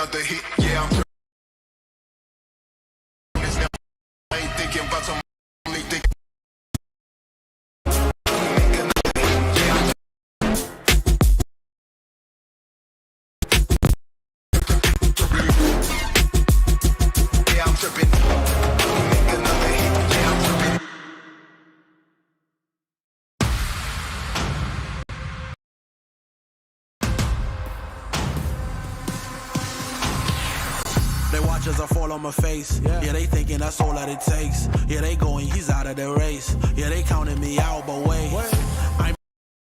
another hit. Yeah, I'm I ain't thinking about some only thinking. Yeah, I'm tripping. Make another hit. Yeah, I'm tripping. They watch as I fall on my face. Yeah, they thinking that's all that it takes. Yeah, they going, he's out of the race. Yeah, they counting me out, but wait. I'm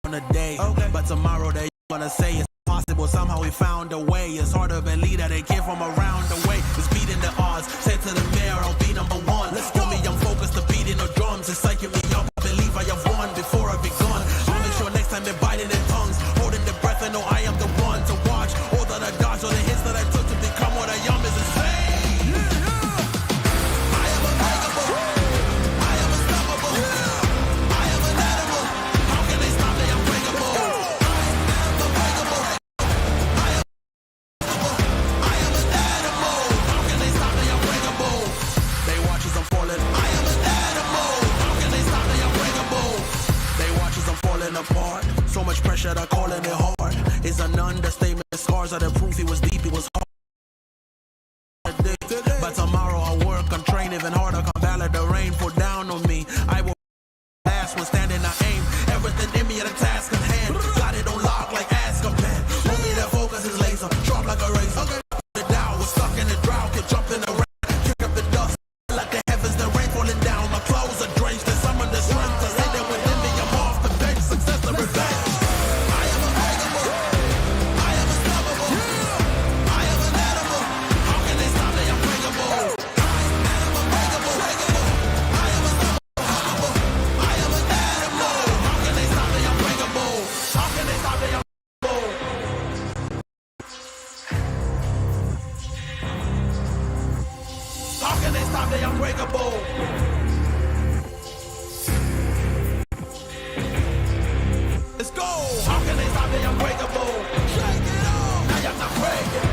on a day, but tomorrow they gonna say it's possible. Somehow we found a way. It's hard to believe that they came from around the way. It's beating the odds. Say to the mayor, I'll be number one. Let's tell me I'm focused to beating the drums. It's psyching me up. I believe I have won before I've begun. I'll make sure next time they're biting their tongues, holding their breath, and know I am the one to watch. All that I dodged, all the hits that I took to become what I am is insane. Apart. So much pressure that calling it hard is an understatement. The scars are the proof it was deep, it was hard. But tomorrow I work, I'm trained even harder. Come valid the rain pour down on me. I will last when standing, I aim everything in me at a task at hand. Got it on lock like Azkaban. Only that focus is laser, sharp like a razor. The down was stuck in the drought, keep jumping around, kick up the dust like the heavens, the rain falling down. My clothes are drenched, and some of the strength to say that within me I'm off the bench. Success the revenge. I am unbreakable. I am unstoppable. I am an animal. How can they stop me? I'm breakable. I am unbreakable. I am unstoppable. I am an animal. How can they stop me? I'm breakable. How can they stop me? I'm breakable. How can they stop me? I'm breakable. Let's go! How can they stop me? Unbreakable. Shake it off. Now you're not breaking.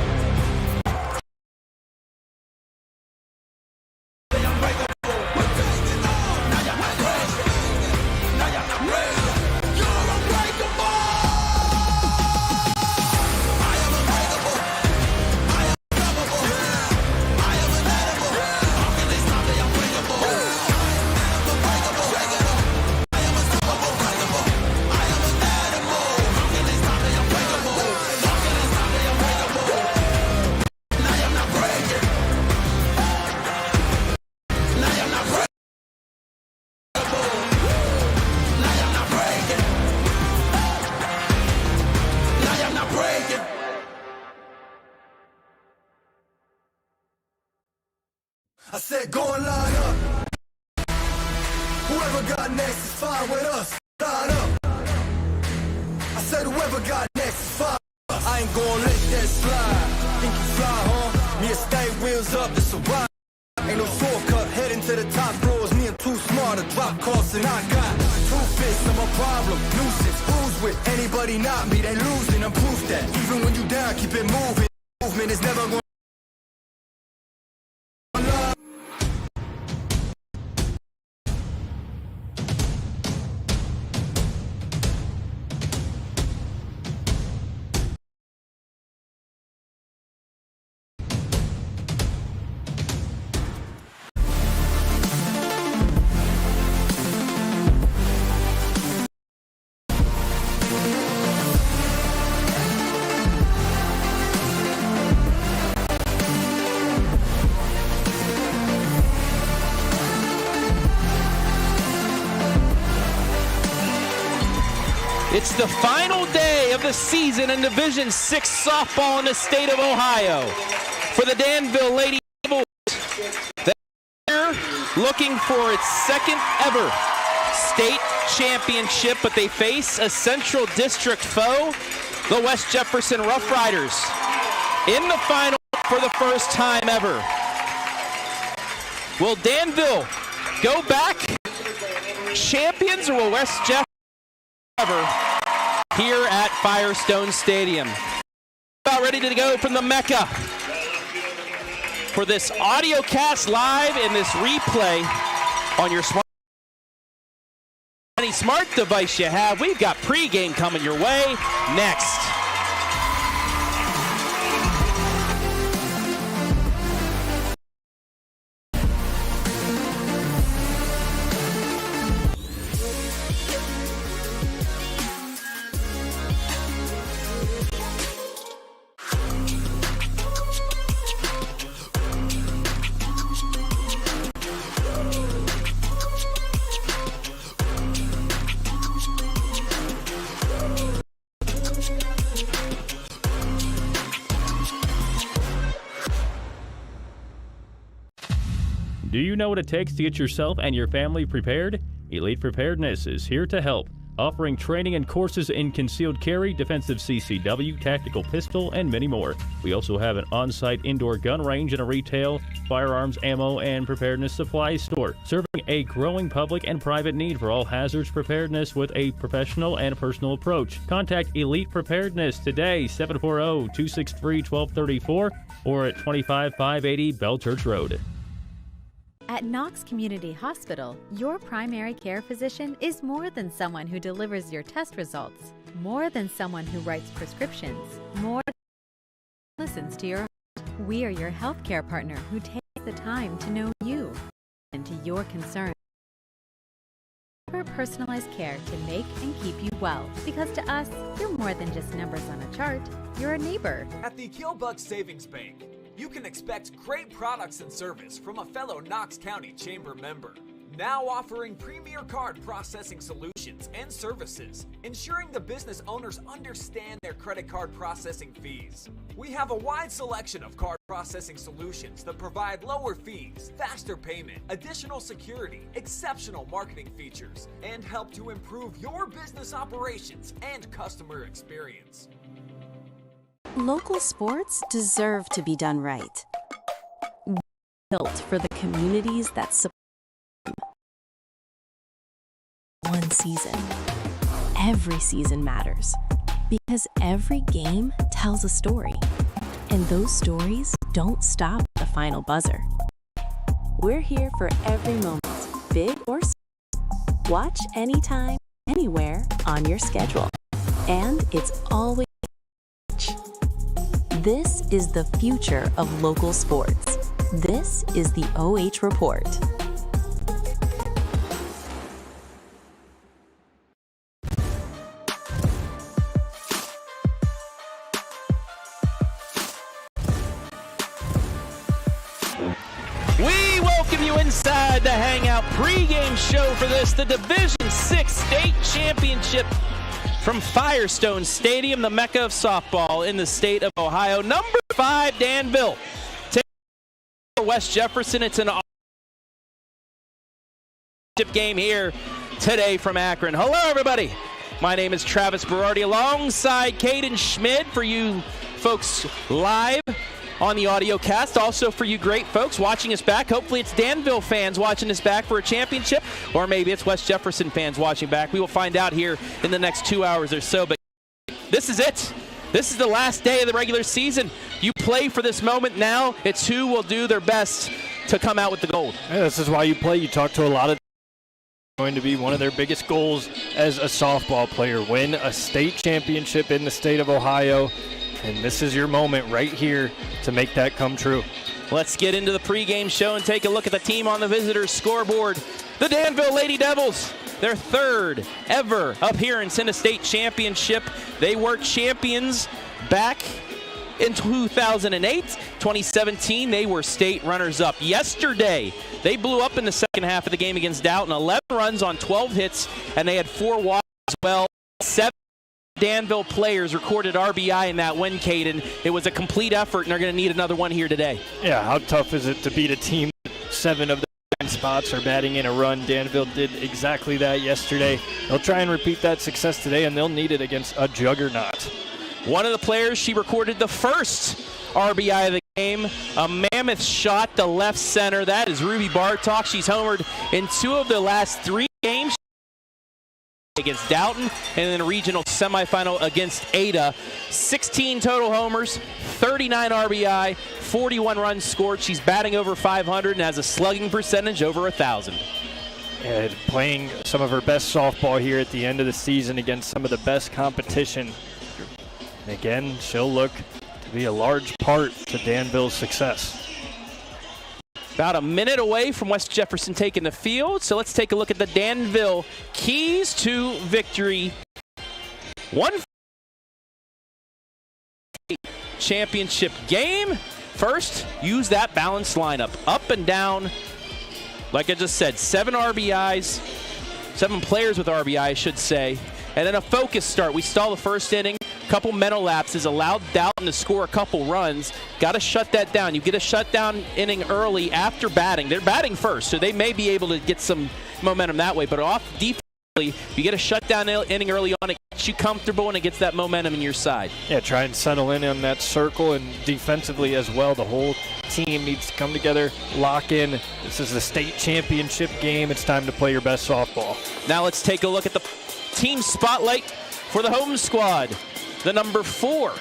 Unbreakable. We're taking off. Now you're not breaking. Now you're not breaking. You're unbreakable. I am unbreakable. I am unstoppable. I am an animal. How can they stop me? Unbreakable. I am unbreakable. Shake it off. I am unstoppable. Unbreakable. I am an animal. How can they stop me? Unbreakable. How can they stop me? Unbreakable. Now you're not breaking. Now you're not breaking. Now you're not breaking. Now you're not breaking. I said go and line up. Whoever got next is fine with us. Line up. I said whoever got next is fine. I ain't gonna let that slide. Think you fly, huh? Me and stay wheels up, it's a ride. Ain't no shortcut, heading to the top floors. Me and too smart to drop costs, and I got two fists of a problem. Nuisance, who's with anybody not me? They losing, I'm proof that even when you down, keep it moving. Movement is never gonna. It's the final day of the season in Division 6 softball in the state of Ohio. For the Danville Lady Devils, they're looking for its second ever state championship, but they face a Central District foe, the West Jefferson Rough Riders, in the final for the first time ever. Will Danville go back champions, or will West Jefferson ever here at Firestone Stadium? About ready to go from the Mecca for this Audiocast live and this replay on your any smart device you have. We've got pregame coming your way next. Do you know what it takes to get yourself and your family prepared? Elite Preparedness is here to help, offering training and courses in concealed carry, defensive CCW, tactical pistol, and many more. We also have an on-site indoor gun range and a retail, firearms, ammo, and preparedness supplies store, serving a growing public and private need for all hazards preparedness with a professional and personal approach. Contact Elite Preparedness today, 740-263-1234, or at 25580 Bell Church Road. At Knox Community Hospital, your primary care physician is more than someone who delivers your test results, more than someone who writes prescriptions, more than listens to your heart. We are your healthcare partner who takes the time to know you and to your concerns. Personalized care to make and keep you well, because to us, you're more than just numbers on a chart. You're a neighbor. At the Killbuck Savings Bank, you can expect great products and service from a fellow Knox County Chamber member. Now offering premier card processing solutions and services, ensuring the business owners understand their credit card processing fees. We have a wide selection of card processing solutions that provide lower fees, faster payment, additional security, exceptional marketing features, and help to improve your business operations and customer experience. Local sports deserve to be done right. Built for the communities that support them. One season. Every season matters, because every game tells a story, and those stories don't stop at the final buzzer. We're here for every moment, big or small. Watch anytime, anywhere on your schedule, and it's always. This is the future of local sports. This is the OH Report. We welcome you inside the Hangout pregame show for this, the Division 6 State Championship from Firestone Stadium, the mecca of softball in the state of Ohio. Number 5, Danville. West Jefferson. It's an game here today from Akron. Hello, everybody. My name is Travis Berardi alongside Caden Schmid for you folks live on the Audiocast. Also for you great folks watching us back. Hopefully it's Danville fans watching us back for a championship, or maybe it's West Jefferson fans watching back. We will find out here in the next 2 hours or so. But this is it. This is the last day of the regular season. You play for this moment now. It's who will do their best to come out with the gold. Yeah, this is why you play. You talk to a lot of going to be one of their biggest goals as a softball player. Win a state championship in the state of Ohio. And this is your moment right here to make that come true. Let's get into the pregame show and take a look at the team on the visitors' scoreboard. The Danville Lady Devils, their third ever appearance in a state championship. They were champions back in 2008. 2017, they were state runners-up. Yesterday, they blew up in the second half of the game against Dalton. 11 runs on 12 hits, and they had 4 walks as well. 7 Danville players recorded RBI in that win, Caden. It was a complete effort, and they're going to need another one here today. Yeah, how tough is it to beat a team? 7 of the spots are batting in a run. Danville did exactly that yesterday. They'll try and repeat that success today, and they'll need it against a juggernaut. One of the players, she recorded the first RBI of the game. A mammoth shot to left center. That is Ruby Bartok. She's homered in 2 of the last 3 games. against Dalton, and then a regional semifinal against Ada. 16 total homers, 39 RBI, 41 runs scored. She's batting over 500 and has a slugging percentage over 1,000. And playing some of her best softball here at the end of the season against some of the best competition. And again, she'll look to be a large part to Danville's success. About a minute away from West Jefferson taking the field, so let's take a look at the Danville keys to victory. One championship game. First, use that balanced lineup. Up and down, like I just said, 7 RBIs, 7 players with RBI, I should say. And then a focus start. We stall the first inning. Couple mental lapses, allowed Dalton to score a couple runs. Got to shut that down. You get a shutdown inning early after batting. They're batting first, so they may be able to get some momentum that way. But off defensively, you get a shutdown inning early on, it gets you comfortable and it gets that momentum in your side. Yeah, try and settle in on that circle, and defensively as well. The whole team needs to come together, lock in. This is the state championship game. It's time to play your best softball. Now let's take a look at the team spotlight for the home squad. The number 4,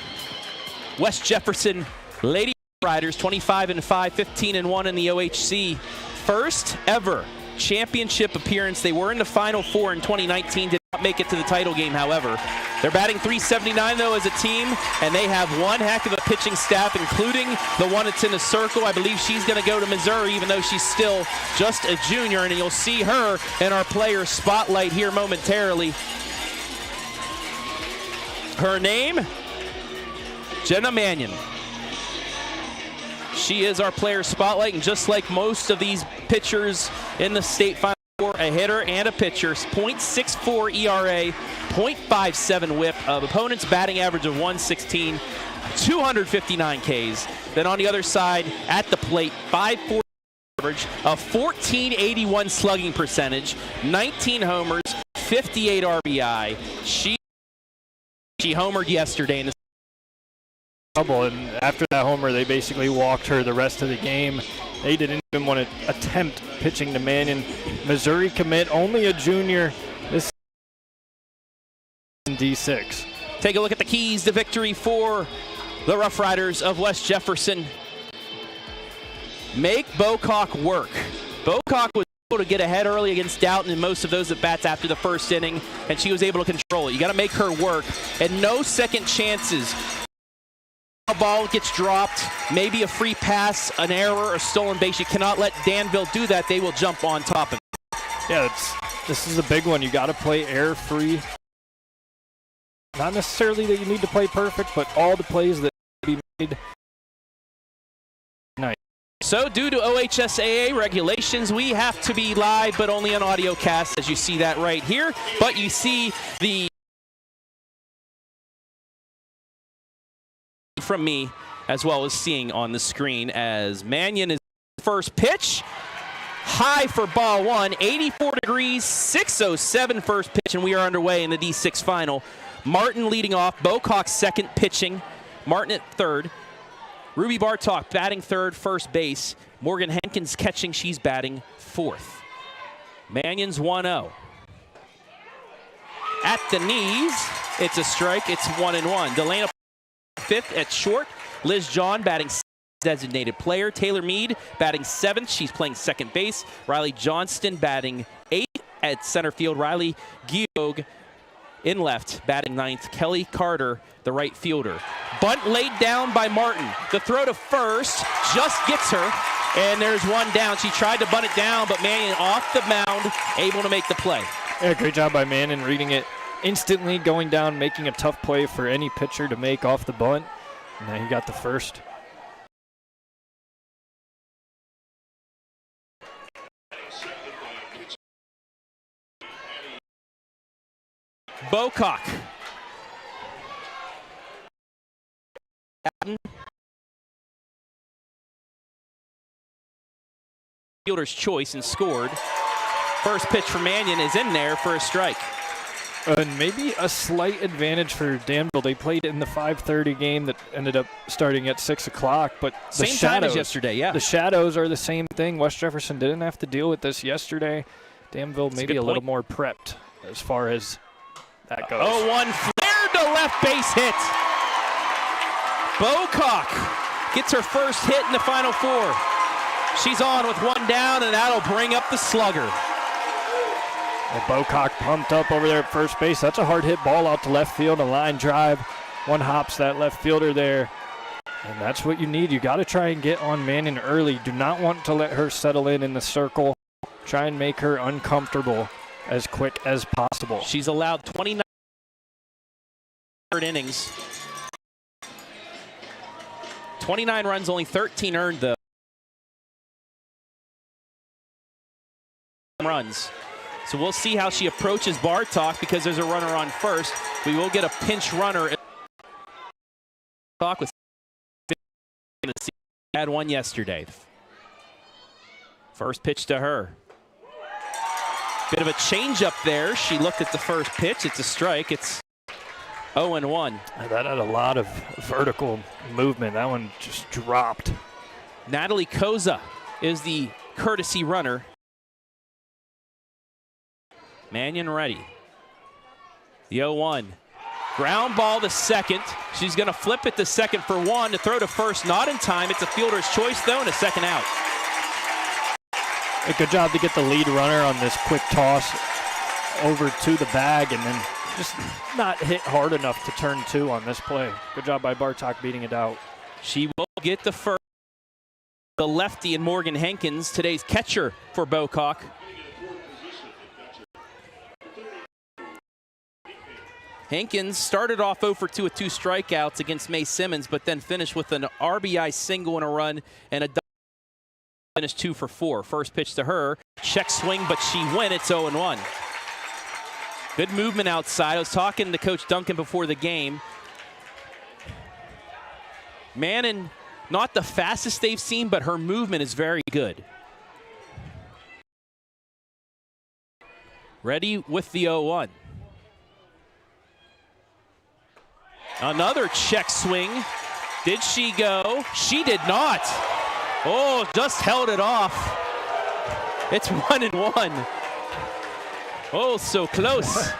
West Jefferson Lady Riders, 25-5, 15-1 in the OHC. First ever championship appearance. They were in the Final Four in 2019, did not make it to the title game, however. They're batting .379 though as a team, and they have one heck of a pitching staff, including the one that's in the circle. I believe she's going to go to Missouri, even though she's still just a junior, and you'll see her in our player spotlight here momentarily. Her name, Jenna Mannon. She is our player spotlight, and just like most of these pitchers in the state Final Four, a hitter and a pitcher. .64 ERA, .57 whip, of opponent's batting average of 116, 259 Ks. Then on the other side, at the plate, .540 average, a 1481 slugging percentage, 19 homers, 58 RBI. She homered yesterday in the trouble, and after that homer, they basically walked her the rest of the game. They didn't even want to attempt pitching to Mannon. Missouri commit, only a junior. This in D6. Take a look at the keys to victory for the Rough Riders of West Jefferson. Make Bocock work. Bocock was able to get ahead early against Dalton in most of those at bats after the first inning, and she was able to control it. You got to make her work, and no second chances. A ball gets dropped, maybe a free pass, an error, a stolen base. You cannot let Danville do that. They will jump on top of it. Yeah, this is a big one. You got to play error-free. Not necessarily that you need to play perfect, but all the plays that need to be made. Nice. So due to OHSAA regulations, we have to be live, but only on Audiocast, as you see that right here. But you see the from me, as well as seeing on the screen, as Mannon is first pitch. High for ball one, 84 degrees, 6:07 first pitch, and we are underway in the D6 final. Martin leading off, Bocock second pitching, Martin at third. Ruby Bartok batting third, first base. Morgan Hankins catching, she's batting fourth. Mannion's 1-0. At the knees, it's a strike, it's 1-1. Delana fifth at short. Liz John batting designated player. Taylor Mead batting seventh. She's playing second base. Riley Johnston batting eighth at center field. Riley Geog in left batting ninth. Kelly Carter, the right fielder. Bunt laid down by Martin. The throw to first just gets her, and there's one down. She tried to bunt it down, but Mannon off the mound, able to make the play. Yeah, great job by Mannon, reading it instantly, going down, making a tough play for any pitcher to make off the bunt. And then he got the first. Bocock. Fielder's choice and scored. First pitch for Mannon is in there for a strike. And maybe a slight advantage for Danville. They played in the 5:30 game that ended up starting at 6 o'clock. But the same time as yesterday, yeah. The shadows are the same thing. West Jefferson didn't have to deal with this yesterday. Danville maybe a little more prepped as far as That goes. 0-1 flared to left base hit. Bartok gets her first hit in the Final Four. She's on with one down, and that'll bring up the slugger. And Bartok pumped up over there at first base. That's a hard hit ball out to left field, a line drive. One hops that left fielder there. And that's what you need. You got to try and get on Mannon early. Do not want to let her settle in the circle. Try and make her uncomfortable as quick as possible. She's allowed 29 innings. 29 runs, only 13 earned, though. Runs. So we'll see how she approaches Bartok because there's a runner on first. We will get a pinch runner. Talk with had one yesterday. First pitch to her. Bit of a change up there. She looked at the first pitch. It's a strike. It's 0-1. That had a lot of vertical movement. That one just dropped. Natalie Koza is the courtesy runner. Mannion ready. The 0-1. Ground ball to second. She's going to flip it to second for one to throw to first. Not in time. It's a fielder's choice, though, and a second out. A good job to get the lead runner on this quick toss over to the bag and then just not hit hard enough to turn two on this play. Good job by Bartok beating it out. She will get the first. The lefty and Morgan Hankins, today's catcher for Bartok. Hankins started off 0 for 2 with 2 strikeouts against May Simmons, but then finished with an RBI single in a run and a double. Finished 2 for 4. First pitch to her. Check swing, but she went. It's 0-1. Good movement outside. I was talking to Coach Duncan before the game. Mannon, not the fastest they've seen, but her movement is very good. Ready with the 0-1. Another check swing. Did she go? She did not. Oh, just held it off. It's 1-1. Oh, so close.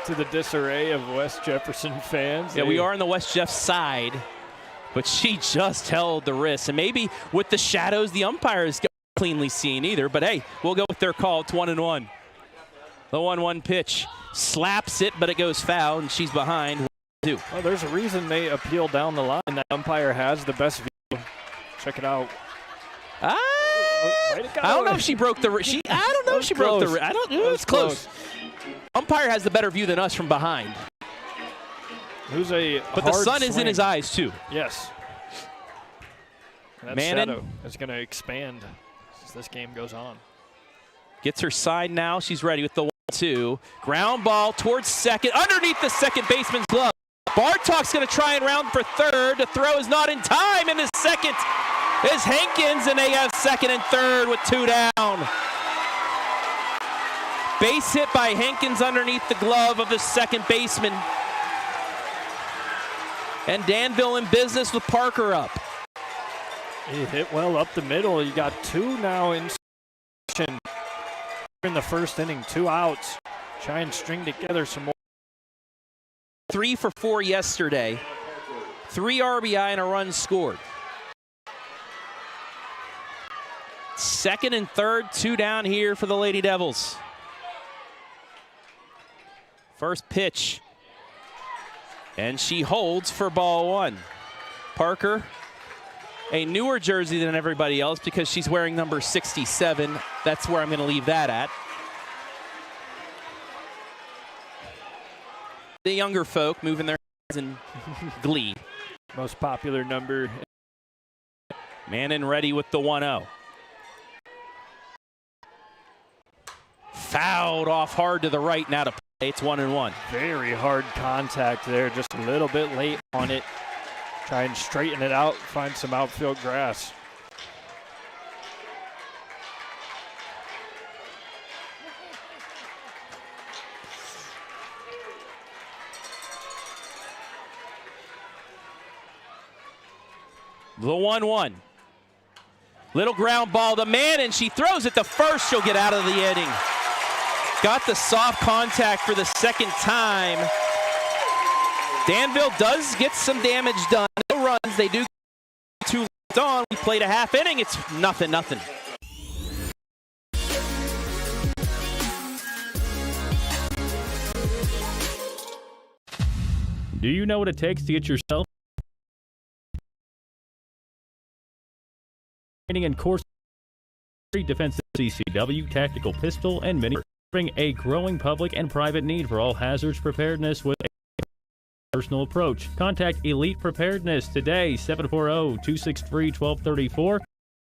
To the disarray of West Jefferson fans. Yeah, we are on the West Jeff side, but she just held the wrist. And maybe with the shadows, the umpires got cleanly seen either. But hey, we'll go with their call. It's 1-1. The 1-1 pitch. Slaps it, but it goes foul, and she's behind. Well, there's a reason they appeal down the line. That umpire has the best view. Check it out. I don't know if she broke the. I don't know if she broke the. I don't. It was close. Umpire has the better view than us from behind. Who's a but the sun is in his eyes too. Yes. That shadow is going to expand as this game goes on. Gets her side now. She's ready with the 1-2. Ground ball towards second, underneath the second baseman's glove. Bartok's going to try and round for third. The throw is not in time, and the second is Hankins, and they have second and third with 2 down. Base hit by Hankins underneath the glove of the second baseman. And Danville in business with Parker up. He hit well up the middle. You got 2 now in the first inning, 2 outs. Try and string together some more. 3 for 4 yesterday. 3 RBI and a run scored. Second and third, 2 down here for the Lady Devils. First pitch. And she holds for ball 1. Parker, a newer jersey than everybody else because she's wearing number 67. That's where I'm going to leave that at. The younger folk moving their hands in glee. Most popular number. Mannon ready with the 1-0. Fouled off hard to the right, now to play. It's 1-1. Very hard contact there, just a little bit late on it. Try and straighten it out, find some outfield grass. The 1-1. Little ground ball to Mannon. She throws it to first. She'll get out of the inning. Got the soft contact for the second time. Danville does get some damage done. No runs. They do get 2 left on. We played a half inning. It's 0-0. Do you know what it takes to get yourself training and course defensive CCW, tactical pistol, and many more? Bring a growing public and private need for all hazards preparedness with a personal approach. Contact Elite Preparedness today, 740-263-1234 or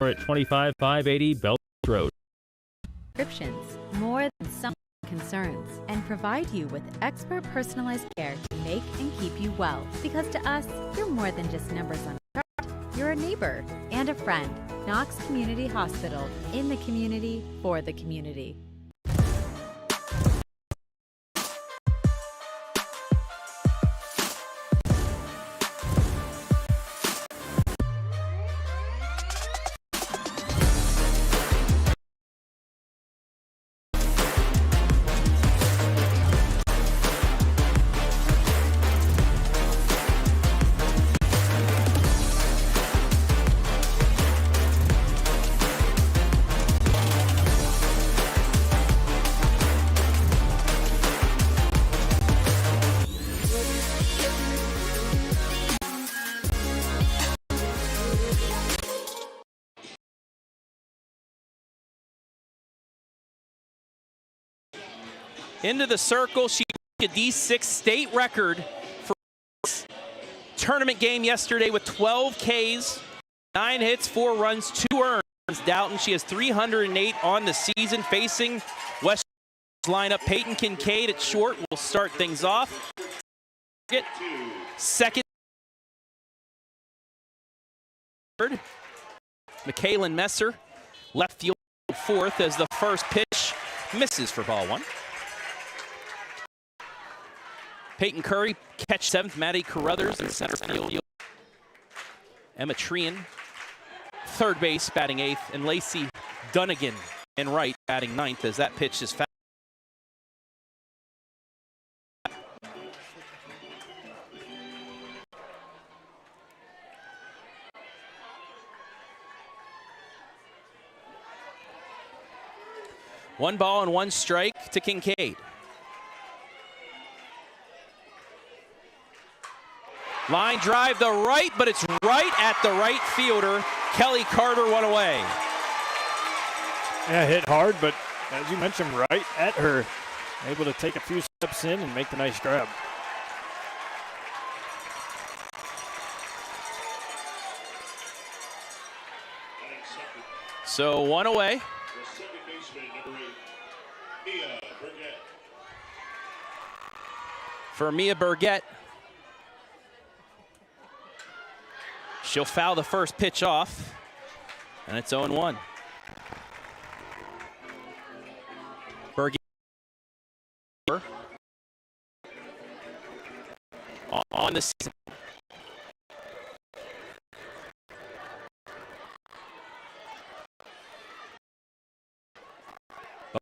at 25580 Bell Road. Prescriptions, more than some concerns, and provide you with expert personalized care to make and keep you well. Because to us, you're more than just numbers on a chart. You're a neighbor and a friend. Knox Community Hospital, in the community, for the community. Into the circle, she broke a D6 state record for tournament game yesterday with 12 Ks, 9 hits, 4 runs, 2 earned. Doughton, she has 308 on the season, facing West lineup. Peyton Kincaid at short will start things off. Second, third, McKaylin Messer, left field fourth as the first pitch misses for ball 1. Peyton Curry, catch 7th. Maddie Carruthers in center field. Emma Trean, third base, batting 8th. And Lacey Dunnigan in right, batting 9th as that pitch is foul. One ball and 1 strike to Kincaid. Line drive the right, but it's right at the right fielder. Kelly Carter one away. Yeah, hit hard, but as you mentioned, right at her. Able to take a few steps in and make the nice grab. So 1 away. For Mia Burgett. She'll foul the first pitch off, and it's 0-1. Burgett on the season.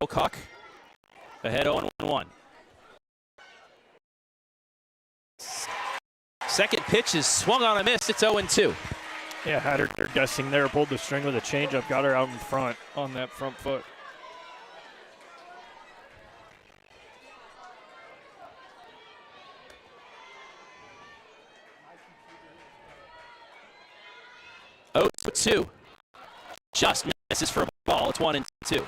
Bocock ahead 0-1. Second pitch is swung on a miss. It's 0-2. Yeah, had her guessing there, pulled the string with a changeup, got her out in front on that front foot. Oh, 2. Just misses for a ball. It's 1-2.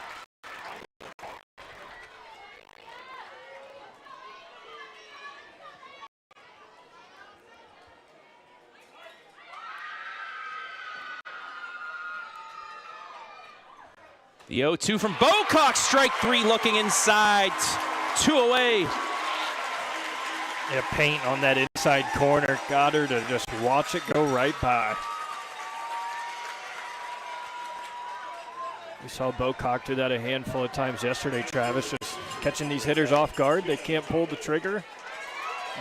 The 0-2 from Bocock, strike 3 looking inside, 2 away. Yeah, paint on that inside corner, got her to just watch it go right by. We saw Bocock do that a handful of times yesterday, Travis, just catching these hitters off guard. They can't pull the trigger.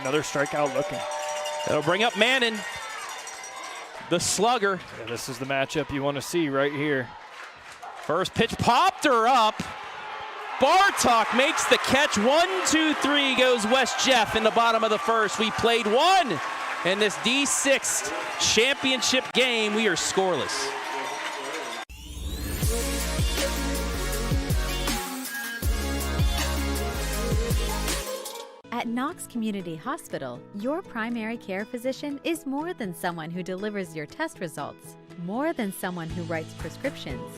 Another strikeout looking. That'll bring up Mannon, the slugger. Yeah, this is the matchup you want to see right here. First pitch popped her up. Bartok makes the catch. 1-2-3 goes West Jeff in the bottom of the first. We played one in this D6 championship game. We are scoreless. At Knox Community Hospital, your primary care physician is more than someone who delivers your test results, more than someone who writes prescriptions,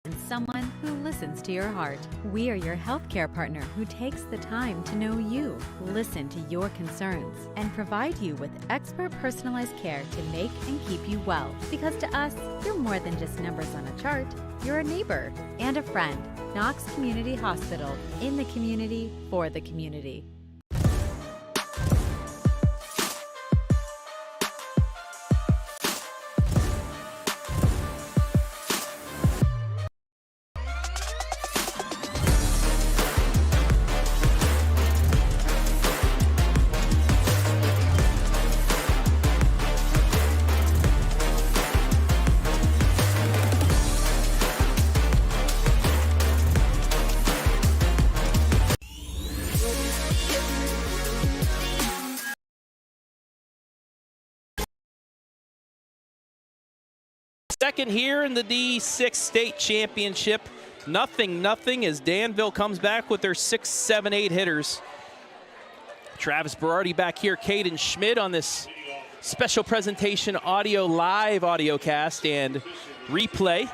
and someone who listens to your heart. We are your healthcare partner who takes the time to know you, listen to your concerns, and provide you with expert personalized care to make and keep you well. Because to us, you're more than just numbers on a chart. You're a neighbor and a friend. Knox Community Hospital, in the community, for the community. Second here in the D6 state championship. Nothing as Danville comes back with their 6, 7, 8 hitters. Travis Berardi back here, Caden Schmid on this special presentation live audiocast and replay.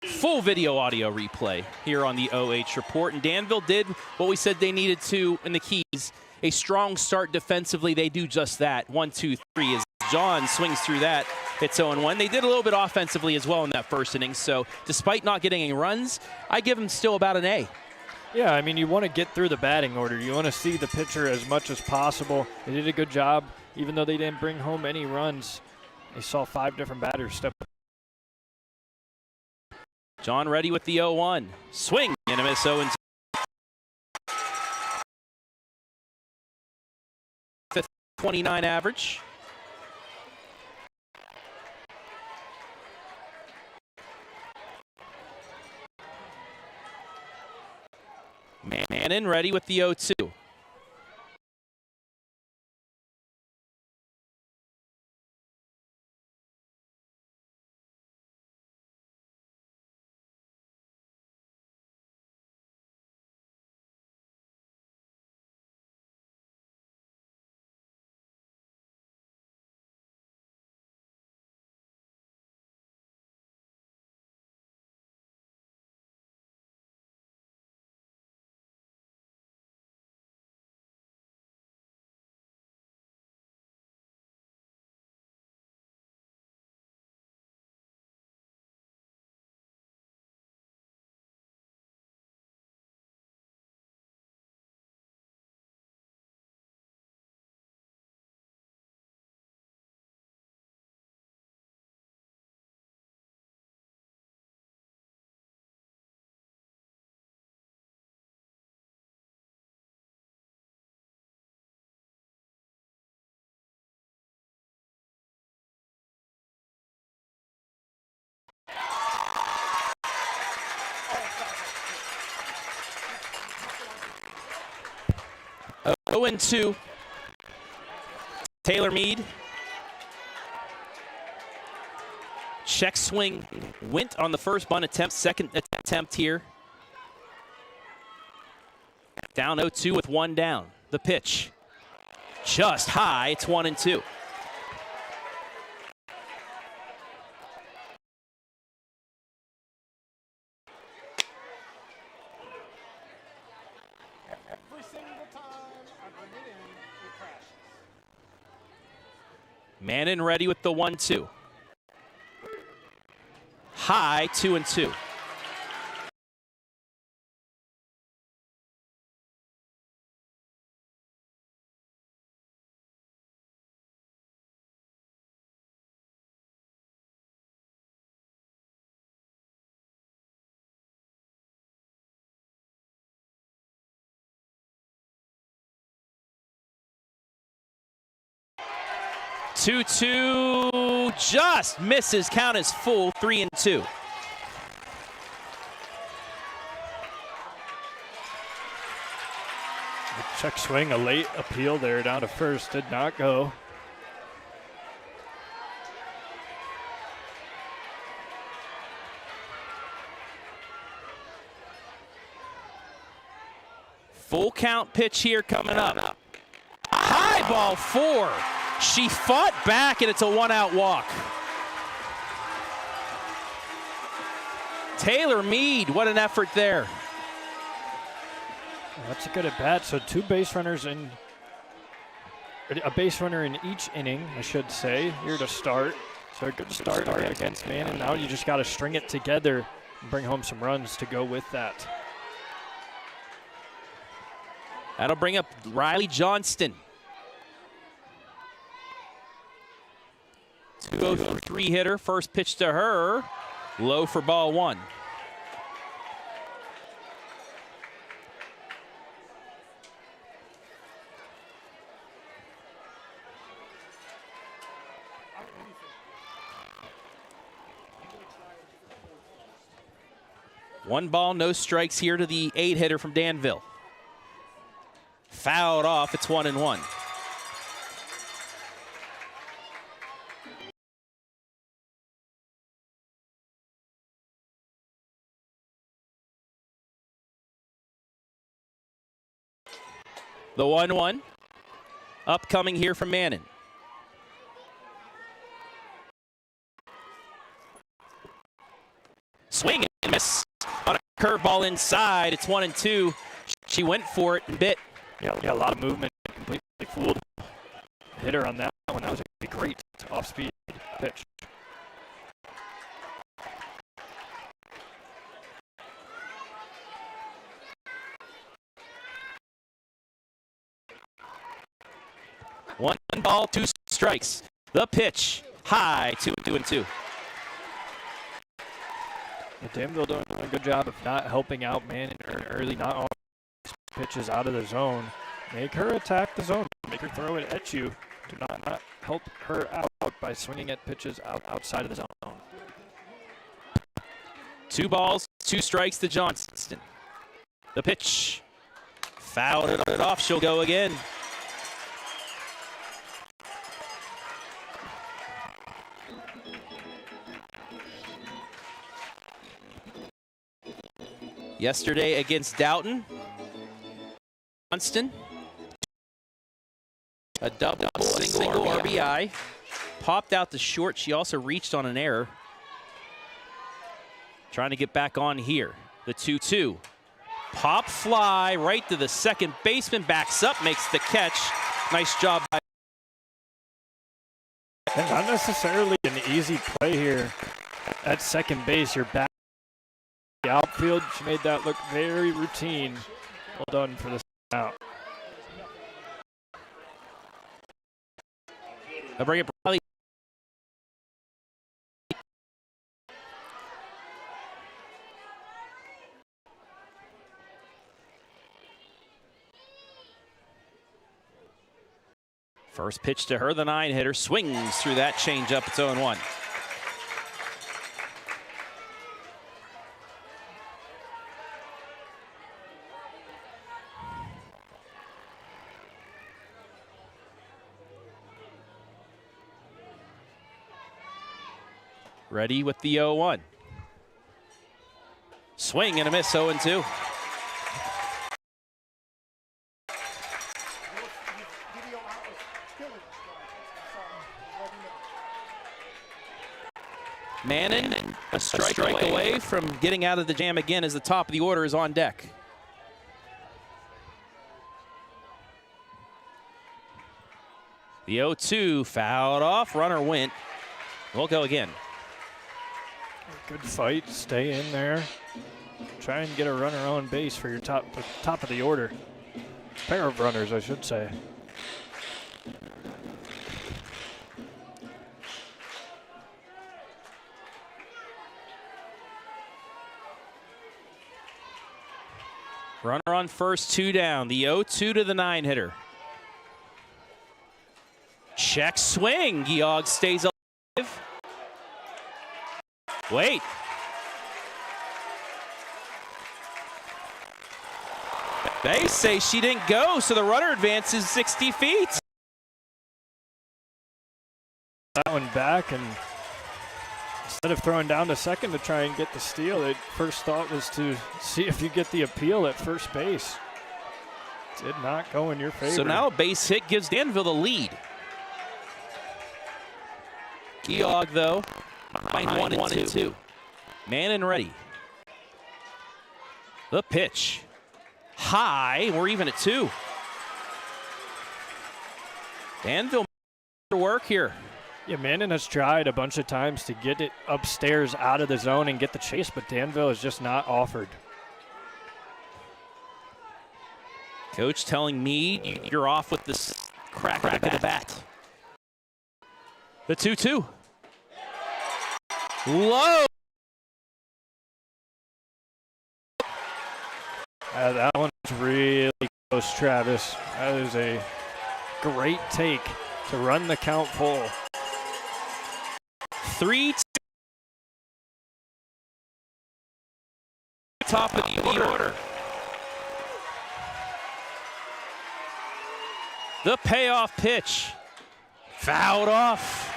Full video audio replay here on the OH Report. And Danville did what we said they needed to in the keys. A strong start defensively. They do just that. 1-2-3 as John swings through that. It's 0-1. They did a little bit offensively as well in that first inning. So despite not getting any runs, I give them still about an A. Yeah, I mean, you want to get through the batting order. You want to see the pitcher as much as possible. They did a good job. Even though they didn't bring home any runs, they saw 5 different batters step up. John ready with the 0-1. Swing and a miss. 0-2. 29 average. Mannon ready with the 0-2. Oh, 0-2. Taylor Mead. Check swing. Went on the first bunt attempt. Second attempt here. Down 0-2 with 1 down. The pitch. Just high. It's 1-2. Mannon ready with the 1-2. High, 2-2. Two, just misses. Count is full. 3-2. Check swing, a late appeal there down to first, did not go. Full count pitch here coming up. High ball 4. She fought back, and it's a 1-out walk. Taylor Mead, what an effort there. That's a good at bat. So 2 base runners in, a base runner in each inning, I should say, here to start. So a good start against Mannon. Now you just got to string it together and bring home some runs to go with that. That'll bring up Riley Johnston. 203 hitter, first pitch to her, low for ball 1. One ball, no strikes here to the 8 hitter from Danville. Fouled off, it's 1-1. The 1-1 upcoming here from Mannon. Swing and miss on a curveball inside. It's 1-2. She went for it and bit. Yeah, a lot of movement. Completely fooled hitter on that one. That was a great off-speed pitch. One ball, 2 strikes. The pitch, high, 2-2. Danville doing a good job of not helping out Mannon early, not all pitches out of the zone. Make her attack the zone. Make her throw it at you. Do not help her out by swinging at pitches outside of the zone. 2 balls, 2 strikes to Johnston. The pitch, fouled it off. She'll go again. Yesterday against Doughton, Johnston, a double, single RBI. Popped out the short. She also reached on an error. Trying to get back on here. The 2-2. Pop fly right to the second baseman. Backs up, makes the catch. Nice job by. And not necessarily an easy play here at second base. You're back. The outfield, she made that look very routine. Well done for this out. I'll bring it Riley. First pitch to her, the 9 hitter swings through that changeup. It's 0-1. Ready with the 0-1. Swing and a miss, 0-2. Mannon, a strike away from getting out of the jam again as the top of the order is on deck. The 0-2 fouled off, runner went. We'll go again. Good fight, stay in there. Try and get a runner on base for your top of the order. Pair of runners, I should say. Runner on first, 2 down. The 0-2 to the 9 hitter. Check swing. Georg stays alive. Wait. They say she didn't go, so the runner advances 60 feet. That one back, and instead of throwing down to second to try and get the steal, their first thought was to see if you get the appeal at first base. Did not go in your favor. So now a base hit gives Danville the lead. Geog, though, behind 1 and 2. Mannon ready. The pitch. High. We're even at 2. Danville work here. Yeah, Mannon has tried a bunch of times to get it upstairs out of the zone and get the chase, but Danville has just not offered. Coach telling me you're off with this crack of the bat. The 2-2. Low. That one's really close, Travis. That is a great take to run the count full. 3-2. Top of the order. The payoff pitch. Fouled off.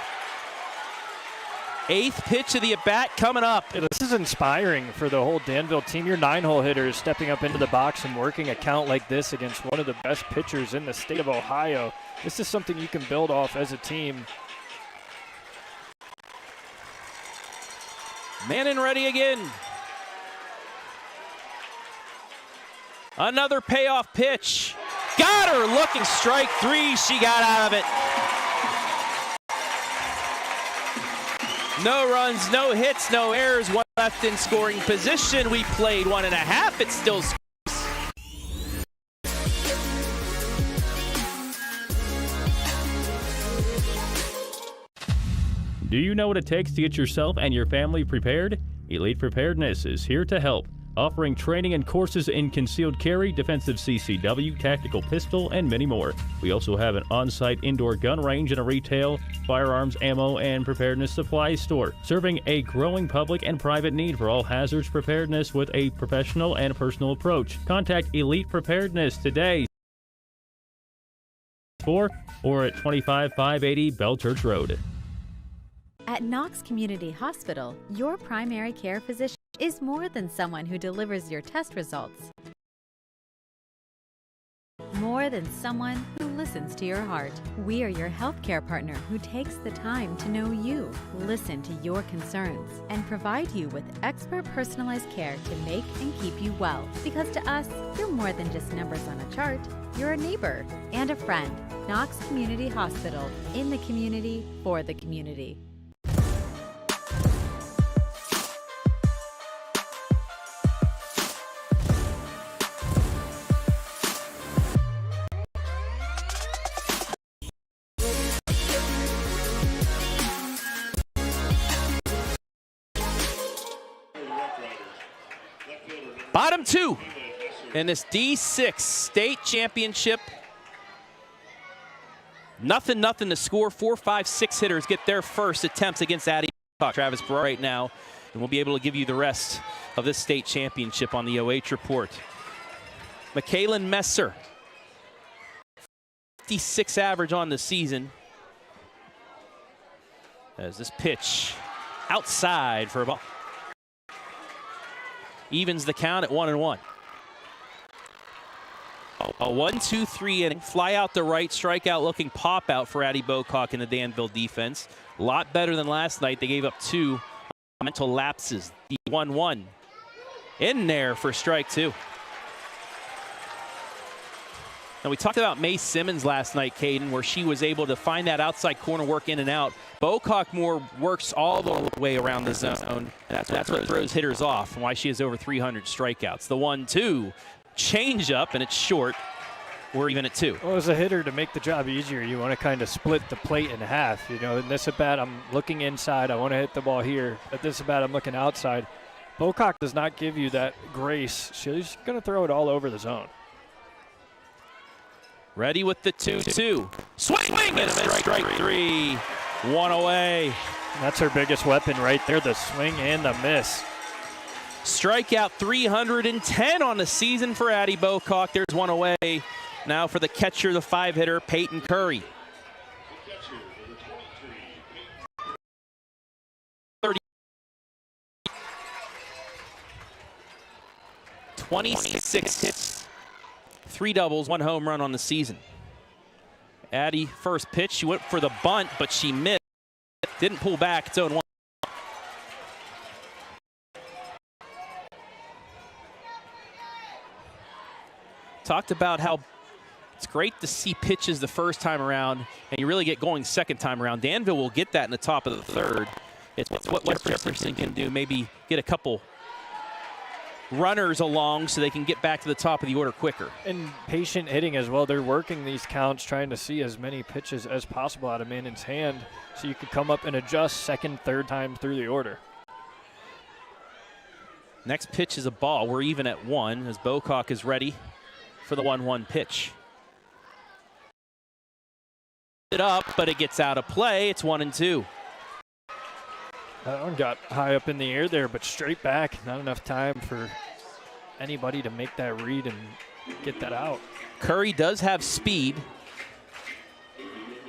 8th pitch of the at-bat coming up. This is inspiring for the whole Danville team. Your 9-hole hitters stepping up into the box and working a count like this against one of the best pitchers in the state of Ohio. This is something you can build off as a team. Mannon ready again. Another payoff pitch. Got her looking, strike 3. She got out of it. No runs, no hits, no errors. 1 left in scoring position. We played 1.5. It still scores. Do you know what it takes to get yourself and your family prepared? Elite Preparedness is here to help, offering training and courses in concealed carry, defensive CCW, tactical pistol, and many more. We also have an on-site indoor gun range and a retail, firearms, ammo, and preparedness supplies store, serving a growing public and private need for all hazards preparedness with a professional and personal approach. Contact Elite Preparedness today or at 25580 Bell Church Road. At Knox Community Hospital, your primary care physician is more than someone who delivers your test results. More than someone who listens to your heart. We are your healthcare partner who takes the time to know you, listen to your concerns, and provide you with expert personalized care to make and keep you well. Because to us, you're more than just numbers on a chart. You're a neighbor and a friend. Knox Community Hospital, in the community, for the community. Bottom 2 in this D6 state championship. Nothing to score. 4, 5, 6 hitters get their first attempts against Addie Travis Berardi right now, and we'll be able to give you the rest of this state championship on the OH report. McKaylin Messer, 56 average on the season. As this pitch outside for a ball. Evens the count at 1-1. A 1-2-3 inning. Fly out the right, strikeout looking pop out for Addie Bocock in the Danville defense. A lot better than last night. They gave up 2 mental lapses. The 1-1 in there for strike 2. Now, we talked about May Simmons last night, Caden, where she was able to find that outside corner work in and out. Bocock more works all the way around the zone. That's what throws hitters off and why she has over 300 strikeouts. The 1-2 change up, and it's short. We're even at 2. Well, as a hitter, to make the job easier, you want to kind of split the plate in half. You know, in this at-bat, I'm looking inside. I want to hit the ball here. At this at-bat, I'm looking outside. Bocock does not give you that grace. She's going to throw it all over the zone. Ready with the 2-2. Swing and a miss, strike 3. 1 away. That's her biggest weapon right there, the swing and the miss. Strikeout 310 on the season for Addie Bocock. There's one away. Now for the catcher, the 5-hitter, Peyton Curry. 26 hits, 3 doubles, 1 home run on the season. Addie, first pitch, she went for the bunt, but she missed. Didn't pull back, it's 0-1. Talked about how it's great to see pitches the first time around, and you really get going second time around. Danville will get that in the top of the third. It's what Jefferson can do, maybe get a couple runners along so they can get back to the top of the order quicker. And patient hitting as well. They're working these counts, trying to see as many pitches as possible out of Mannon's hand so you could come up and adjust second, third time through the order. Next pitch is a ball. We're even at 1 as Bocock is ready for the 1-1 pitch. It up, but it gets out of play. It's 1-2. That one got high up in the air there, but straight back. Not enough time for anybody to make that read and get that out. Curry does have speed.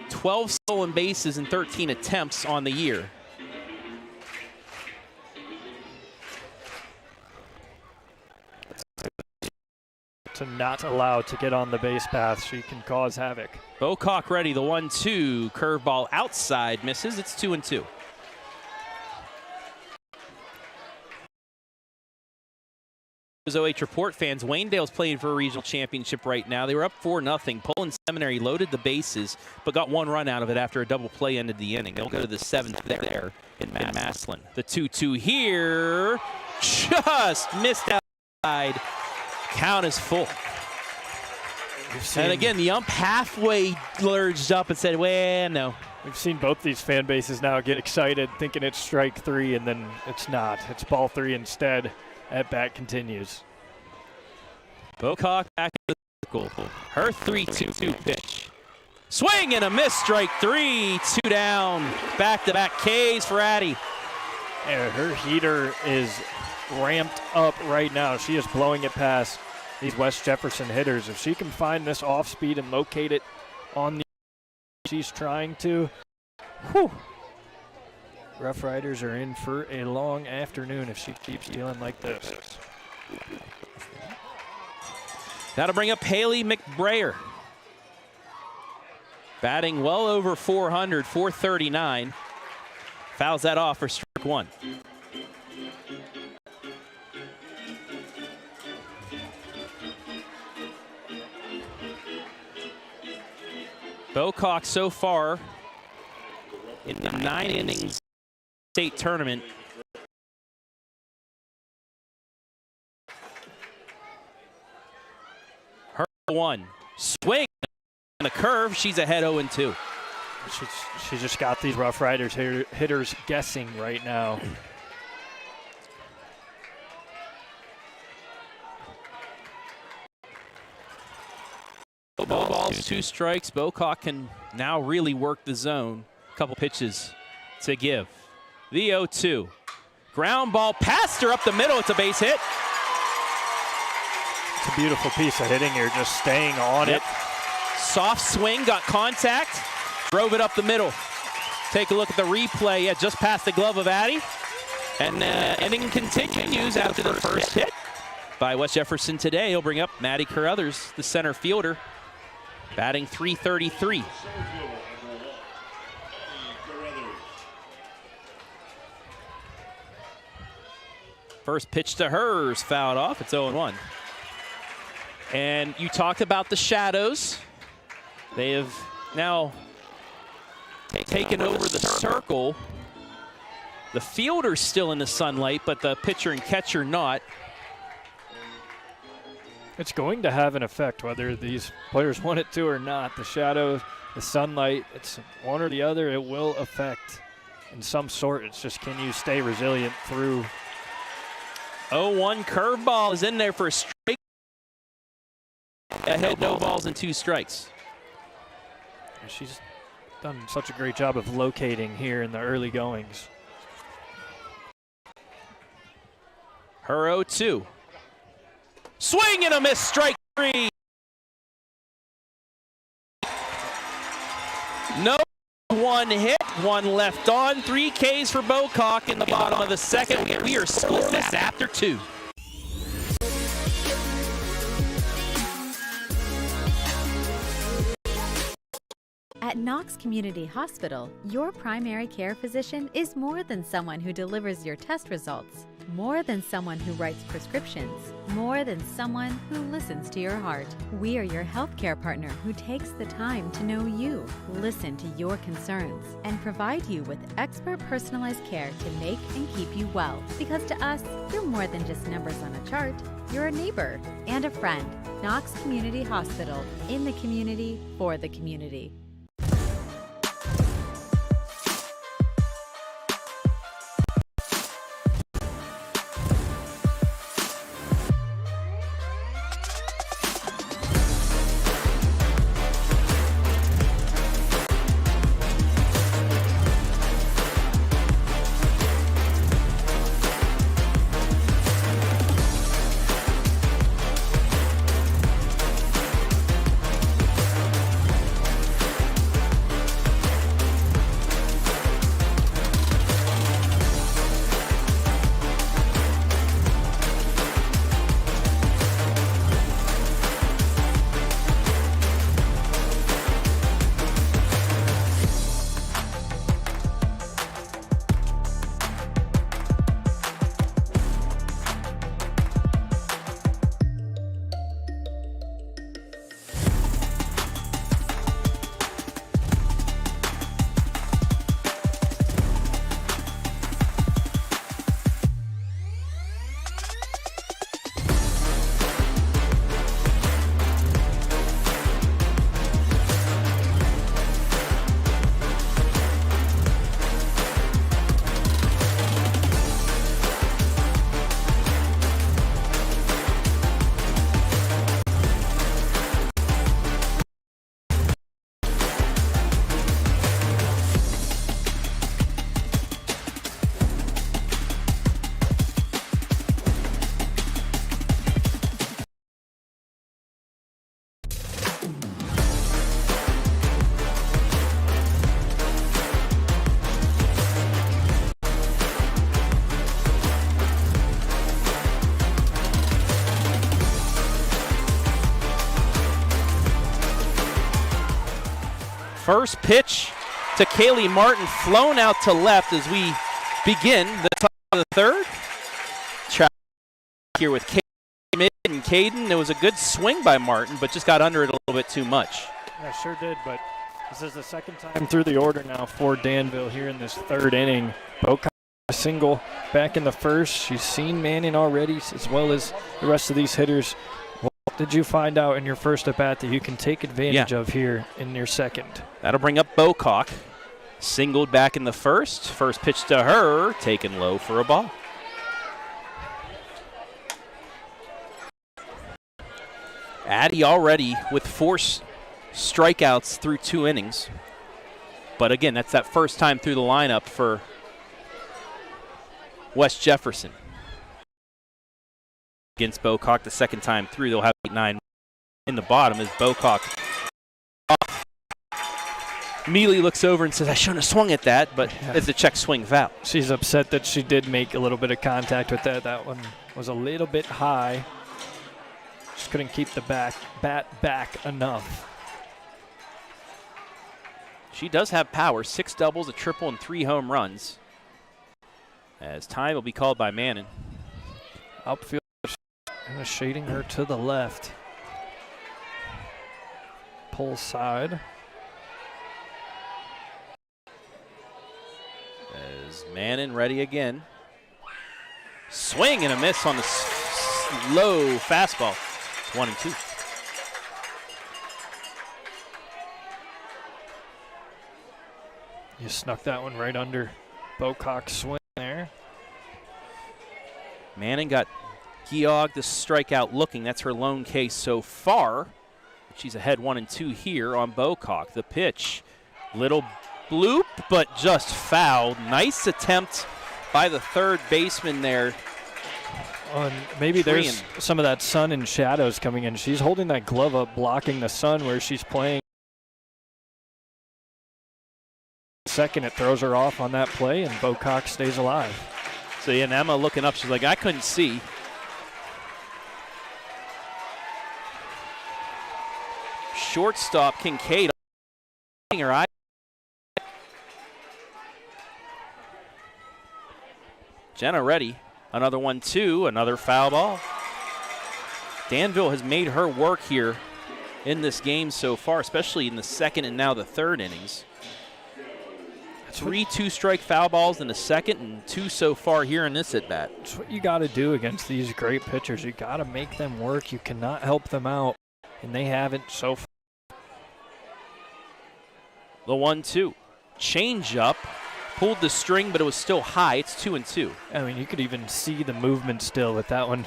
12 stolen bases and 13 attempts on the year. To not allow to get on the base path, she can cause havoc. Bocock ready, the 1-2. Curveball outside, misses. It's 2-2. OH Report fans, Waynedale's playing for a regional championship right now. They were up 4-0. Poland Seminary loaded the bases, but got 1 run out of it after a double play ended the inning. They'll go to the 7th there in Massillon. The 2-2 here, just missed outside. Count is full. And again, the ump halfway lurged up and said, well, no. We've seen both these fan bases now get excited, thinking it's strike 3, and then it's not. It's ball 3 instead. At bat continues. Bocock back in the circle. Her 3-2 pitch. Swing and a miss, strike 3. 2 down. Back-to-back Ks for Addie. And her heater is ramped up right now. She is blowing it past these West Jefferson hitters. If she can find this off speed and locate it on the she's trying to, whew. Rough Riders are in for a long afternoon if she keeps dealing like this. That'll bring up Haley McBrayer. Batting well over 400, 439. Fouls that off for strike 1. Bocock so far in the 9 innings state tournament. Her 1. Swing and a curve. She's ahead 0-2. She just got these Rough Riders hitters guessing right now. Balls, 2 strikes. Bocock can now really work the zone. A couple pitches to give. The 0-2. Ground ball past her up the middle. It's a base hit. It's a beautiful piece of hitting here, just staying on it. Soft swing, got contact, drove it up the middle. Take a look at the replay. Yeah, just past the glove of Addie. And inning continues after the first hit by West Jefferson today. He'll bring up Maddie Carruthers, the center fielder, batting .333. First pitch to hers, fouled off. It's 0-1. And you talked about the shadows. They have now taken over the circle. The fielder's still in the sunlight, but the pitcher and catcher not. It's going to have an effect whether these players want it to or not. The shadow, the sunlight, it's one or the other. It will affect in some sort. It's just, can you stay resilient through? 0-1 curveball is in there for a strike. Ahead, no balls and 2 strikes. She's done such a great job of locating here in the early goings. Her 0-2. Swing and a miss, strike 3. No one hit, one left on. 3 Ks for Bocock in the bottom of the second. We are scoreless after 2. At Knox Community Hospital, your primary care physician is more than someone who delivers your test results, more than someone who writes prescriptions, more than someone who listens to your heart. We are your healthcare partner who takes the time to know you, listen to your concerns, and provide you with expert personalized care to make and keep you well. Because to us, you're more than just numbers on a chart. You're a neighbor and a friend. Knox Community Hospital, in the community, for the community. First pitch to Kaylee Martin, flown out to left as we begin the top of the third. Track here with Schmid and Caden. It was a good swing by Martin, but just got under it a little bit too much. Yeah, sure did, but this is the second time through the order now for Danville here in this third inning. Boca a single back in the first. She's seen Manning already, as well as the rest of these hitters. What did you find out in your first at-bat that you can take advantage of here in your second? That'll bring up Bocock. Singled back in the first. First pitch to her, taken low for a ball. Addie already with 4 strikeouts through 2 innings. But again, that's that first time through the lineup for West Jefferson. Against Bocock the second time through, they'll have 8-9 in the bottom as Bocock immediately looks over and says, I shouldn't have swung at that, but it's a check swing foul. She's upset that she did make a little bit of contact with that. That one was a little bit high. Just couldn't keep the bat back enough. She does have power, 6 doubles, a triple, and 3 home runs. As time will be called by Mannon. Outfield kind of shading her to the left. Pull side. As Mannon ready again. Swing and a miss on the low fastball. It's 1-2. You snuck that one right under Bocock's swing there. Mannon got Geog the strikeout looking. That's her lone case so far. She's ahead 1-2 here on Bocock. The pitch, little bloop, but just fouled. Nice attempt by the third baseman there And maybe there's some of that sun and shadows coming in. She's holding that glove up, blocking the sun where she's playing. Second, it throws her off on that play, and Bartok stays alive. So, yeah, and Emma looking up, she's like, I couldn't see. Shortstop Kincaid her eye. Jenna ready. Another 1-2, another foul ball. Danville has made her work here in this game so far, especially in the second and now the third innings. 3 2-strike foul balls in the second and 2 so far here in this at-bat. That's what you got to do against these great pitchers. You got to make them work. You cannot help them out, and they haven't so far. The 1-2. Change up. Pulled the string, but it was still high. It's 2-2. I mean, you could even see the movement still with that one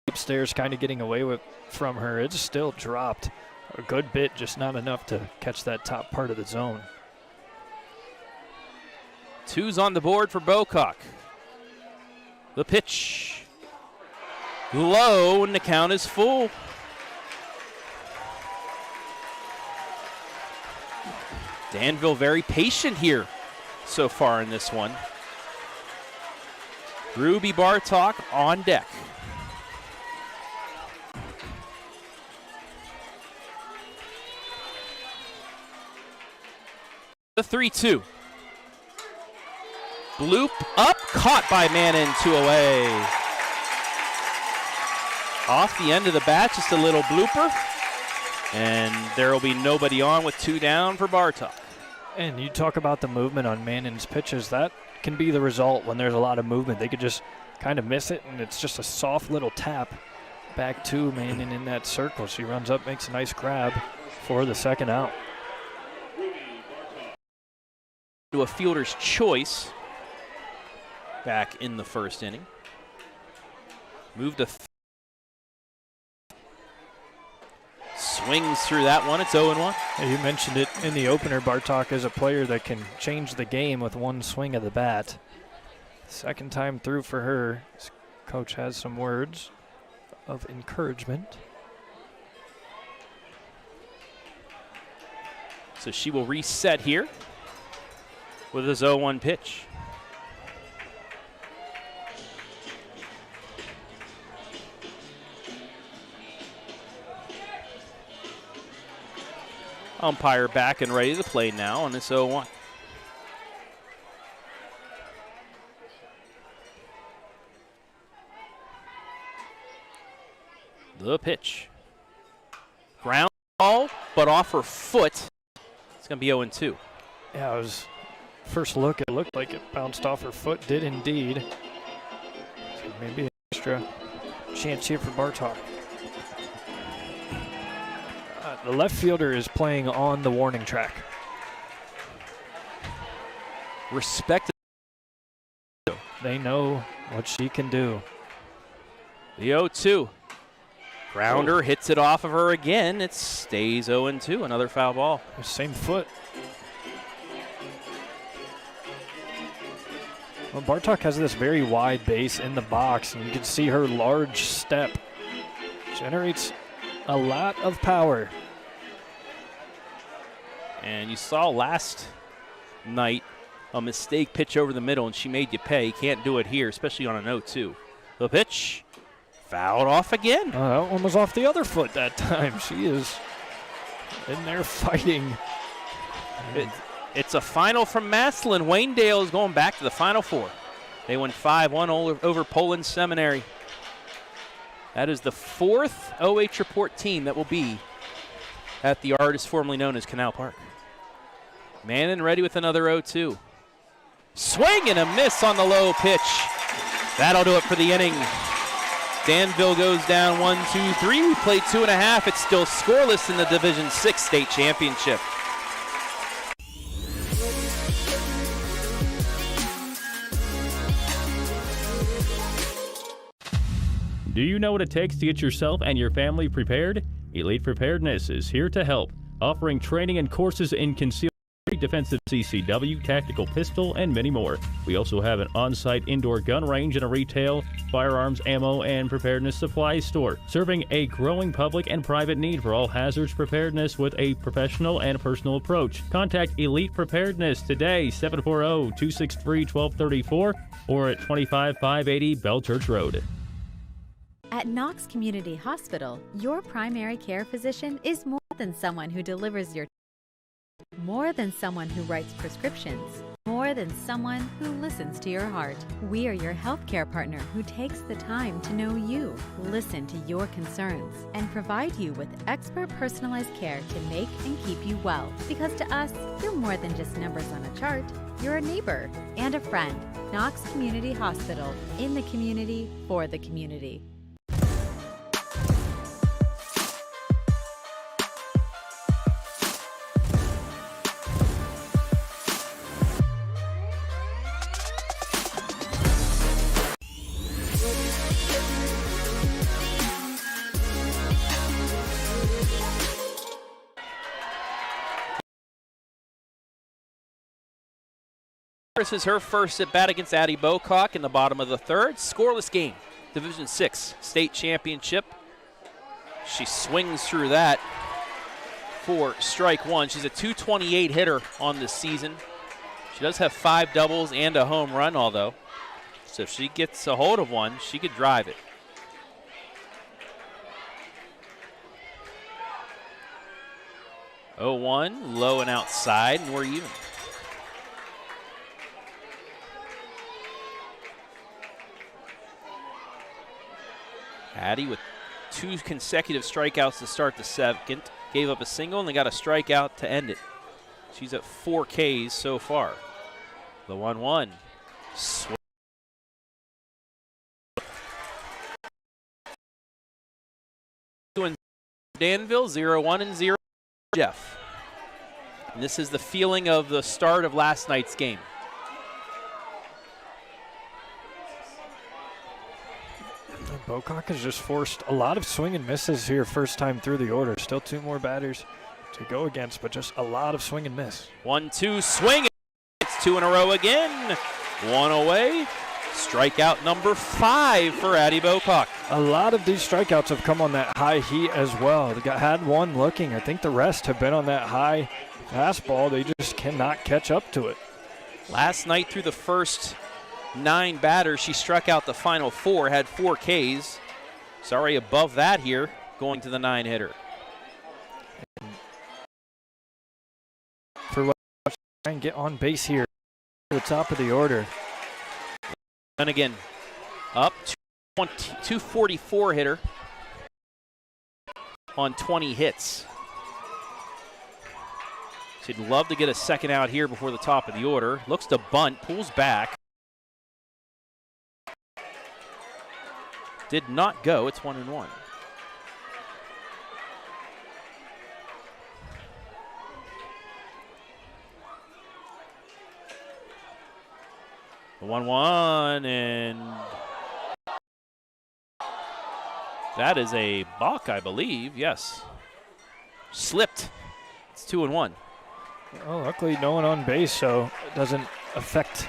upstairs kind of getting away from her. It's still dropped a good bit, just not enough to catch that top part of the zone. 2's on the board for Bartok. The pitch. Low, and the count is full. Danville very patient here so far in this one. Ruby Bartok on deck. The 3-2. Bloop up, caught by Mannon, 2 away. Off the end of the bat, just a little blooper. And there will be nobody on with 2 down for Bartok. And you talk about the movement on Mannon's pitches. That can be the result when there's a lot of movement. They could just kind of miss it, and it's just a soft little tap back to Mannon in that circle. She runs up, makes a nice grab for the second out. To a fielder's choice back in the first inning. Move to swings through that one. It's 0-1. Yeah, you mentioned it in the opener. Bartok is a player that can change the game with one swing of the bat. Second time through for her. This coach has some words of encouragement. So she will reset here with his 0-1 pitch. Umpire back and ready to play now on this 0-1. The pitch. Ground ball, but off her foot. It's going to be 0-2. Yeah, it was first look, it looked like it bounced off her foot. Did indeed. So maybe an extra chance here for Bartok. The left fielder is playing on the warning track. Respect. They know what she can do. The 0-2. Grounder hits it off of her again. It stays 0-2. Another foul ball. Same foot. Well, Bartok has this very wide base in the box, and you can see her large step generates a lot of power. And you saw last night a mistake pitch over the middle, and she made you pay. Can't do it here, especially on an 0-2. The pitch, fouled off again. That one was off the other foot that time. She is in there fighting. It's a final from Massillon. Waynedale is going back to the Final Four. They won 5-1 over Poland Seminary. That is the 4th OH Report team that will be at the Artist formerly known as Canal Park. Mannon ready with another 0-2. Swing and a miss on the low pitch. That'll do it for the inning. Danville goes down 1-2-3. We played 2.5. It's still scoreless in the Division VI state championship. Do you know what it takes to get yourself and your family prepared? Elite Preparedness is here to help, offering training and courses in concealed carry, defensive CCW, tactical pistol, and many more. We also have an on-site indoor gun range and a retail, firearms, ammo, and preparedness supplies store, serving a growing public and private need for all hazards preparedness with a professional and personal approach. Contact Elite Preparedness today, 740-263-1234, or at 25580 Bell Church Road. At Knox Community Hospital, your primary care physician is more than someone who delivers your more than someone who writes prescriptions, more than someone who listens to your heart. We are your healthcare partner who takes the time to know you, listen to your concerns, and provide you with expert personalized care to make and keep you well. Because to us, you're more than just numbers on a chart. You're a neighbor and a friend. Knox Community Hospital, in the community, for the community. This is her first at bat against Addie Bocock in the bottom of the third. Scoreless game, Division 6 state championship. She swings through that for strike one. She's a .228 hitter on this season. She does have 5 doubles and a home run, although. So if she gets a hold of one, she could drive it. Oh, 1, low and outside, and we're even. Addie with 2 consecutive strikeouts to start the second. Gave up a single and they got a strikeout to end it. She's at 4 Ks so far. The 1-1. Danville, 0-1 and 0. Jeff. And this is the feeling of the start of last night's game. Bocock has just forced a lot of swing and misses here first time through the order. Still 2 more batters to go against, but just a lot of swing and miss. 1-2 swing. It's 2 in a row again. 1 away. Strikeout number 5 for Addie Bocock. A lot of these strikeouts have come on that high heat as well. They had one looking. I think the rest have been on that high fastball. They just cannot catch up to it. Last night through the first 9 batters, she struck out the final 4, had 4 Ks. Sorry, above that here, going to the 9 hitter. For what, try and get on base here at the top of the order. And again, up 244 hitter on 20 hits. She'd love to get a second out here before the top of the order. Looks to bunt, pulls back. Did not go. It's 1-1. The 1-1, and that is a balk, I believe. Yes. Slipped. It's 2-1. Well, luckily no one on base, so it doesn't affect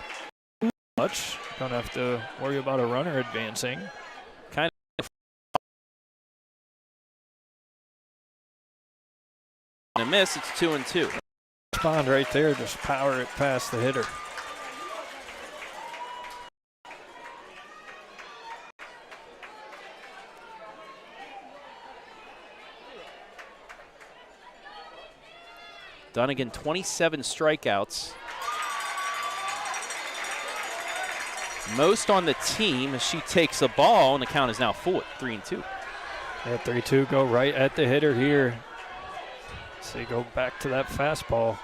much. Don't have to worry about a runner advancing. Kind of a miss. It's 2-2. Respond right there. Just power it past the hitter. Dunnigan, 27 strikeouts. Most on the team as she takes a ball, and the count is now full at 3-2. Yeah, 3-2 go right at the hitter here. So you go back to that fastball.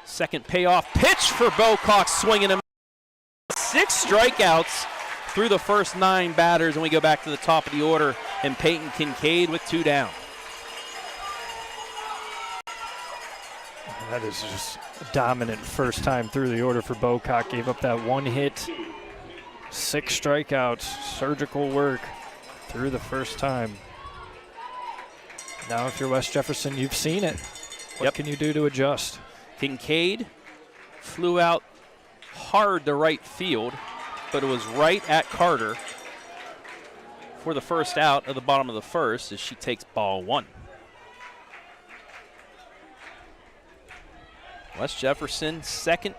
Second payoff pitch for Bocock, swinging a 6 strikeouts through the first 9 batters, and we go back to the top of the order, and Peyton Kincaid with 2 down. That is just a dominant first time through the order for Bocock. Gave up that 1 hit, 6 strikeouts, surgical work through the first time. Now if you're West Jefferson, you've seen it. What can you do to adjust? Kincaid flew out hard to right field, but it was right at Carter for the first out of the bottom of the first as she takes ball 1. West Jefferson, second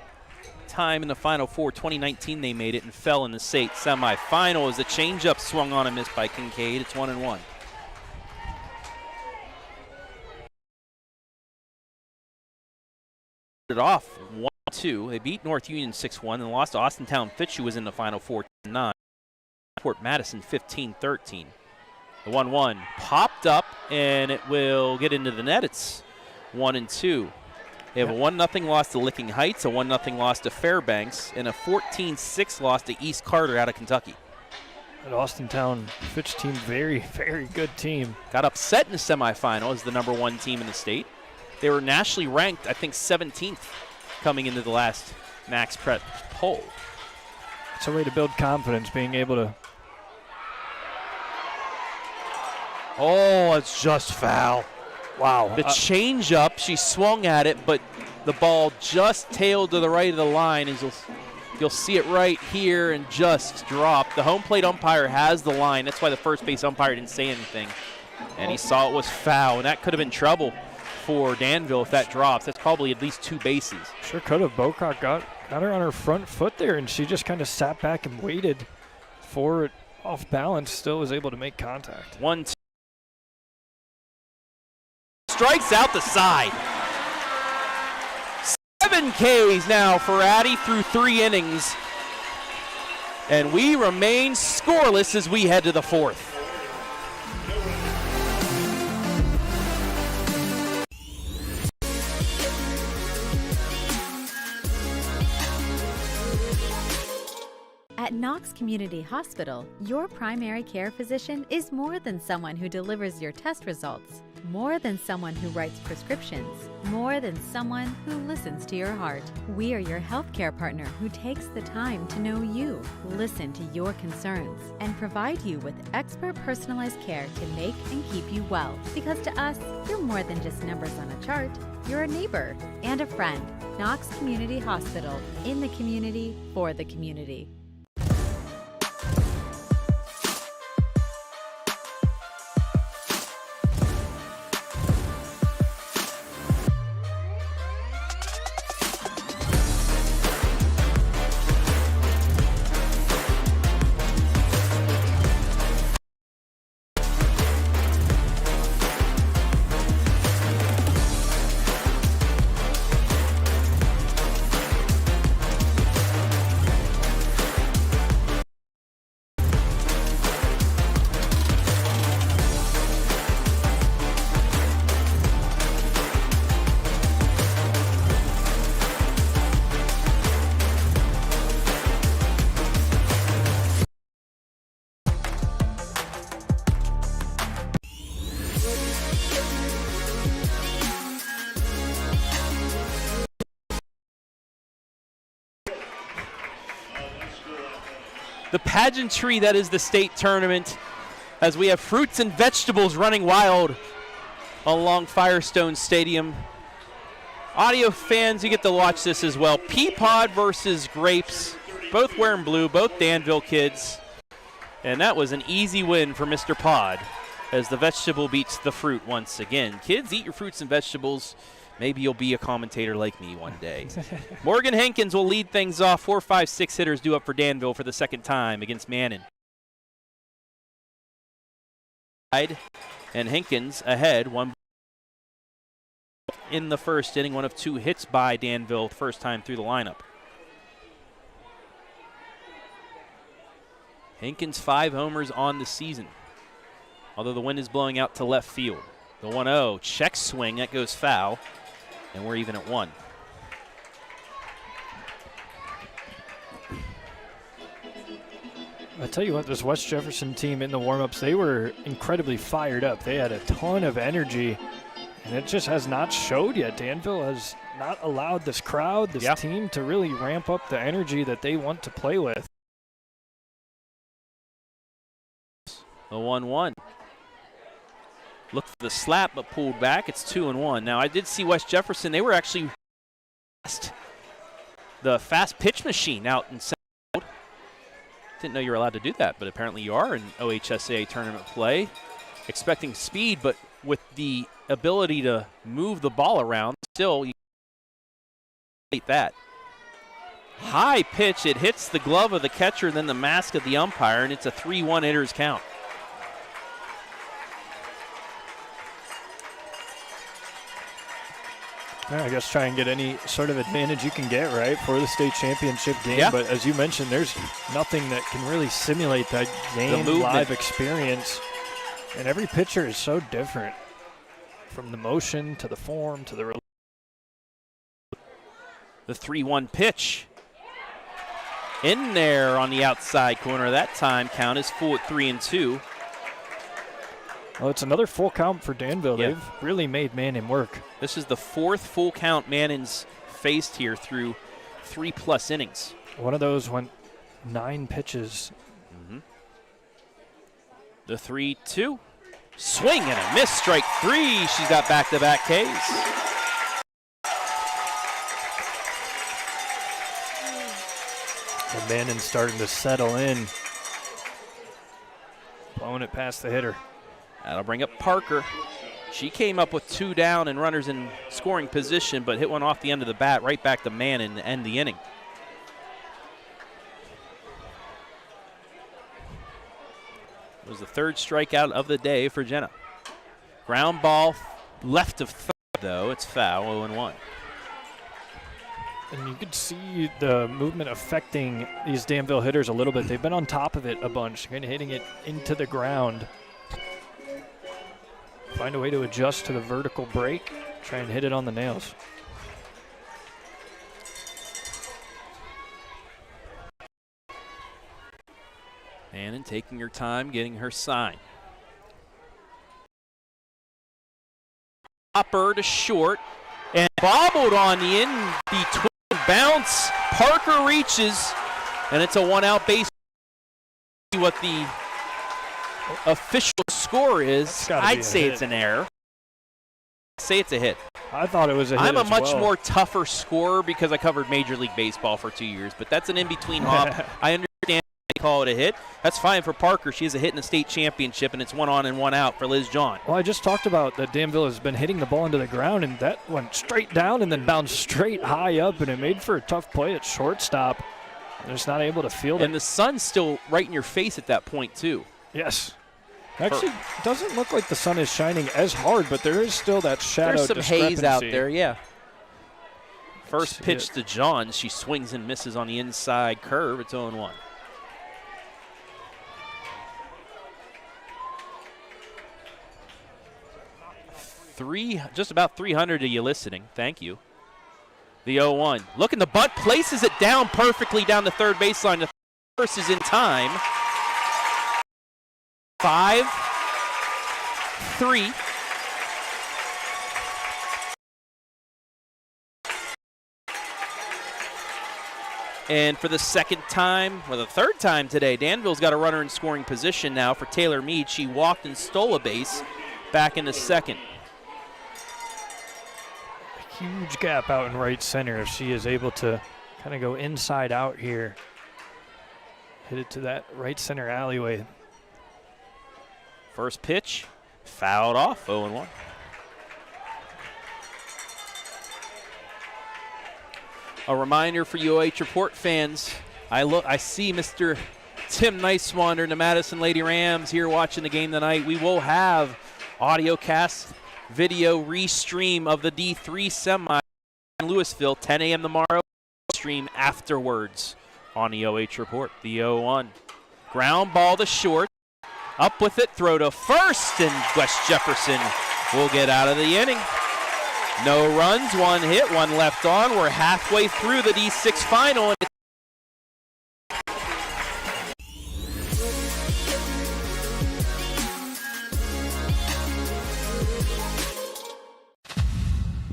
time in the Final Four. 2019 they made it and fell in the state semifinal as the changeup swung on and missed by Kincaid. It's 1-1. It off 1-2. They beat North Union 6-1 and lost to Austintown Fitch, who was in the Final Four 9. Port Madison 15-13. The 1-1 popped up and it will get into the net. It's 1-2. They have a 1-0 loss to Licking Heights, a 1-0 loss to Fairbanks, and a 14-6 loss to East Carter out of Kentucky. That Austintown Fitch team, very, very good team. Got upset in the semifinal as the #1 team in the state. They were nationally ranked, I think, 17th coming into the last Max Prep poll. It's a way to build confidence, being able to. Oh, it's just foul. Wow. The changeup, she swung at it, but the ball just tailed to the right of the line, and you'll see it right here and just dropped. The home plate umpire has the line. That's why the first base umpire didn't say anything. And he saw it was foul, and that could have been trouble for Danville if that drops. That's probably at least 2 bases. Sure could have. Bocock got her on her front foot there, and she just kind of sat back and waited for it off balance. Still was able to make contact. 1-2. Strikes out the side. 7 Ks now for Addy through 3 innings. And we remain scoreless as we head to the 4th. At Knox Community Hospital, your primary care physician is more than someone who delivers your test results, more than someone who writes prescriptions, more than someone who listens to your heart. We are your healthcare partner who takes the time to know you, listen to your concerns, and provide you with expert personalized care to make and keep you well. Because to us, you're more than just numbers on a chart. You're a neighbor and a friend. Knox Community Hospital, in the community, for the community. The pageantry that is the state tournament, as we have fruits and vegetables running wild along Firestone Stadium. Audio fans, you get to watch this as well. Peapod versus Grapes, both wearing blue, both Danville kids. And that was an easy win for Mr. Pod as the vegetable beats the fruit once again. Kids, eat your fruits and vegetables. Maybe you'll be a commentator like me one day. Morgan Hankins will lead things off. 4, 5, 6 hitters due up for Danville for the second time against Mannon. And Hankins ahead, 1 in the first inning, 1 of 2 hits by Danville, first time through the lineup. Hankins 5 homers on the season, although the wind is blowing out to left field. The 1-0 check swing, that goes foul, and we're even at 1. I tell you what, this West Jefferson team in the warm-ups, they were incredibly fired up. They had a ton of energy, and it just has not showed yet. Danville has not allowed this crowd, this team, to really ramp up the energy that they want to play with. The 1-1. Looked for the slap, but pulled back. It's 2-1. Now, I did see West Jefferson. They were actually the fast pitch machine out in center field. Didn't know you were allowed to do that, but apparently you are in OHSAA tournament play. Expecting speed, but with the ability to move the ball around, still you can't that. High pitch, it hits the glove of the catcher, then the mask of the umpire, and it's a 3-1 hitter's count. Yeah, I guess try and get any sort of advantage you can get, right, for the state championship game. Yeah. But as you mentioned, there's nothing that can really simulate that game live experience. And every pitcher is so different, from the motion to the form to the... The 3-1 pitch. In there on the outside corner. That time count is full at 3-2. Well, it's another full count for Danville. Yeah. They've really made Mannon work. This is the fourth full count Mannon's faced here through 3+ innings. One of those went 9 pitches. The 3-2. Swing and a miss. Strike 3. She's got back-to-back Ks. And Mannon's starting to settle in. Blowing it past the hitter. That'll bring up Parker. She came up with 2 down and runners in scoring position, but hit one off the end of the bat right back to Mannon to end the inning. It was the 3rd strikeout of the day for Jenna. Ground ball left of third, though. It's foul, 0-1. And you could see the movement affecting these Danville hitters a little bit. They've been on top of it a bunch, kind of hitting it into the ground. Find a way to adjust to the vertical break, try and hit it on the nails. Mannon taking her time, getting her sign. Hopper to short, and bobbled on the in-between bounce. Parker reaches, and it's a 1-out base. What the official score is, I'd say it's an error. Say it's a hit. I thought it was a hit. I'm a much more tougher scorer because I covered Major League Baseball for 2 years, but that's an in-between hop. I understand they call it a hit. That's fine for Parker. She has a hit in the state championship, and it's 1 on and 1 out for Liz John. Well, I just talked about that Danville has been hitting the ball into the ground, and that went straight down and then bounced straight high up, and it made for a tough play at shortstop. They're just not able to field it. And the sun's still right in your face at that point, too. Yes. Actually, it doesn't look like the sun is shining as hard, but there is still that shadow discrepancy. There's some haze out there, yeah. First pitch to John. She swings and misses on the inside curve. It's 0-1. Just about 300 to you listening. Thank you. The 0-1. Looking the bunt, places it down perfectly down the third baseline. The first is in time. 5-3. And for the second time, or the third time today, Danville's got a runner in scoring position now for Taylor Mead. She walked and stole a base back in the second. Huge gap out in right center if she is able to kind of go inside out here. Hit it to that right center alleyway. First pitch, fouled off, 0-1. A reminder for you OH Report fans, I see Mr. Tim Nicewander and the Madison Lady Rams here watching the game tonight. We will have Audiocast video restream of the D3 semi in Louisville, 10 a.m. tomorrow. Stream afterwards on the OH Report. The 0-1. Ground ball to short. Up with it, throw to first, and West Jefferson will get out of the inning. No runs, 1 hit, 1 left on. We're halfway through the D6 final.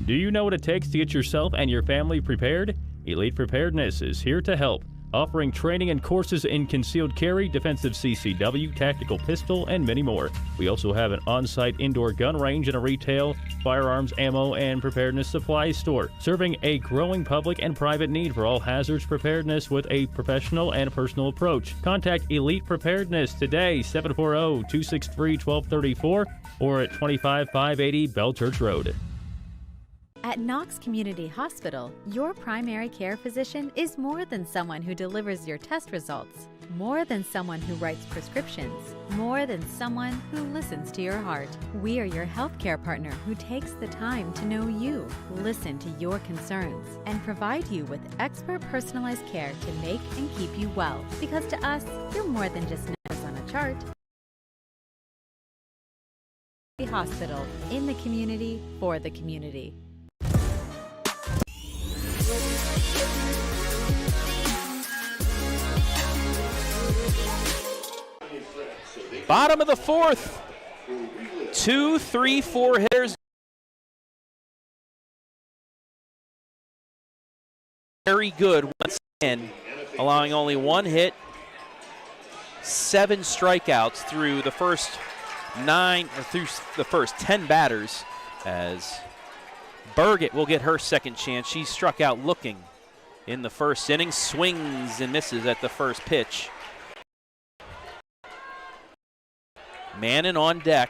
Do you know what it takes to get yourself and your family prepared? Elite Preparedness is here to help, offering training and courses in concealed carry, defensive CCW, tactical pistol, and many more. We also have an on-site indoor gun range and a retail, firearms, ammo, and preparedness supply store, serving a growing public and private need for all hazards preparedness with a professional and personal approach. Contact Elite Preparedness today, 740-263-1234, or at 25580 Bell Church Road. At Knox Community Hospital, your primary care physician is more than someone who delivers your test results, more than someone who writes prescriptions, more than someone who listens to your heart. We are your healthcare partner who takes the time to know you, listen to your concerns, and provide you with expert personalized care to make and keep you well. Because to us, you're more than just numbers on a chart. Hospital, in the community, for the community. Bottom of the fourth. 2, 3, 4 hitters. Very good once again, allowing only 1 hit, 7 strikeouts through the first 10 batters, as Burgett will get her second chance. She struck out looking in the first inning, swings and misses at the first pitch. Mannon on deck.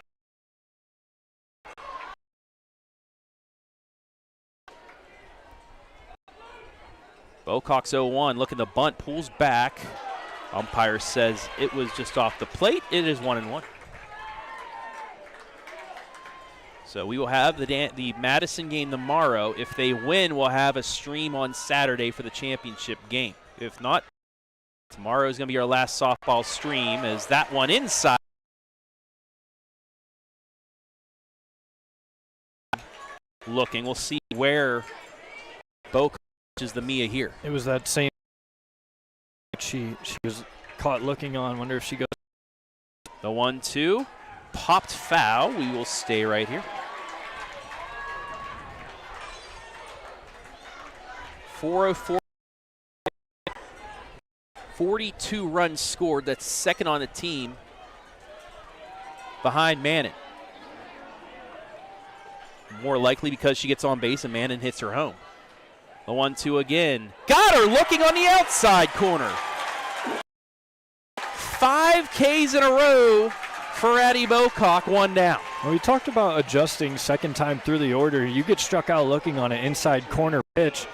Bocock's 0-1, looking to bunt, pulls back. Umpire says it was just off the plate. It is 1-1. So we will have the Madison game tomorrow. If they win, we'll have a stream on Saturday for the championship game. If not, tomorrow is going to be our last softball stream, as that one inside. Looking, we'll see where Bocock is the Mia here. It was that same she was caught looking on. Wonder if she goes. The 1-2 popped foul. We will stay right here. 404. 42 runs scored. That's second on the team behind Mannon. More likely because she gets on base and Mannon hits her home. The 1-2 again. Got her looking on the outside corner. 5 Ks in a row for Addie Bocock, 1 down. Well, we talked about adjusting second time through the order. You get struck out looking on an inside corner pitch.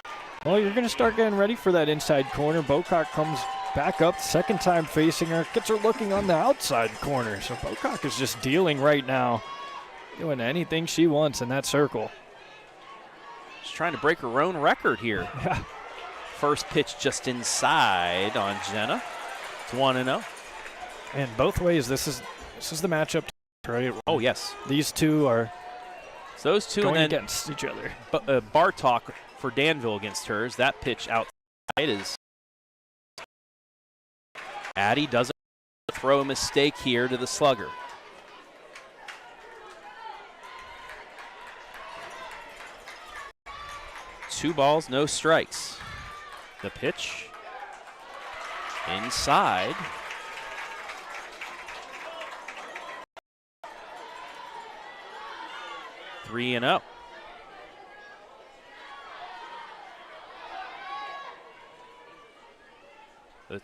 Well, you're going to start getting ready for that inside corner. Bocock comes back up, second time facing her, gets her looking on the outside corner. So Bocock is just dealing right now, doing anything she wants in that circle. She's trying to break her own record here. Yeah. First pitch just inside on Jenna. It's 1-0. And both ways, this is the matchup, right? Oh, yes. These two are so those two going and then against each other. Bartok for Danville against hers. That pitch outside is Addie doesn't throw a mistake here to the slugger. Two balls, no strikes. The pitch inside. Three and up. The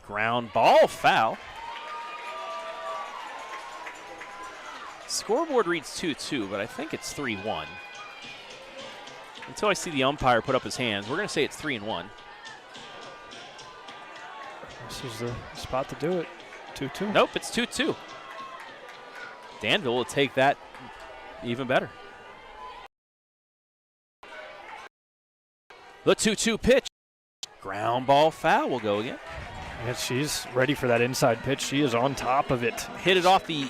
ground ball foul. Scoreboard reads 2-2, but I think it's 3-1. Until I see the umpire put up his hands, we're going to say it's 3-1. This is the spot to do it. 2-2. Nope, it's 2-2. Danville will take that even better. The 2-2 pitch. Ground ball foul will go again. Yeah, she's ready for that inside pitch. She is on top of it. Hit it off the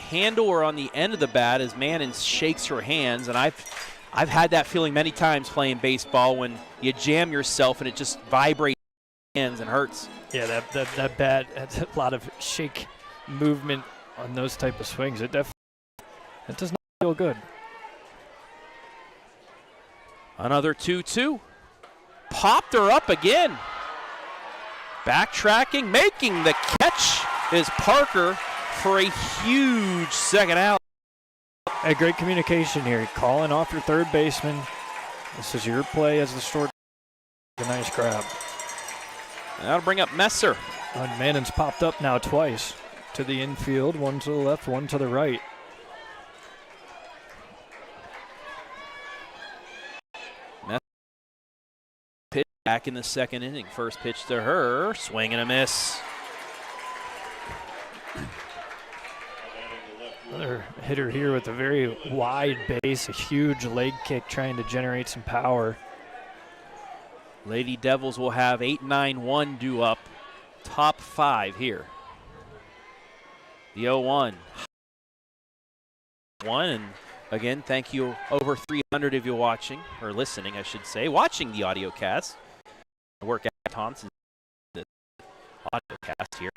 handle or on the end of the bat as Mannon shakes her hands, and I've had that feeling many times playing baseball when you jam yourself and it just vibrates hands and hurts. Yeah, that bat has a lot of shake movement on those type of swings. It does not feel good. Another 2-2. Popped her up again. Backtracking, making the catch is Parker for a huge second out. A great communication here. Calling off your third baseman. This is your play as the short. A nice grab. That'll bring up Messer. And Mannon's popped up now twice. To the infield, one to the left, one to the right. Messer pitch back in the second inning. First pitch to her. Swing and a miss. Another hitter here with a very wide base, a huge leg kick trying to generate some power. Lady Devils will have 8-9-1 due up. Top 5 here. The 0-1. And again, thank you. Over 300 of you watching, or listening, I should say, watching the audiocast. I work at Thompson's audiocast here.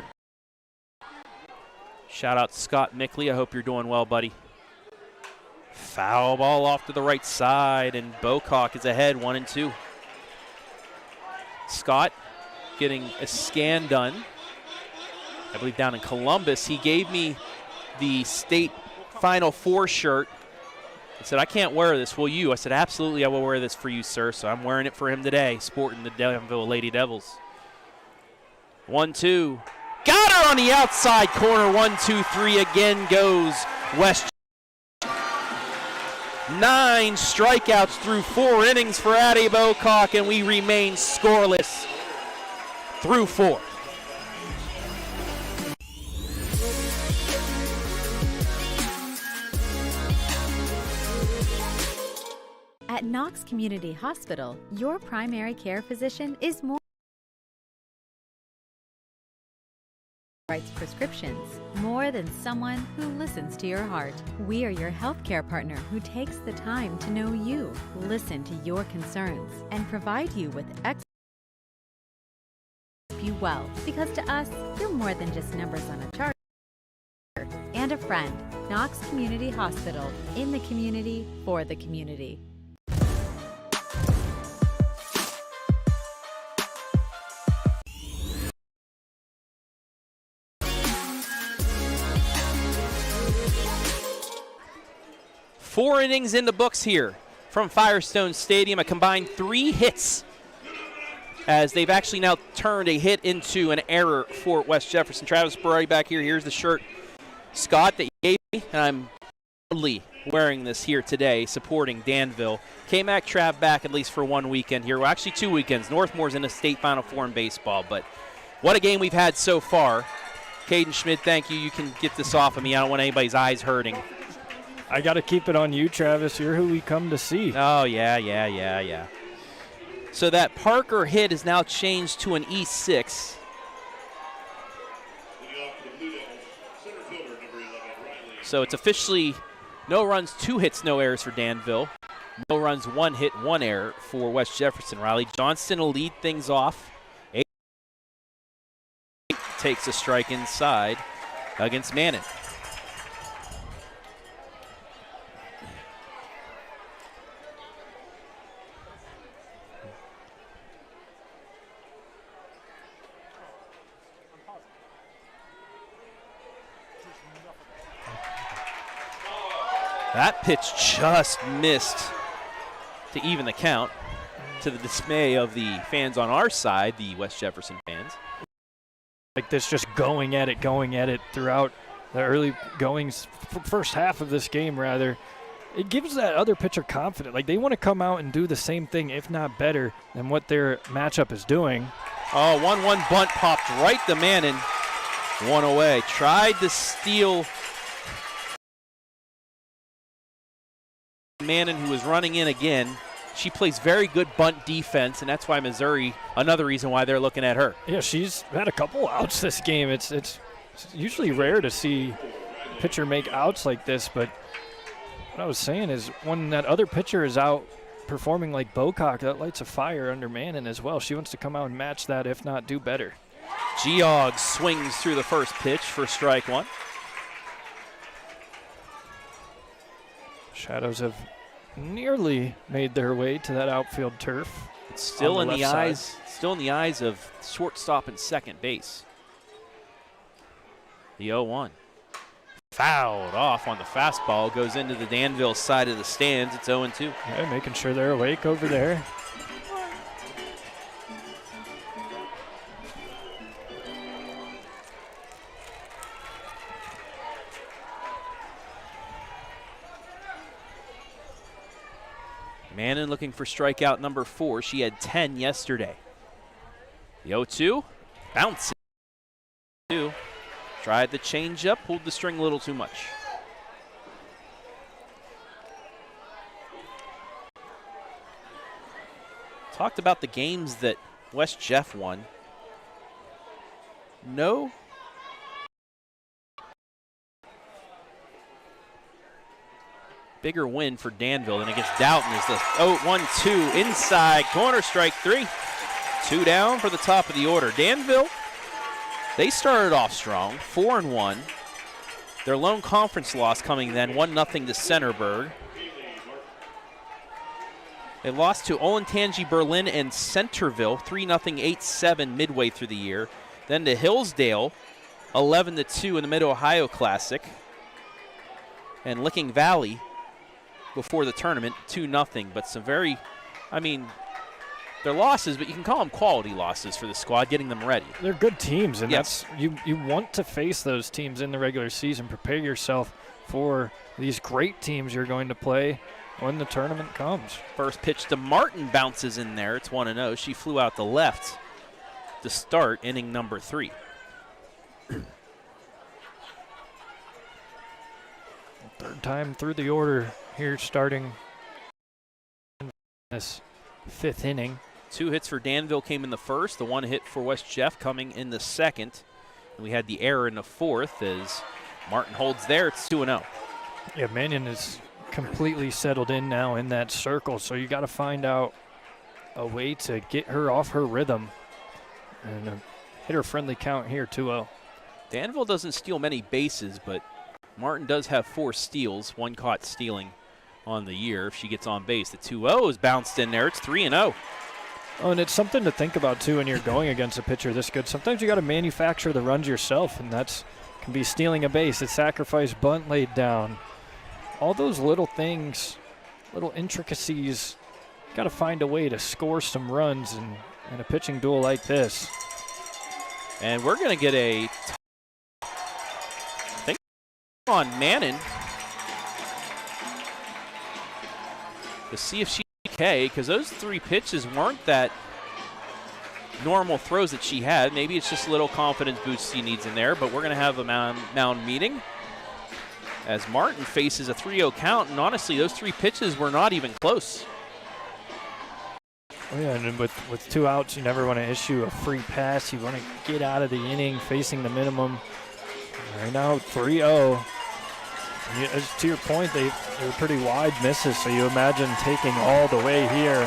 Shout out to Scott Mickley. I hope you're doing well, buddy. Foul ball off to the right side, and Bocock is ahead 1-2. Scott getting a scan done, I believe down in Columbus. He gave me the state Final Four shirt. He said, I can't wear this, will you? I said, absolutely, I will wear this for you, sir. So I'm wearing it for him today, sporting the Danville Lady Devils. 1-2. Got her on the outside corner. 1-2-3 again goes West. 9 strikeouts through 4 innings for Addie Bocock, and we remain scoreless through 4. At Knox Community Hospital, your primary care physician is more writes prescriptions, more than someone who listens to your heart. We are your healthcare partner who takes the time to know you, listen to your concerns, and provide you with you well, because to us, you're more than just numbers on a chart and a friend. Knox Community Hospital, in the community, for the community. Four innings in the books here from Firestone Stadium, a combined 3 hits, as they've actually now turned a hit into an error for West Jefferson. Travis Berardi back here. Here's the shirt, Scott, that you gave me, and I'm proudly wearing this here today, supporting Danville. K-Mac Trav back at least for 1 weekend here. Well, actually 2 weekends. Northmore's in a state Final Four in baseball, but what a game we've had so far. Caden Schmid, thank you. You can get this off of me. I don't want anybody's eyes hurting. I got to keep it on you, Travis. You're who we come to see. Oh, yeah. So that Parker hit is now changed to an E6. So it's officially no runs, 2 hits, no errors for Danville. No runs, 1 hit, 1 error for West Jefferson. Riley Johnston will lead things off. 8 takes a strike inside against Mannon. That pitch just missed to even the count, to the dismay of the fans on our side, the West Jefferson fans. Like this, just going at it throughout the early goings, first half of this game, rather. It gives that other pitcher confidence. Like they want to come out and do the same thing, if not better, than what their matchup is doing. Oh, 1-1 bunt popped right to Mannon. 1 away. Tried to steal Mannon, who was running in again. She plays very good bunt defense, and that's why Missouri, another reason why they're looking at her. Yeah, she's had a couple outs this game. It's usually rare to see a pitcher make outs like this, but what I was saying is when that other pitcher is out performing like Bocock, that lights a fire under Mannon as well. She wants to come out and match that, if not do better. Geog swings through the first pitch for strike 1. Shadows have nearly made their way to that outfield turf. Still on in the left side. still in the eyes of shortstop and second base. The 0-1. Fouled off on the fastball, goes into the Danville side of the stands. It's 0-2. Yeah, making sure they're awake over there. Mannon looking for strikeout number 4. She had 10 yesterday. The 0-2, bouncing. Tried the changeup, pulled the string a little too much. Talked about the games that West Jeff won. No. Bigger win for Danville than against Doughton is the 0-1-2 inside corner, strike 3. 2 down for the top of the order. Danville, they started off strong, 4-1. Their lone conference loss coming then 1-0 to Centerburg. They lost to Olentangy Berlin and Centerville, 3-0, 8-7 midway through the year. Then to Hillsdale, 11-2 in the Mid-Ohio Classic. And Licking Valley before the tournament, 2-0. But some very, they're losses, but you can call them quality losses for the squad, getting them ready. They're good teams, and yes, that's you want to face those teams in the regular season. Prepare yourself for these great teams you're going to play when the tournament comes. First pitch to Martin bounces in there. It's 1-0. She flew out the left to start inning number 3. Third time through the order here, starting this 5th inning. 2 hits for Danville came in the first. The 1 hit for West Jeff coming in the second. And we had the error in the 4th as Martin holds there. It's 2-0. Yeah, Mannion is completely settled in now in that circle, so you got to find out a way to get her off her rhythm and hit her friendly count here, 2-0. Danville doesn't steal many bases, but Martin does have 4 steals, 1 caught stealing on the year if she gets on base. The 2-0 is bounced in there. It's 3-0. Oh, and it's something to think about, too, when you're going against a pitcher this good. Sometimes you got to manufacture the runs yourself, and that's can be stealing a base. It's sacrifice bunt laid down. All those little things, little intricacies, got to find a way to score some runs in a pitching duel like this. And we're going to get I think on Mannon to see if she's okay, because those 3 pitches weren't that normal throws that she had. Maybe it's just a little confidence boost she needs in there, but we're going to have a mound meeting as Martin faces a 3-0 count, and honestly, those 3 pitches were not even close. Oh yeah, and with 2 outs, you never want to issue a free pass. You want to get out of the inning facing the minimum. Right now, 3-0. To your point, they were pretty wide misses, so you imagine taking all the way here.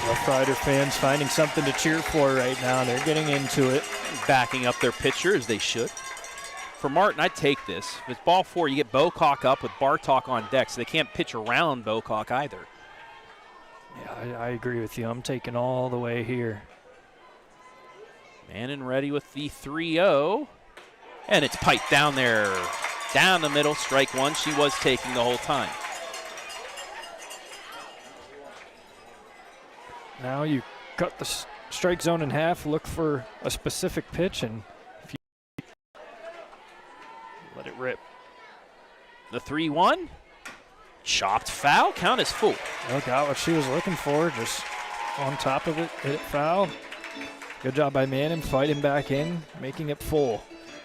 Rough Rider fans finding something to cheer for right now. They're getting into it. Backing up their pitcher as they should. For Martin, I'd take this. If it's ball 4, you get Bocock up with Bartok on deck, so they can't pitch around Bocock either. Yeah, I agree with you. I'm taking all the way here. Mannon ready with the 3-0. And it's piped down there. Down the middle, strike 1. She was taking the whole time. Now you cut the strike zone in half, look for a specific pitch, and if you let it rip. The 3-1. Chopped foul. Count is full. Oh, got what she was looking for, just on top of it, hit it foul. Good job by Mannon, fighting back in, making it full.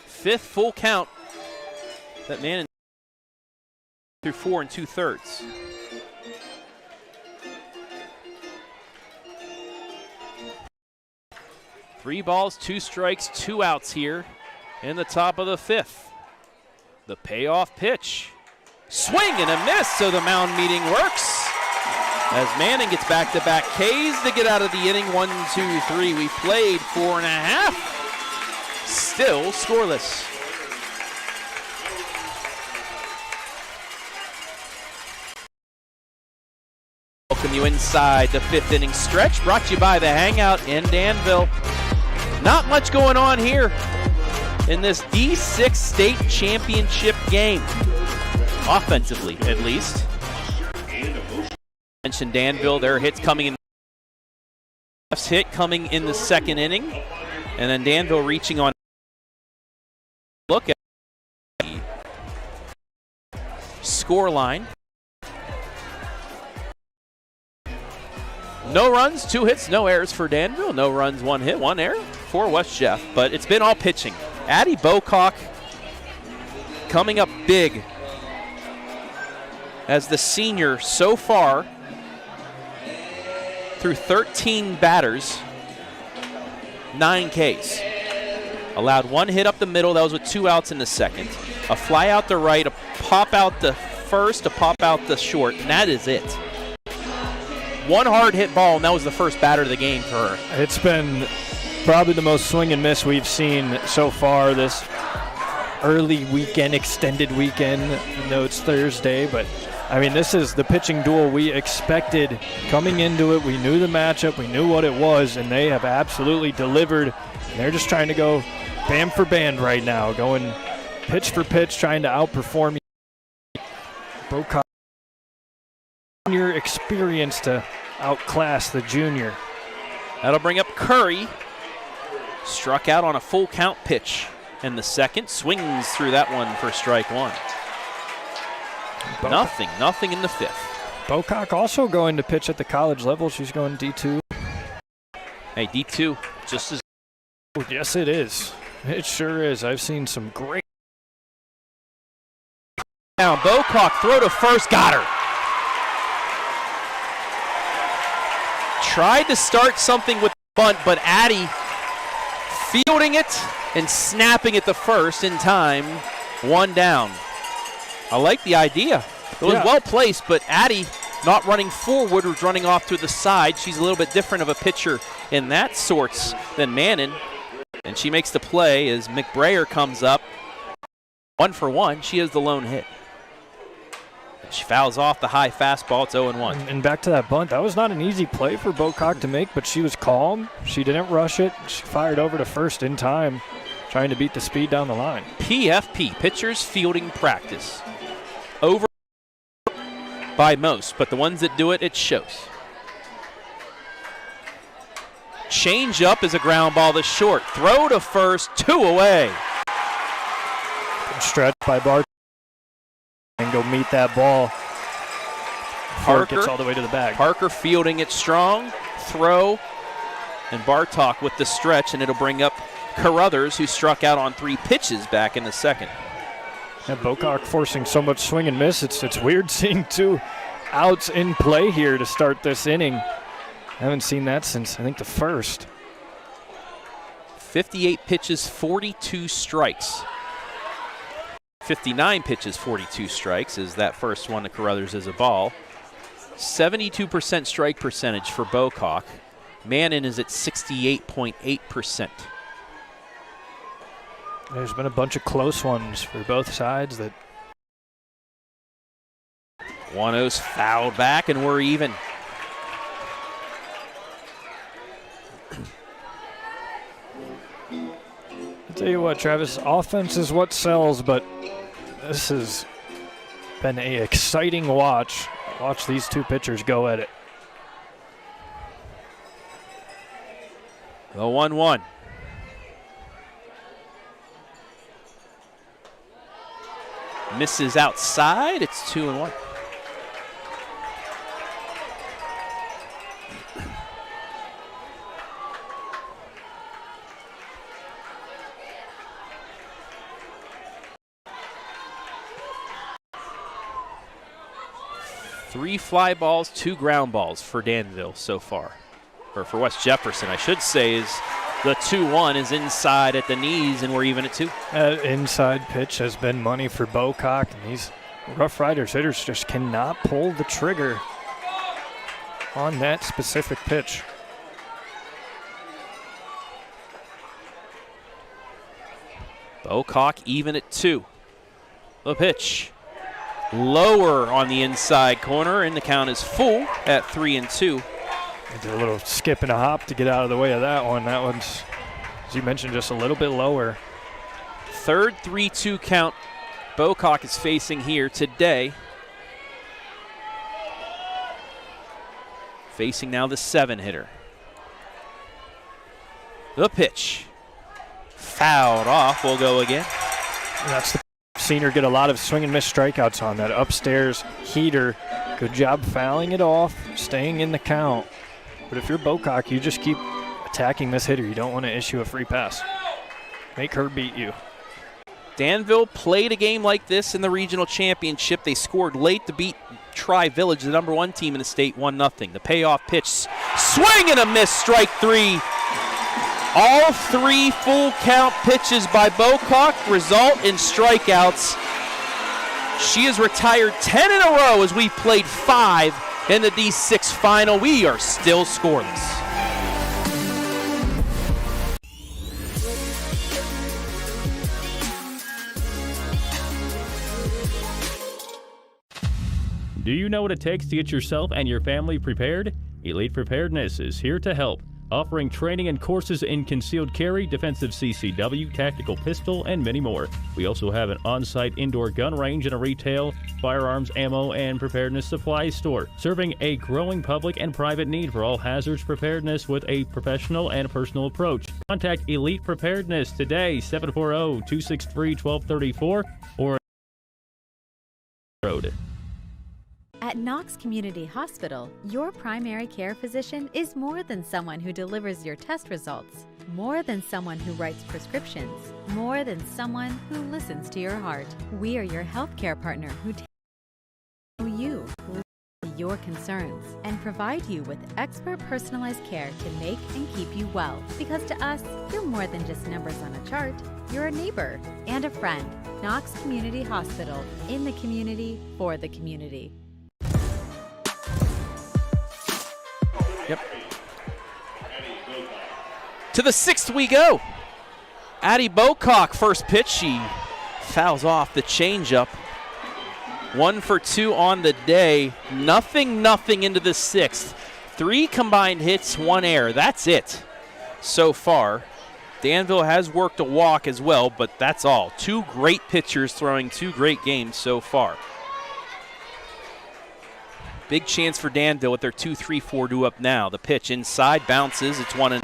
5th full count that Mannon through 4 2/3. Three balls, 2 strikes, 2 outs here in the top of the 5th. The payoff pitch. Swing and a miss, so the mound meeting works. As Manning gets back-to-back Ks to get out of the inning. 1, 2, 3. We played 4.5. Still scoreless. you inside the 5th inning stretch, brought to you by the Hangout in Danville. Not much going on here in this D6 state championship game, offensively at least. Mentioned Danville, their hits coming in. Hit coming in the 2nd inning, and then Danville reaching on. Look at the score line. No runs, 2 hits, no errors for Danville. No runs, 1 hit, 1 error for West Jeff. But it's been all pitching. Addie Bocock coming up big as the senior so far through 13 batters, 9 Ks. Allowed 1 hit up the middle. That was with 2 outs in the 2nd. A fly out the right, a pop out the first, a pop out the short, and that is it. 1 hard hit ball, and that was the first batter of the game for her. It's been probably the most swing and miss we've seen so far this early weekend, extended weekend. I know it's Thursday, but I mean, this is the pitching duel we expected coming into it. We knew the matchup, we knew what it was, and they have absolutely delivered. And they're just trying to go band for band right now, going pitch for pitch, trying to outperform Bocock. Junior experience to outclass the junior. That'll bring up Curry. Struck out on a full count pitch in the 2nd. Swings through that one for strike 1. Nothing in the 5th. Bocock also going to pitch at the college level. She's going D2. Hey, D2, just as. Yes, it is. It sure is. I've seen some great. Now, Bocock, throw to first, got her. Tried to start something with the bunt, but Addie fielding it and snapping it to first in time. 1 down. I like the idea. It was well placed, but Addie not running forward, was running off to the side. She's a little bit different of a pitcher in that sorts than Mannon. And she makes the play as McBrayer comes up. 1 for 1. She has the lone hit. She fouls off the high fastball. It's 0-1. And back to that bunt. That was not an easy play for Bocock to make, but she was calm. She didn't rush it. She fired over to first in time, trying to beat the speed down the line. PFP, pitchers fielding practice. Over by most, but the ones that do it, it shows. Change up is a ground ball to short. Throw to first, 2 away. Good stretch by Bartok. And go meet that ball. Parker gets all the way to the bag. Parker fielding it strong. Throw. And Bartok with the stretch, and it'll bring up Carruthers, who struck out on 3 pitches back in the 2nd. And Bocock forcing so much swing and miss. It's weird seeing 2 outs in play here to start this inning. I haven't seen that since, I think, the 1st. 58 pitches, 42 strikes. 59 pitches, 42 strikes is that first one to Carruthers as a ball. 72% strike percentage for Bocock. Mannon is at 68.8%. There's been a bunch of close ones for both sides. That 1-0's fouled back, and we're even. I'll tell you what, Travis, offense is what sells, but this has been an exciting watch. Watch these 2 pitchers go at it. The 1-1. Misses outside. It's 2-1. Three fly balls, 2 ground balls for Danville so far. Or for West Jefferson, I should say, is the 2-1 is inside at the knees, and we're even at 2. Inside pitch has been money for Bocock, and these Rough Riders hitters just cannot pull the trigger on that specific pitch. Bocock even at 2. The pitch. lower on the inside corner, and the count is full at 3-2. Did a little skip and a hop to get out of the way of that one. That one's, as you mentioned, just a little bit lower. Third 3-2 count Bocock is facing here today. Facing now the 7-hitter. The pitch. Fouled off. We'll go again. And that's the seen her get a lot of swing and miss strikeouts on that upstairs heater. Good job fouling it off, staying in the count. But if you're Bocock, you just keep attacking this hitter. You don't want to issue a free pass. Make her beat you. Danville played a game like this in the regional championship. They scored late to beat Tri-Village, the #1 team in the state, 1-0. The payoff pitch, swing and a miss, strike 3. All 3 full count pitches by Bocock result in strikeouts. She has retired 10 in a row as we played 5 in the D6 final. We are still scoreless. Do you know what it takes to get yourself and your family prepared? Elite Preparedness is here to help, offering training and courses in concealed carry, defensive CCW, tactical pistol, and many more. We also have an on-site indoor gun range and a retail, firearms, ammo, and preparedness supply store, serving a growing public and private need for all hazards preparedness with a professional and personal approach. Contact Elite Preparedness today, 740-263-1234, or road. At Knox Community Hospital, your primary care physician is more than someone who delivers your test results, more than someone who writes prescriptions, more than someone who listens to your heart. We are your healthcare partner who takes you, listen to your concerns, and provide you with expert personalized care to make and keep you well. Because to us, you're more than just numbers on a chart. You're a neighbor and a friend. Knox Community Hospital, in the community, for the community. Yep. To the 6th we go. Addie Bocock, first pitch. She fouls off the changeup. 1 for 2 on the day. Nothing into the 6th. 3 combined hits, 1 error. That's it so far. Danville has worked a walk as well, but that's all. 2 great pitchers throwing 2 great games so far. Big chance for Danville with their 2-3-4 due up now. The pitch inside bounces. It's 1-1.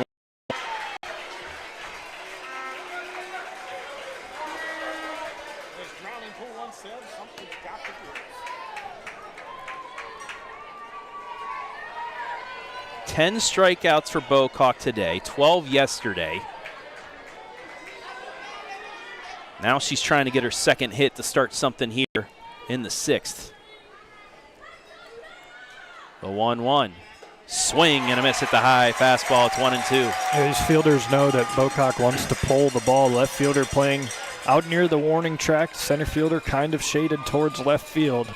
Ten strikeouts for Bocock today, 12 yesterday. Now she's trying to get her second hit to start something here in the 6th. The 1-1. Swing and a miss at the high fastball. It's 1-2. Yeah, these fielders know that Bocock wants to pull the ball. Left fielder playing out near the warning track. Center fielder kind of shaded towards left field.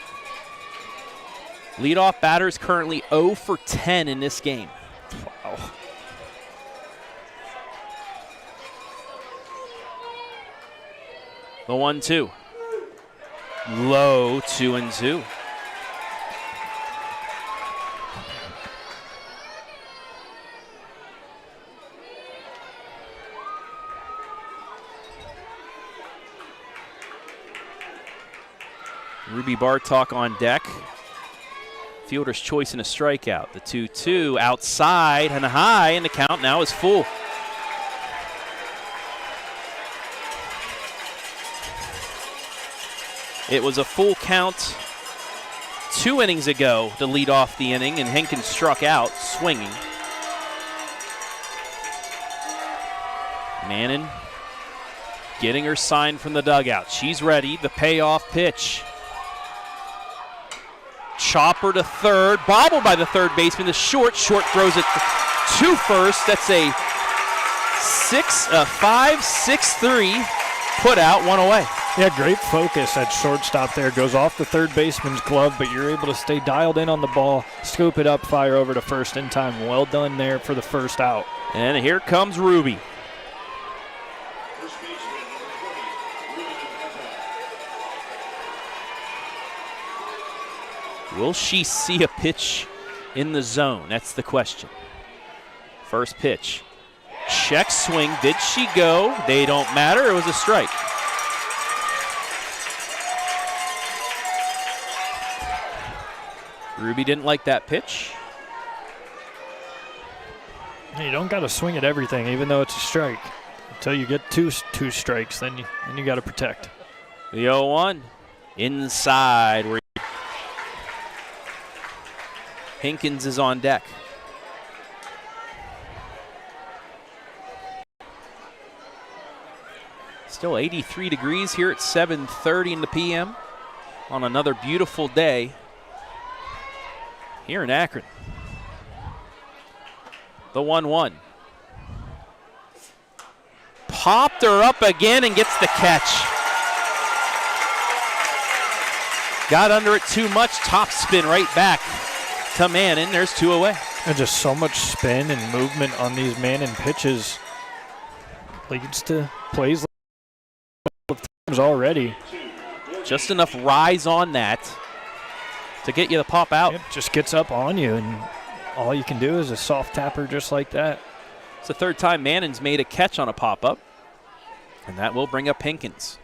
Leadoff batter is currently 0 for 10 in this game. Wow. The 1-2. Low, 2-2. Ruby Bartok on deck. Fielder's choice and a strikeout. The 2-2 outside and a high, and the count now is full. It was a full count 2 innings ago to lead off the inning, and Henkin struck out swinging. Mannon getting her sign from the dugout. She's ready. The payoff pitch. Chopper to third, bobbled by the third baseman. The short throws it to first. That's a 5-6-3 put out, 1 away. Yeah, great focus at shortstop there. Goes off the third baseman's glove, but you're able to stay dialed in on the ball, scoop it up, fire over to first in time. Well done there for the first out. And here comes Ruby. Will she see a pitch in the zone? That's the question. First pitch. Check swing. Did she go? They don't matter. It was a strike. Ruby didn't like that pitch. You don't got to swing at everything, even though it's a strike. Until you get two strikes, then you got to protect. The 0-1 inside. Where Hinkins is on deck. Still 83 degrees here at 7:30 in the p.m. on another beautiful day here in Akron. The 1-1. Popped her up again and gets the catch. Got under it too much. Top spin right back to Mannon. There's 2 away. There's just so much spin and movement on these Mannon pitches. Leads to plays of times already. Just enough rise on that to get you to pop out. It just gets up on you, and all you can do is a soft tapper just like that. It's the 3rd time Mannon's made a catch on a pop-up, and that will bring up Hinkins.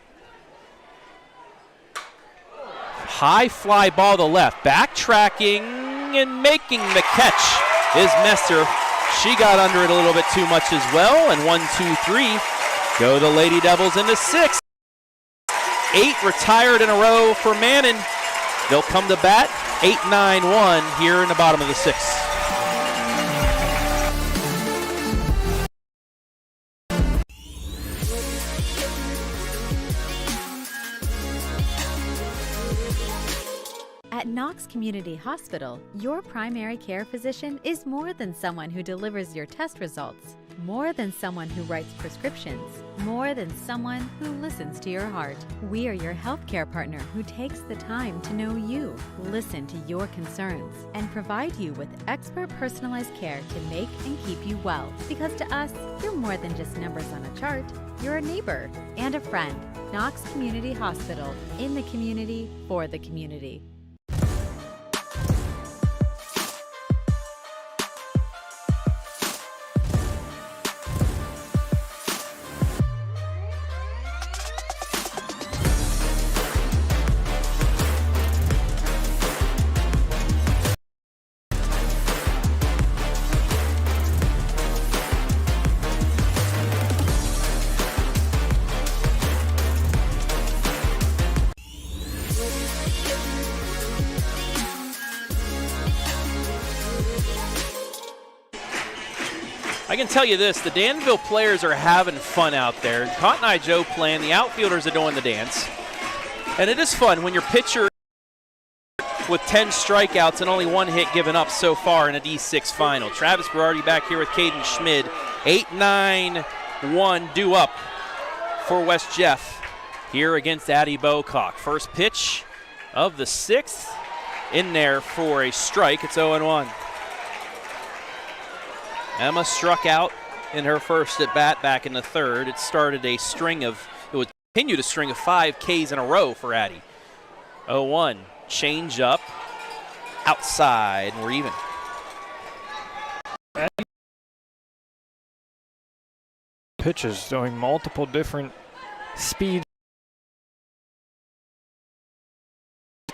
High fly ball to left, backtracking and making the catch is Messer. She got under it a little bit too much as well, and 1, 2, 3 go the Lady Devils into 6. 8 retired in a row for Mannon. They'll come to bat 8-9-1 here in the bottom of the 6th. At Knox Community Hospital, your primary care physician is more than someone who delivers your test results, more than someone who writes prescriptions, more than someone who listens to your heart. We are your healthcare partner who takes the time to know you, listen to your concerns, and provide you with expert personalized care to make and keep you well. Because to us, you're more than just numbers on a chart. You're a neighbor and a friend. Knox Community Hospital, in the community, for the community. I can tell you this, the Danville players are having fun out there. Cotton Eye Joe playing, the outfielders are doing the dance. And it is fun when your pitcher with 10 strikeouts and only 1 hit given up so far in a D6 final. Travis Berardi back here with Caden Schmid. 8-9-1 due up for West Jeff here against Addie Bocock. First pitch of the 6th in there for a strike. It's 0-1. Emma struck out in her first at bat back in the 3rd. It started a string of, it would continue to string of 5 Ks in a row for Addie. 0-1, change up, outside, and we're even. Pitches doing multiple different speeds.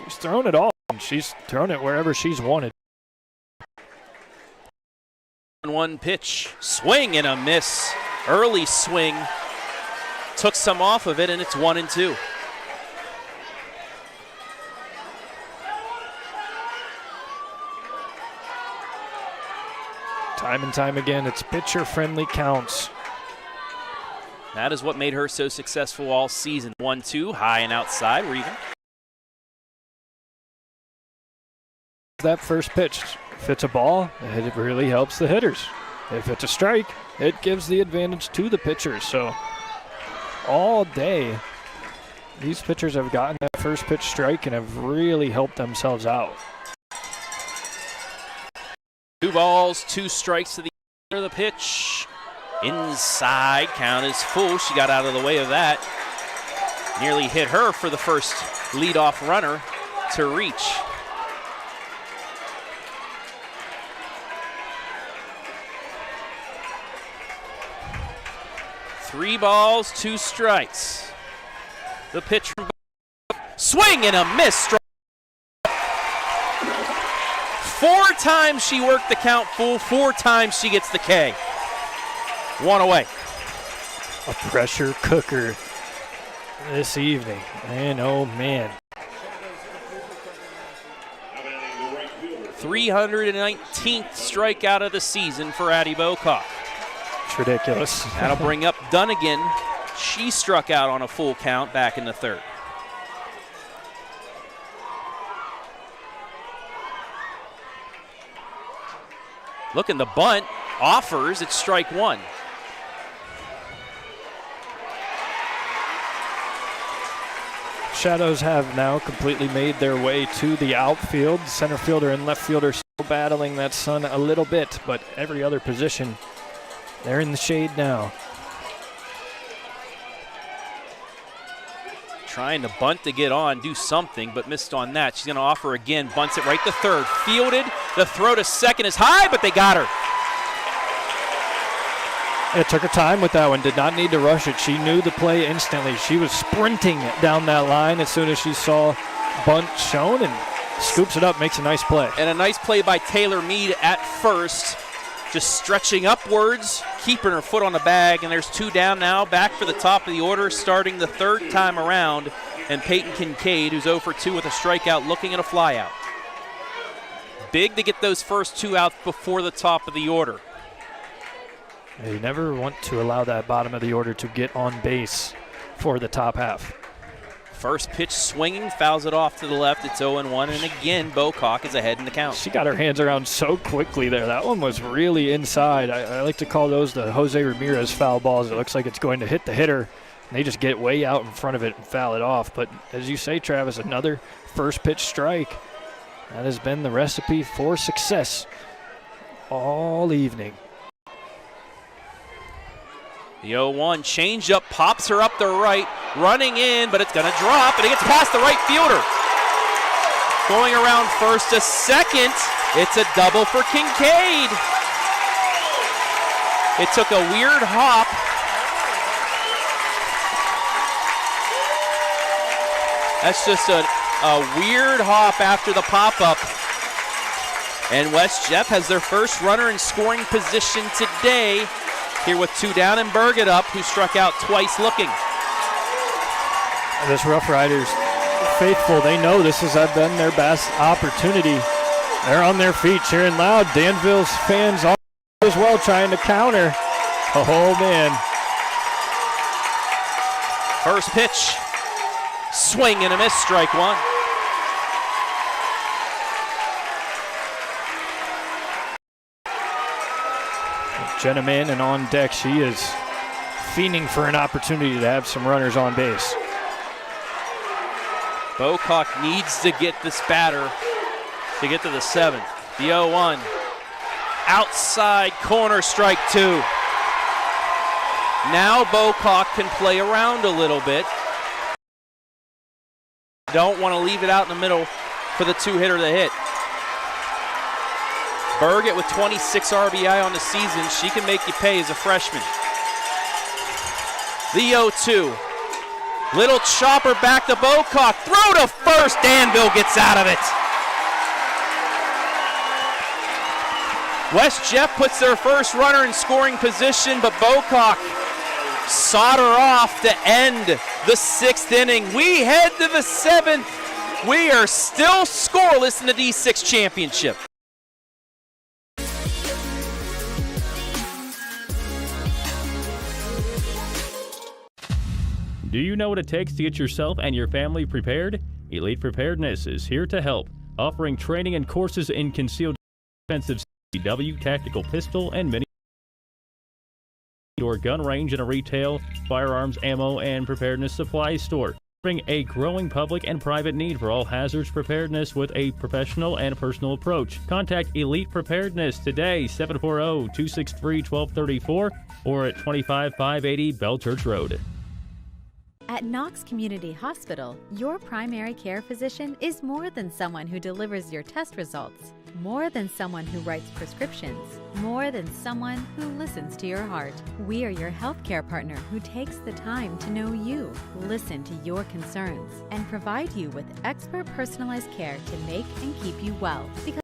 She's thrown it all, and she's thrown it wherever she's wanted. 1 pitch, swing and a miss. Early swing, took some off of it, and it's 1-2. Time and time again, it's pitcher-friendly counts. That is what made her so successful all season. 1-2, high and outside, we're even. That first pitch, if it's a ball, it really helps the hitters. If it's a strike, it gives the advantage to the pitchers. So all day, these pitchers have gotten that first pitch strike and have really helped themselves out. 2 balls, 2 strikes to the end of the pitch. Inside, count is full. She got out of the way of that. Nearly hit her for the first leadoff runner to reach. 3 balls, 2 strikes. The pitch from swing and a miss. 4 times she worked the count full, 4 times she gets the K. 1 away. A pressure cooker this evening. And oh man. 319th strikeout of the season for Addie Bocock. It's ridiculous. That'll bring up Dunnigan. She struck out on a full count back in the 3rd. Looking the bunt, offers, it's strike 1. Shadows have now completely made their way to the outfield. Center fielder and left fielder still battling that sun a little bit, but every other position, they're in the shade now. Trying to bunt to get on, do something, but missed on that. She's going to offer again, bunts it right to 3rd. Fielded, the throw to 2nd is high, but they got her. It took her time with that one, did not need to rush it. She knew the play instantly. She was sprinting down that line as soon as she saw bunt shown and scoops it up, makes a nice play. And a nice play by Taylor Mead at first, just stretching upwards, keeping her foot on the bag, and there's 2 down now, back for the top of the order, starting the 3rd time around, and Peyton Kincaid, who's 0 for 2 with a strikeout, looking at a flyout. Big to get those first 2 outs before the top of the order. You never want to allow that bottom of the order to get on base for the top half. First pitch swinging, fouls it off to the left. It's 0-1, and again, Bocock is ahead in the count. She got her hands around so quickly there. That one was really inside. I like to call those the Jose Ramirez foul balls. It looks like it's going to hit the hitter, and they just get way out in front of it and foul it off. But as you say, Travis, another first pitch strike. That has been the recipe for success all evening. The 0-1 changeup pops her up the right, running in, but it's going to drop, and it gets past the right fielder. Going around first to second, it's a double for Kincaid. It took a weird hop. That's just a weird hop after the pop-up. And West Jeff has their first runner in scoring position today. Here with 2 down and Berget up, who struck out twice looking. This Rough Riders faithful, they know this has been their best opportunity. They're on their feet cheering loud. Danville's fans are as well trying to counter. Oh man. First pitch, swing and a miss, strike 1. Jenna Mannon on deck. She is fiending for an opportunity to have some runners on base. Bocock needs to get this batter to get to the 7th. The 0-1. Outside corner, strike 2. Now Bocock can play around a little bit. Don't want to leave it out in the middle for the 2-hitter to hit. Berget with 26 RBI on the season. She can make you pay as a freshman. The 0-2. Little chopper back to Bocock. Throw to first. Danville gets out of it. West Jeff puts their first runner in scoring position, but Bocock sawed her off to end the 6th inning. We head to the 7th. We are still scoreless in the D6 championship. Do you know what it takes to get yourself and your family prepared? Elite Preparedness is here to help, offering training and courses in concealed defensive CW, tactical pistol, and mini or gun range in a retail, firearms, ammo, and preparedness supply store. Serving a growing public and private need for all hazards preparedness with a professional and personal approach. Contact Elite Preparedness today, 740-263-1234 or at 25580 Bell Church Road. At Knox Community Hospital, your primary care physician is more than someone who delivers your test results. more than someone who writes prescriptions, more than someone who listens to your heart. We are your healthcare partner who takes the time to know you, listen to your concerns, and provide you with expert personalized care to make and keep you well. Because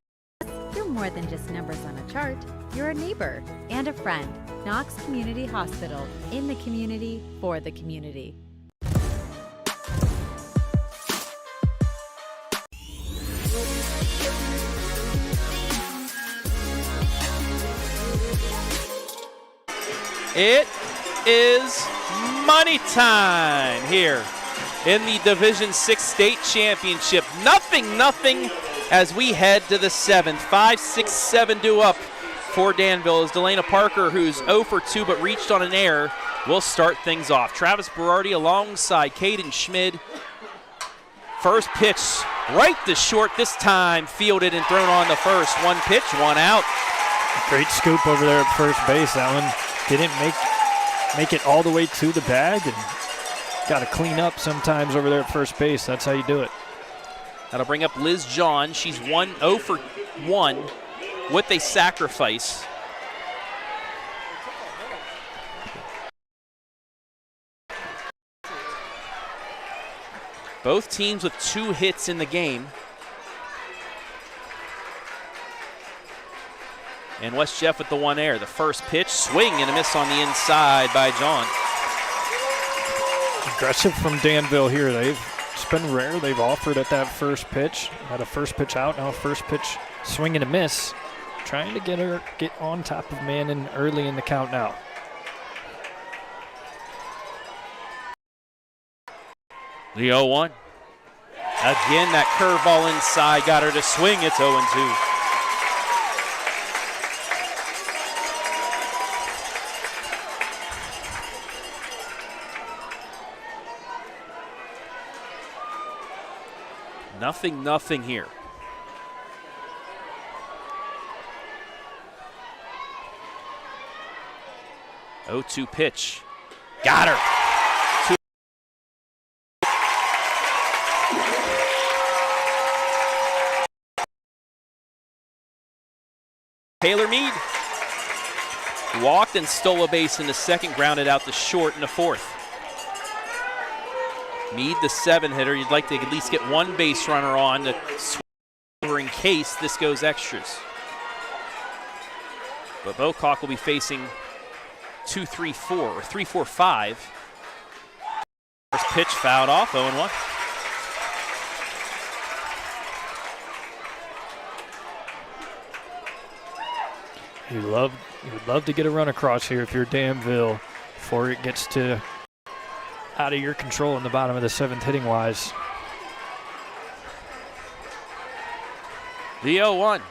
you're more than just numbers on a chart. You're a neighbor and a friend. Knox Community Hospital, in the community, for the community. It is money time here in the Division 6 State Championship. Nothing as we head to the 7th. 5, 6, 7 due up for Danville as Delana Parker, who's 0 for 2 but reached on an error, will start things off. Travis Berardi alongside Caden Schmid. First pitch right to short, this time fielded and thrown on the first. One pitch, one out. Great scoop over there at first base. That one didn't make it all the way to the bag, and got to clean up sometimes over there at first base. That's how you do it. That'll bring up Liz John. She's 0 for 1 with a sacrifice. Both teams with 2 hits in the game. And West Jeff with the 1 error. The first pitch, swing and a miss on the inside by John. Aggressive from Danville here. It's been rare. They've offered at that first pitch. Had a first pitch out, now a first pitch swing and a miss. Trying to get on top of Mannon early in the count now. The 0-1. Again, that curveball inside got her to swing. It's 0-2. Nothing here. 0-2 pitch. Got her. Taylor Mead walked and stole a base in the second, grounded out to short in the fourth. Mead, the 7-hitter, you'd like to at least get one base runner on to swing over in case this goes extras. But Bocock will be facing 2-3-4 or 3-4-5. First pitch fouled off, 0-1. You would love to get a run across here if you're Danville before it gets to out of your control in the bottom of the 7th hitting wise. The 0-1.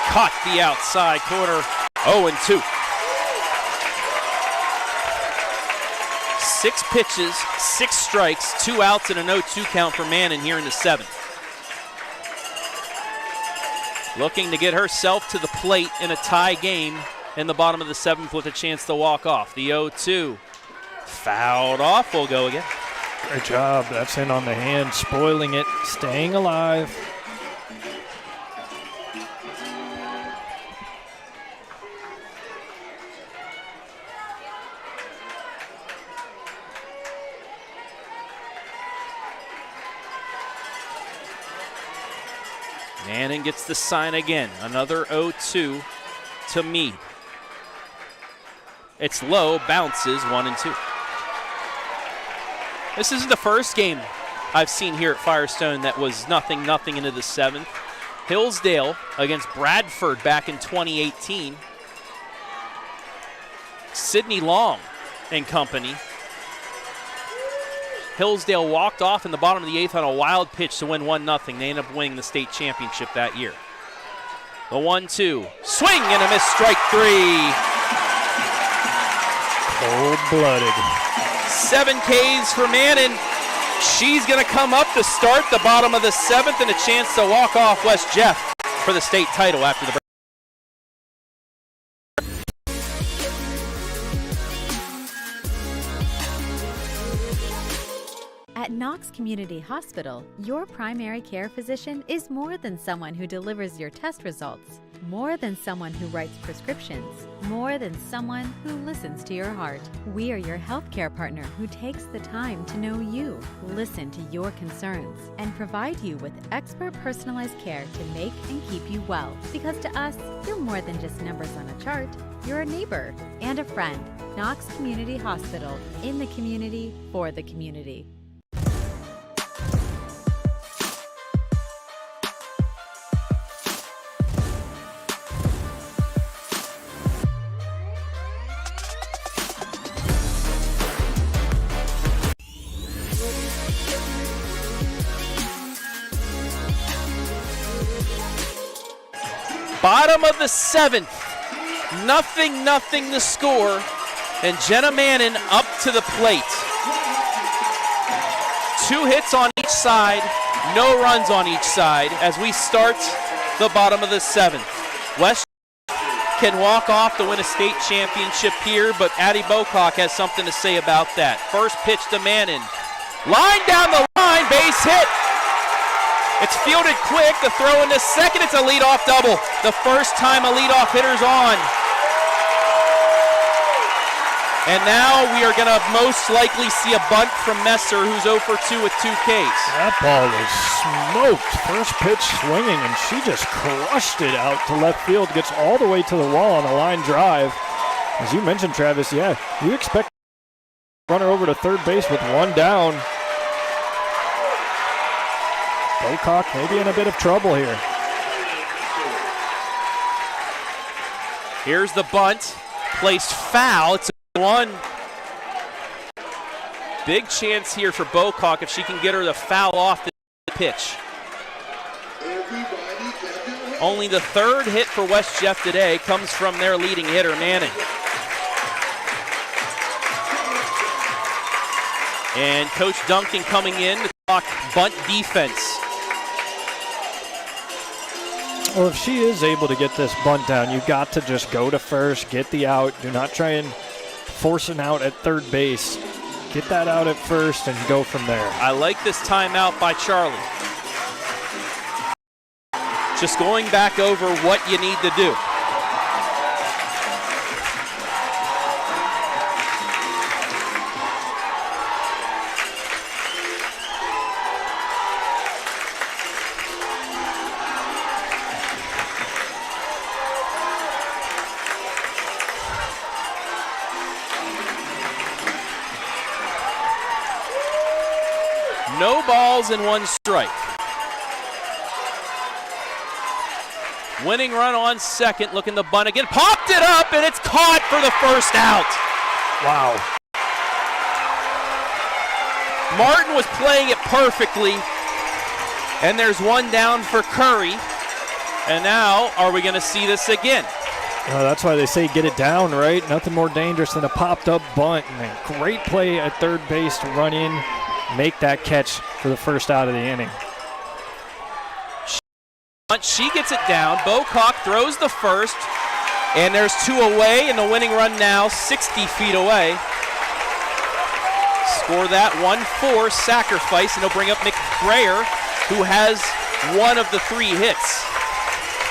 Caught the outside corner, 0-2. 6 pitches, 6 strikes, 2 outs, and a 0-2 count for Mannon here in the 7th. Looking to get herself to the plate in a tie game in the bottom of the 7th with a chance to walk off. The 0-2 fouled off. We'll go again. Great job. That's in on the hand, spoiling it, staying alive. Mannon gets the sign again. Another 0-2 to Mead. It's low, bounces, 1-2. This isn't the first game I've seen here at Firestone that was nothing into the 7th. Hillsdale against Bradford back in 2018. Sidney Long and company. Hillsdale walked off in the bottom of the 8th on a wild pitch to win 1-0. They ended up winning the state championship that year. The 1-2. Swing and a miss, strike 3. Cold-blooded. 7 Ks for Mannon. She's going to come up to start the bottom of the 7th and a chance to walk off West Jeff for the state title after the break. At At Knox Community Hospital, your primary care physician is more than someone who delivers your test results, more than someone who writes prescriptions, more than someone who listens to your heart. We are your healthcare partner who takes the time to know you, listen to your concerns, and provide you with expert personalized care to make and keep you well. Because to us, you're more than just numbers on a chart. You're a neighbor and a friend. Knox Community Hospital, in the community, for the community. Bottom of the 7th. Nothing the score. And Jenna Mannon up to the plate. 2 hits on each side, no runs on each side as we start the bottom of the 7th. West can walk off to win a state championship here, but Addie Bocock has something to say about that. First pitch to Mannon. Line down the line, base hit. It's fielded quick, the throw in the second, it's a leadoff double. The first time a leadoff hitter's on. And now we are gonna most likely see a bunt from Messer, who's 0 for 2 with 2 Ks. That ball was smoked. First pitch swinging, and she just crushed it out to left field. Gets all the way to the wall on a line drive. As you mentioned, Travis, yeah, you expect runner over to third base with 1 down. Bocock maybe in a bit of trouble here. Here's the bunt, placed foul. It's a 1. Big chance here for Bocock if she can get her to foul off the pitch. Only the 3rd hit for West Jeff today comes from their leading hitter, Manning. And Coach Duncan coming in to talk bunt defense. Well, if she is able to get this bunt down, you got to just go to first, get the out. Do not try and force an out at third base. Get that out at first and go from there. I like this timeout by Charlie. Just going back over what you need to do. No balls and 1 strike. Winning run on second, looking to bunt again. Popped it up, and it's caught for the first out. Wow. Martin was playing it perfectly. And there's 1 down for Curry. And now, are we going to see this again? Well, that's why they say get it down, right? Nothing more dangerous than a popped-up bunt. And a great play at third base to run in, make that catch for the first out of the inning. She gets it down. Bocock throws the first, and there's 2 away, and the winning run now 60 feet away. Score that 1-4 sacrifice, and they'll bring up McBrayer, who has 1 of the 3 hits.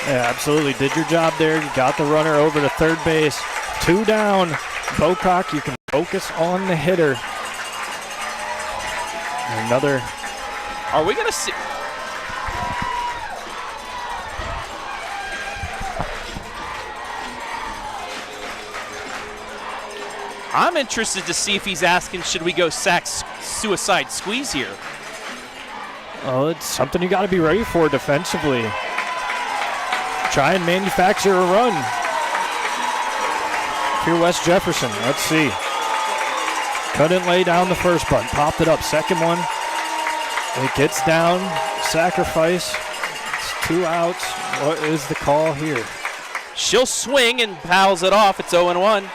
Yeah, absolutely. Did your job there. You got the runner over to third base. 2 down. Bocock, you can focus on the hitter. Another. Are we going to see? I'm interested to see if he's asking, should we go sack suicide squeeze here? Oh, it's something you got to be ready for defensively. Try and manufacture a run. If you're West Jefferson, let's see. Couldn't lay down the first bunt. Popped it up. Second one. It gets down. Sacrifice. It's 2 outs. What is the call here? She'll swing and fouls it off. It's 0-1.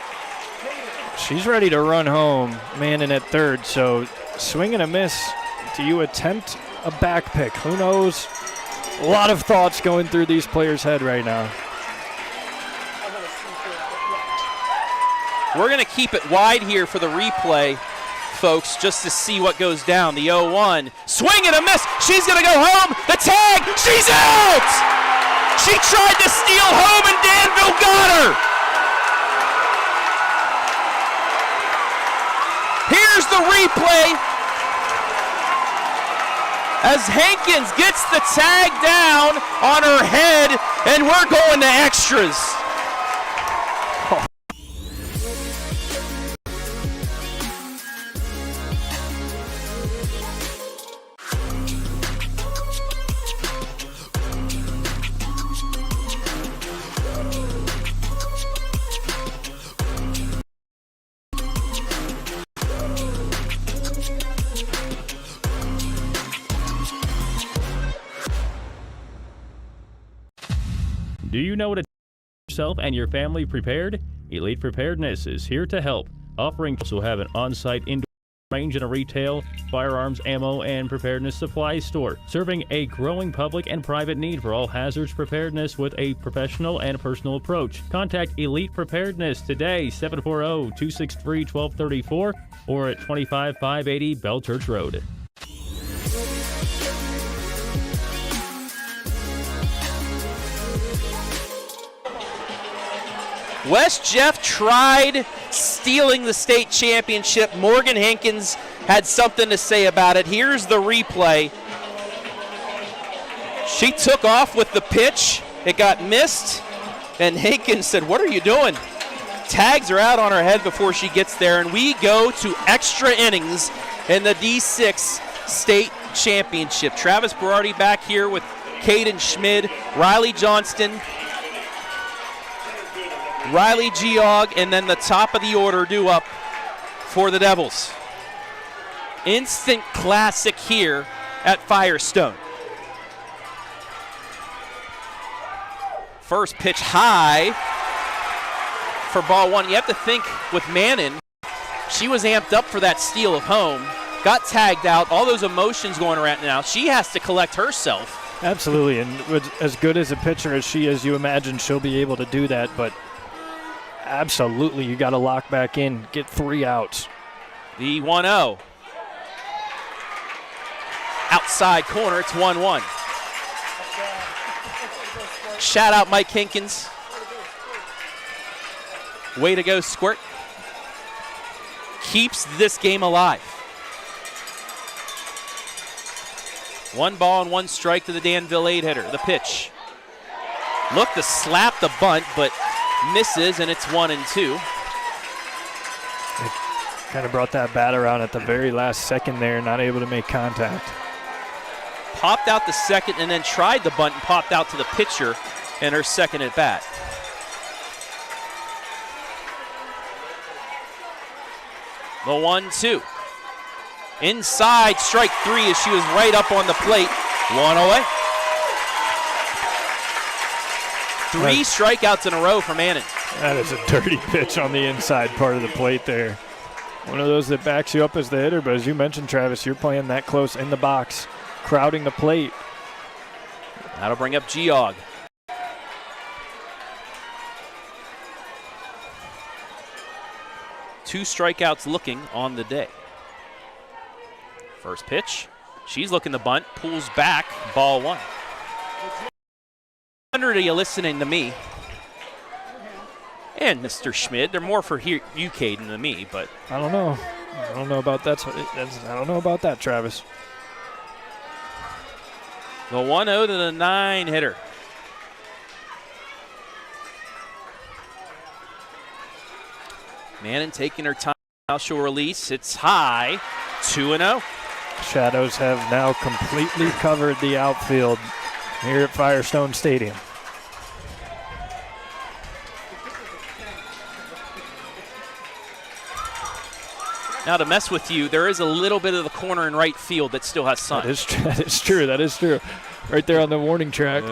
She's ready to run home. Mannon at third. So swing and a miss. Do you attempt a back pick? Who knows? A lot of thoughts going through these players' head right now. We're going to keep it wide here for the replay. folks, just to see what goes down. The 0-1. Swing and a miss. She's going to go home. The tag. She's out! She tried to steal home, and Danville got her. Here's the replay as Hankins gets the tag down on her head, and we're going to extras. Do you know what to get yourself and your family prepared? Elite Preparedness is here to help, offering also have an on-site indoor range and a retail, firearms, ammo, and preparedness supply store, serving a growing public and private need for all hazards preparedness with a professional and personal approach. Contact Elite Preparedness today, 740-263-1234 or at 25580 Bell Church Road. West Jeff tried stealing the state championship. Morgan Hankins had something to say about it. Here's the replay. She took off with the pitch. It got missed, and Hankins said, "What are you doing?" Tags are out on her head before she gets there, and we go to extra innings in the D6 state championship. Travis Berardi back here with Caden Schmid, Riley Johnston, Riley Geog, and then the top of the order due up for the Devils. Instant classic here at Firestone. First pitch high for ball one. You have to think with Mannon, she was amped up for that steal of home, got tagged out, all those emotions going around now. She has to collect herself. Absolutely, and with as good as a pitcher as she is, you imagine she'll be able to do that, but absolutely, you got to lock back in, get 3 outs. The 1-0. Outside corner, it's 1-1. Shout out Mike Hankins. Way to go, Squirt. Keeps this game alive. 1 ball and 1 strike to the Danville 8-hitter. The pitch. Look to slap the bunt, but misses, and it's 1-2. Kind of brought that bat around at the very last second there, not able to make contact. Popped out the second and then tried the bunt and popped out to the pitcher in her second at bat. The 1-2. Inside, strike 3 as she was right up on the plate. 1 away. 3 strikeouts in a row for Mannon. That is a dirty pitch on the inside part of the plate there. One of those that backs you up as the hitter, but as you mentioned, Travis, you're playing that close in the box, crowding the plate. That'll bring up Geog. Two strikeouts looking on the day. First pitch. She's looking to bunt, pulls back, ball 1. Are you listening to me? And Mr. Schmid. They're more for you, Caden, than me, but I don't know. I don't know about that. I don't know about that, Travis. The 1-0 to the 9-hitter. Mannon taking her time. Now she'll release. It's high. 2-0. Shadows have now completely covered the outfield here at Firestone Stadium. Now to mess with you, there is a little bit of the corner in right field that still has sun. That is true. That is true. Right there on the warning track.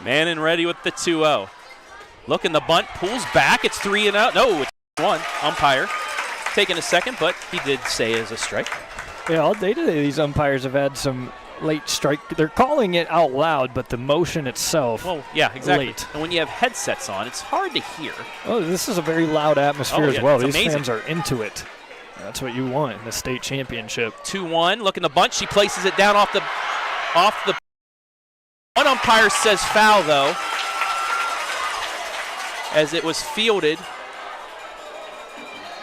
Mannon ready with the 2-0. Looking the bunt, pulls back. It's 3-0. No, it's 1. Umpire taking a second, but he did say it as a strike. Yeah, all day today these umpires have had some late strike. They're calling it out loud, but the motion itself. Well, yeah, exactly. Late. And when you have headsets on, it's hard to hear. Oh, this is a very loud atmosphere as well. These fans are into it. That's what you want in the state championship. 2-1, looking to bunt. She places it down off the. One umpire says foul, though, as it was fielded.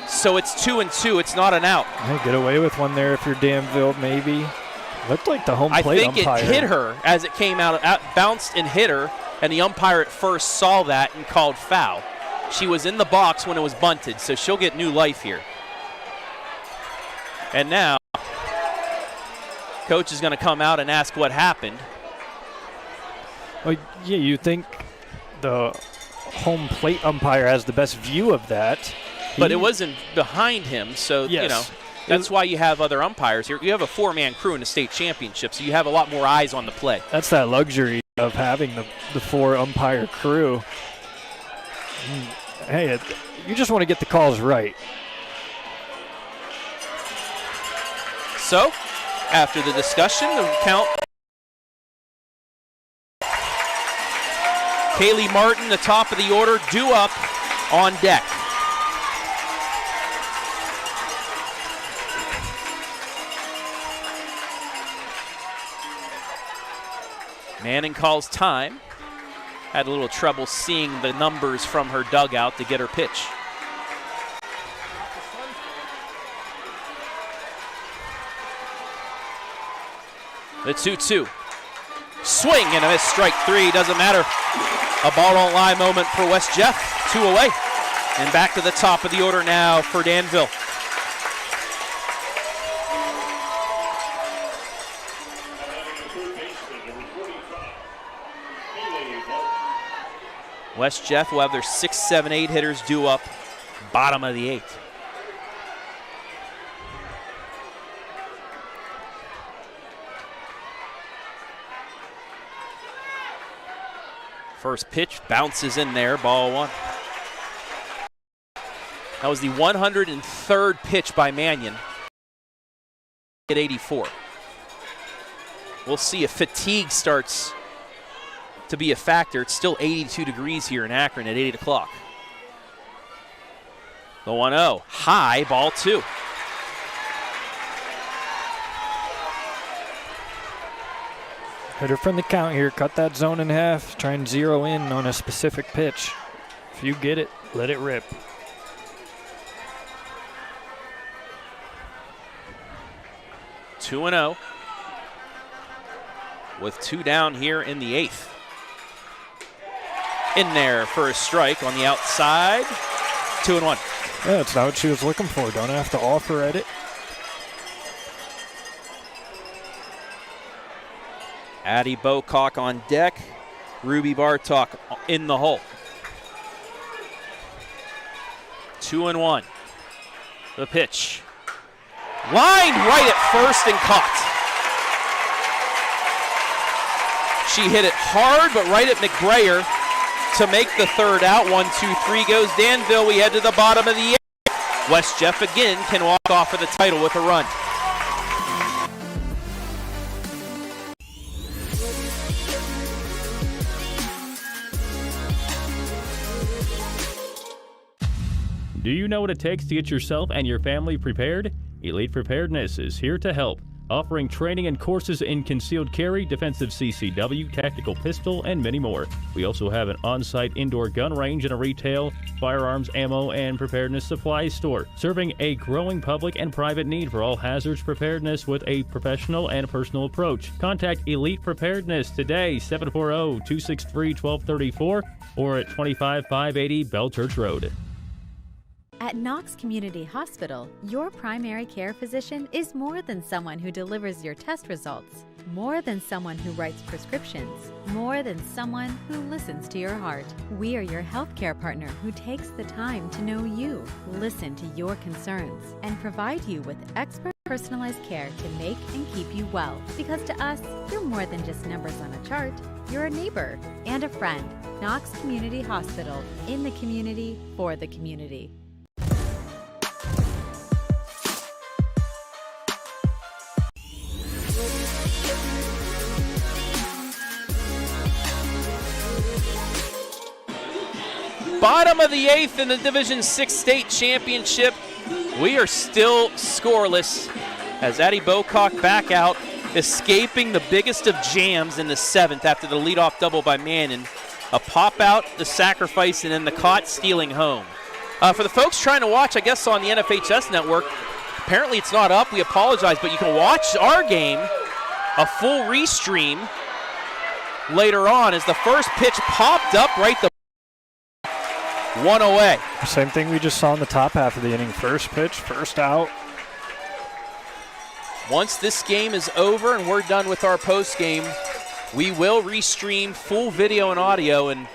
So it's 2-2. It's not an out. Hey, get away with one there if you're Danville, maybe. Looked like the home plate umpire. I think it hit her as it came out, bounced and hit her, and the umpire at first saw that and called foul. She was in the box when it was bunted, so she'll get new life here. And now, coach is going to come out and ask what happened. Well, yeah, you think the home plate umpire has the best view of that. But it wasn't behind him, so, yes. you know, that's why you have other umpires here. You have a four-man crew in the state championship, so you have a lot more eyes on the play. That's that luxury of having the four-umpire crew. Hey, you just want to get the calls right. So, after the discussion, the count. Kaylee Martin, the top of the order, due up on deck. Manning calls time. Had a little trouble seeing the numbers from her dugout to get her pitch. The 2-2. Swing and a miss, strike three, doesn't matter. A ball don't lie moment for West Jeff, 2 away. And back to the top of the order now for Danville. West Jeff will have their 6, 7, 8 hitters due up, bottom of the 8th. First pitch bounces in there, ball 1. That was the 103rd pitch by Mannion at 84. We'll see if fatigue starts to be a factor. It's still 82 degrees here in Akron at 8 o'clock. The 1-0, high, ball 2. Hitter from the count here, cut that zone in half, try and zero in on a specific pitch. If you get it, let it rip. Two 2-0 with 2 down here in the 8th. In there for a strike on the outside. 2-1. Yeah, that's not what she was looking for. Don't have to offer at it. Addie Bocock on deck. Ruby Bartok in the hole. 2-1. The pitch. Lined right at first and caught. She hit it hard, but right at McBrayer to make the 3rd out. 1-2-3 goes Danville. We head to the bottom of the 8th. West Jeff again can walk off of the title with a run. Do you know what it takes to get yourself and your family prepared? Elite Preparedness is here to help, offering training and courses in concealed carry, defensive CCW, tactical pistol, and many more. We also have an on-site indoor gun range and a retail, firearms, ammo, and preparedness supply store, serving a growing public and private need for all hazards preparedness with a professional and personal approach. Contact Elite Preparedness today, 740-263-1234, or at 25580 Bell Church Road. At Knox Community Hospital, your primary care physician is more than someone who delivers your test results, more than someone who writes prescriptions, more than someone who listens to your heart. We are your healthcare partner who takes the time to know you, listen to your concerns, and provide you with expert personalized care to make and keep you well. Because to us, you're more than just numbers on a chart. You're a neighbor and a friend. Knox Community Hospital, in the community, for the community. Bottom of the 8th in the Division 6 state championship. We are still scoreless as Eddie Bocock back out, escaping the biggest of jams in the 7th after the leadoff double by Mannon. A pop out, the sacrifice, and then the caught stealing home. For the folks trying to watch, I guess, on the NFHS network, apparently it's not up. We apologize, but you can watch our game, a full restream later on as the first pitch popped up right the one away. Same thing we just saw in the top half of the inning. First pitch, first out. Once this game is over and we're done with our post game, we will restream full video and audio, and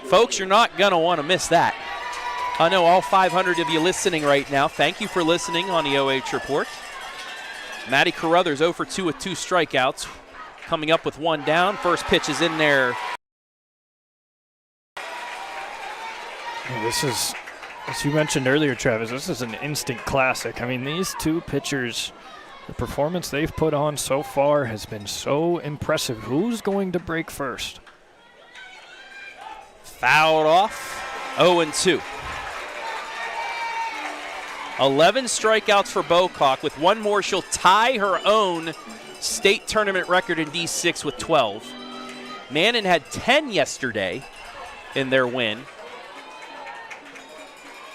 folks, you're not going to want to miss that. I know all 500 of you listening right now, thank you for listening on the OH Report. Matty Carruthers 0 for 2 with 2 strikeouts, coming up with 1 down. First pitch is in there. This is, as you mentioned earlier, Travis, this is an instant classic. I mean, these two pitchers, the performance they've put on so far has been so impressive. Who's going to break first? Fouled off, 0-2. 11 strikeouts for Bocock. With 1 more, she'll tie her own state tournament record in D6 with 12. Mannon had 10 yesterday in their win.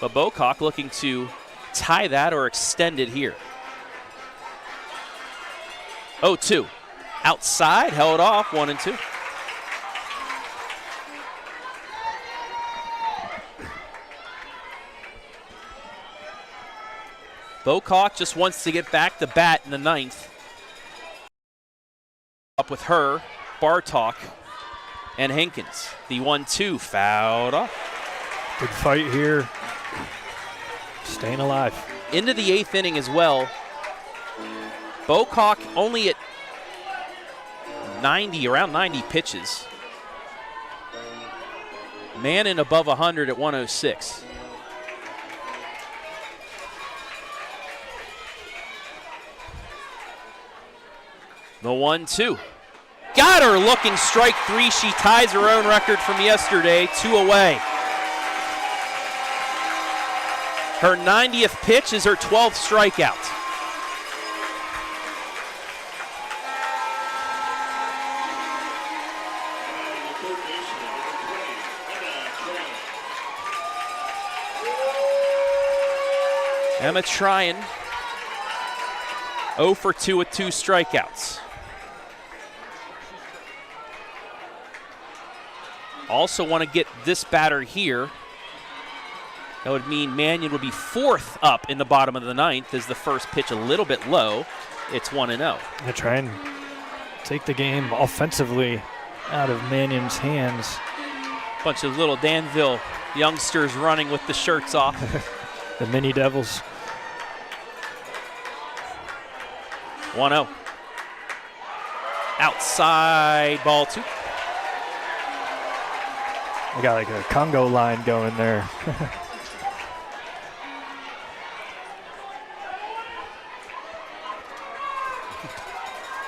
But Bocock looking to tie that or extend it here. 0-2. Outside, held off, 1-2. Bocock just wants to get back the bat in the 9th. Up with her, Bartok, and Hinkins. The 1-2 fouled off. Good fight here. Staying alive. Into the 8th inning as well. Bocock only at 90, around 90 pitches. Mannon above 100 at 106. The 1-2. Got her looking, strike 3. She ties her own record from yesterday, 2 away. Her 90th pitch is her 12th strikeout. Emma Tryon, 0 for 2 with 2 strikeouts. Also want to get this batter here. That would mean Mannion would be 4th up in the bottom of the 9th as the first pitch a little bit low. It's 1-0. They try and take the game offensively out of Mannion's hands. Bunch of little Danville youngsters running with the shirts off. The mini Devils. 1-0. Outside, ball 2. We got like a Congo line going there.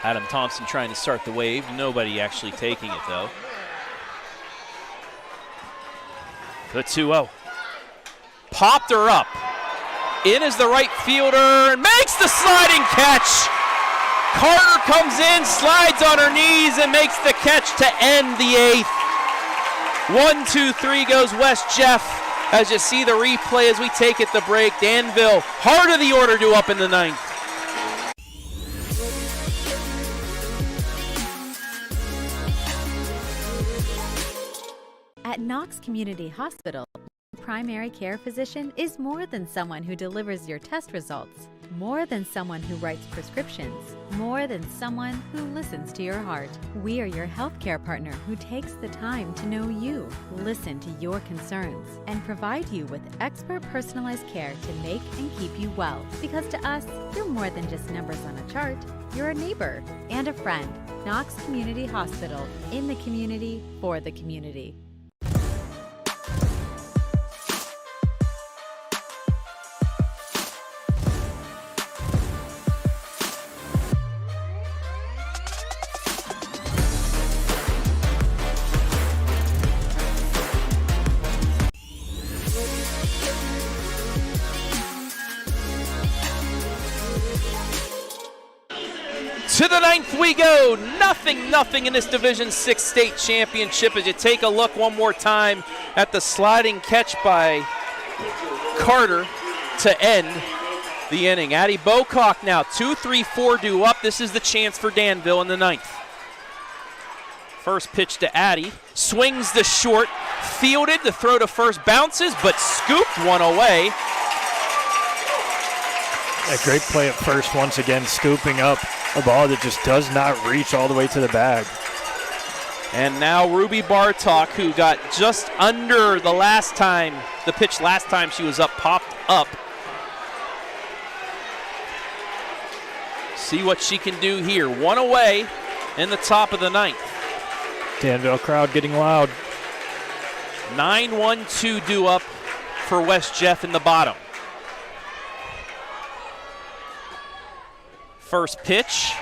Adam Thompson trying to start the wave. Nobody actually taking it, though. The 2-0. Popped her up. In is the right fielder and makes the sliding catch. Carter comes in, slides on her knees, and makes the catch to end the 8th. 1-2-3 goes West Jeff. As you see the replay as we take it to break. Danville, heart of the order due up in the 9th. At Knox Community Hospital, primary care physician is more than someone who delivers your test results, more than someone who writes prescriptions, more than someone who listens to your heart. We are your healthcare partner who takes the time to know you, listen to your concerns, and provide you with expert personalized care to make and keep you well. Because to us, you're more than just numbers on a chart. You're a neighbor and a friend. Knox Community Hospital, in the community, for the community. To the ninth we go. Nothing in this Division 6 state championship as you take a look one more time at the sliding catch by Carter to end the inning. Addie Bocock now 2-3-4 due up. This is the chance for Danville in the ninth. First pitch to Addie. Swings the short. Fielded. The throw to first bounces, but scooped one away. A great play at first once again, scooping up a ball that just does not reach all the way to the bag. And now Ruby Bartok, who got just under the pitch last time she was up, popped up. See what she can do here. One away in the top of the ninth. Danville crowd getting loud. 9-1-2 due up for West Jeff in the bottom. First pitch,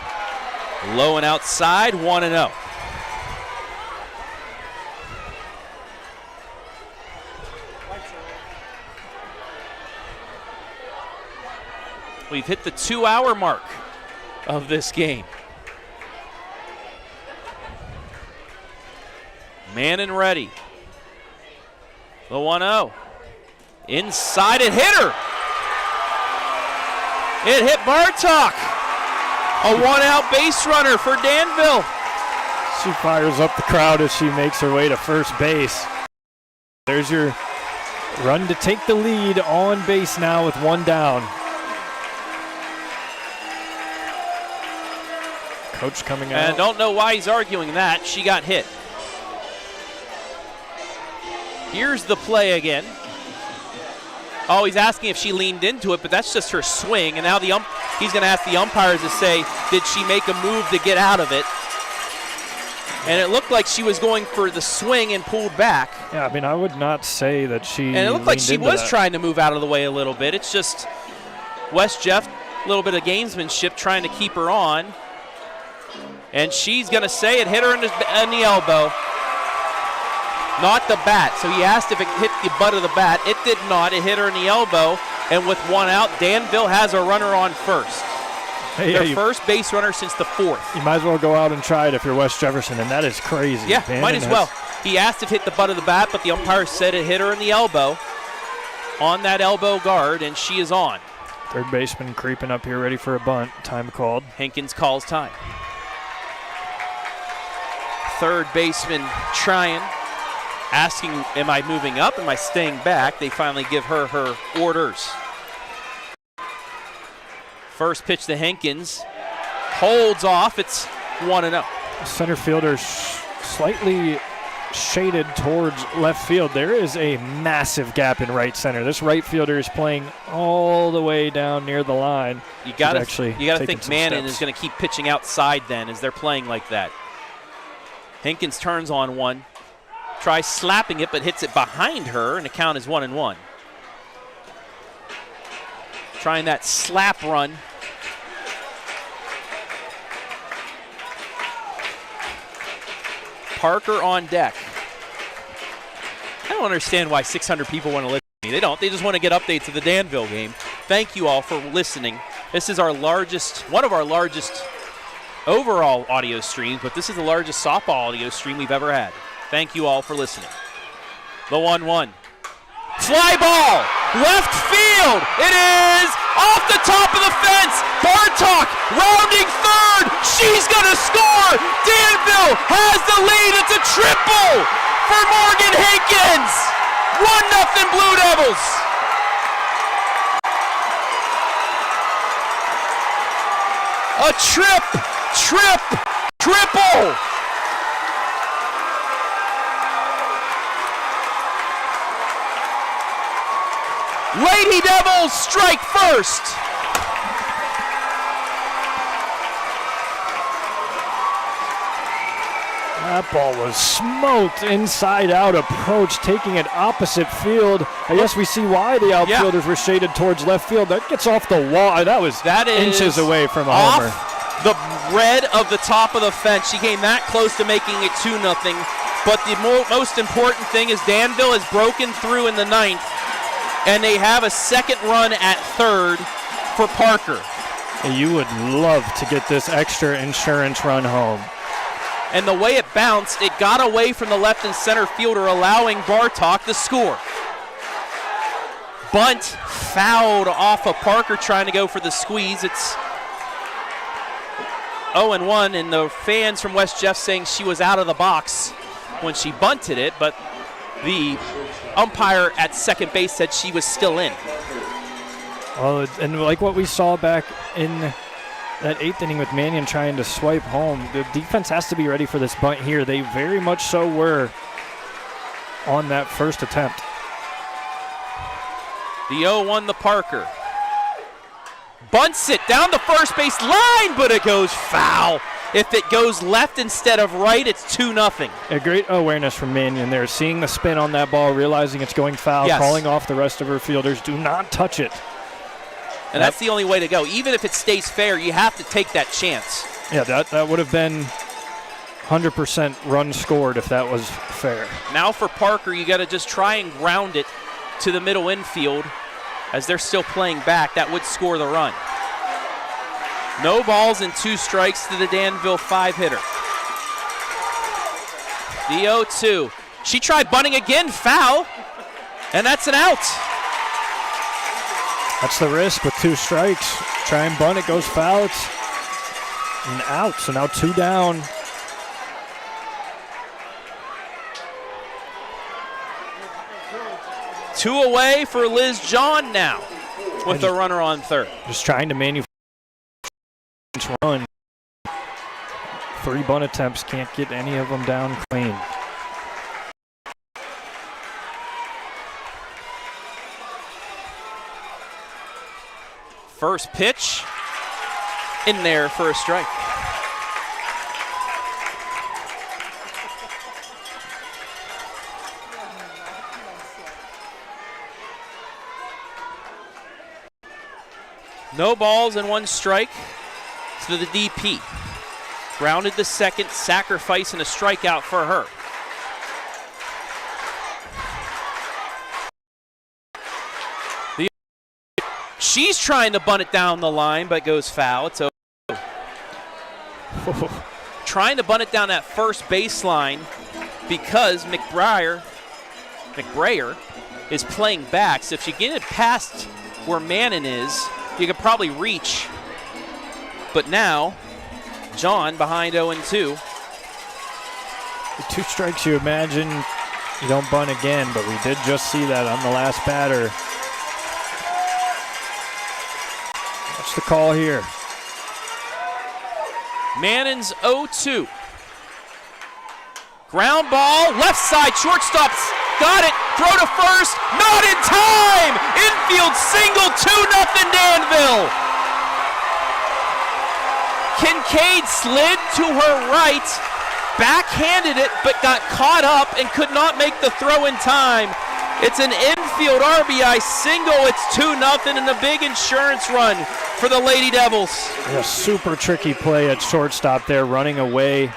low and outside, 1-0. We've hit the 2-hour mark of this game. Mannon ready. The 1-0. Inside, it hit her. It hit Bartok. A one-out base runner for Danville. She fires up the crowd as she makes her way to first base. There's your run to take the lead on base now with one down. Coach coming out. And don't know why he's arguing that. She got hit. Here's the play again. Oh, he's asking if she leaned into it, but that's just her swing. And now he's going to ask the umpires to say, did she make a move to get out of it? And it looked like she was going for the swing and pulled back. Yeah, I mean, I would not say that she And it looked like she was that. trying to move out of the way a little bit. It's just West Jeff, a little bit of gamesmanship trying to keep her on. And she's going to say it hit her in the elbow. Not the bat. So he asked if it hit the butt of the bat. It did not. It hit her in the elbow. And with one out, Danville has a runner on first. Their first base runner since the fourth. You might as well go out and try it if you're West Jefferson, and that is crazy. Yeah, might as well. He asked if it hit the butt of the bat, but the umpire said it hit her in the elbow. On that elbow guard, and she is on. Third baseman creeping up here, ready for a bunt. Time called. Hankins calls time. Third baseman trying. Asking, am I moving up? Am I staying back? They finally give her her orders. First pitch to Hankins. Holds off. It's 1-0. Center fielder slightly shaded towards left field. There is a massive gap in right center. This right fielder is playing all the way down near the line. You got to think Mannon is going to keep pitching outside then as they're playing like that. Hankins turns on one. Tries slapping it, but hits it behind her, and the count is 1-1. Trying that slap run. Parker on deck. I don't understand why 600 people want to listen to me. They don't. They just want to get updates of the Danville game. Thank you all for listening. This is one of our largest overall audio streams, but this is the largest softball audio stream we've ever had. Thank you all for listening. The 1-1. Fly ball, left field. It is off the top of the fence. Bartok rounding third. She's going to score. Danville has the lead. It's a triple for Morgan Hankins. 1-0 Blue Devils. A triple. Lady Devils strike first. That ball was smoked inside out approach, taking it opposite field. I guess we see why the outfielders were shaded towards left field. That gets off the wall. That is inches away from a homer. The red of the top of the fence. She came that close to making it 2-0. But the most important thing is Danville has broken through in the ninth. And they have a second run at third for Parker. You would love to get this extra insurance run home. And the way it bounced, it got away from the left and center fielder, allowing Bartok to score. Bunt fouled off of Parker trying to go for the squeeze. It's 0-1, and the fans from West Jeff saying she was out of the box when she bunted it, but the umpire at second base said she was still in. Well, and like what we saw back in that 8th inning with Mannion trying to swipe home, the defense has to be ready for this bunt here. They very much so were on that first attempt. The 0-1 to Parker. Bunts it down the first base line, but it goes foul. If it goes left instead of right, it's 2-0. A great awareness from Mannion there, seeing the spin on that ball, realizing it's going foul, yes. Calling off the rest of her fielders. Do not touch it. And that's the only way to go. Even if it stays fair, you have to take that chance. Yeah, that would have been 100% run scored if that was fair. Now for Parker, you got to just try and ground it to the middle infield as they're still playing back. That would score the run. No balls and 2 strikes to the Danville 5-hitter. The 0-2. She tried bunting again, foul, and that's an out. That's the risk with 2 strikes. Try and bunt, it goes foul. It's an out, so now 2 down. Two away for Liz John now with the runner on third. Just trying to manufacture run. 3 bunt attempts, can't get any of them down clean. First pitch in there for a strike. No balls and 1 strike to the DP. Grounded to second, sacrifice and a strikeout for her. She's trying to bunt it down the line, but goes foul. It's over. Trying to bunt it down that first baseline because McBrayer is playing back. So if she get it past where Mannon is, you could probably reach. But now, John behind 0-2. The 2 strikes, you imagine you don't bunt again, but we did just see that on the last batter. What's the call here? Mannon's 0-2. Ground ball, left side, shortstop's got it, throw to first, not in time! Infield single, 2-0 Danville. Kincaid slid to her right, backhanded it, but got caught up and could not make the throw in time. It's an infield RBI single, it's 2-0 and a big insurance run for the Lady Devils. A super tricky play at shortstop there, running away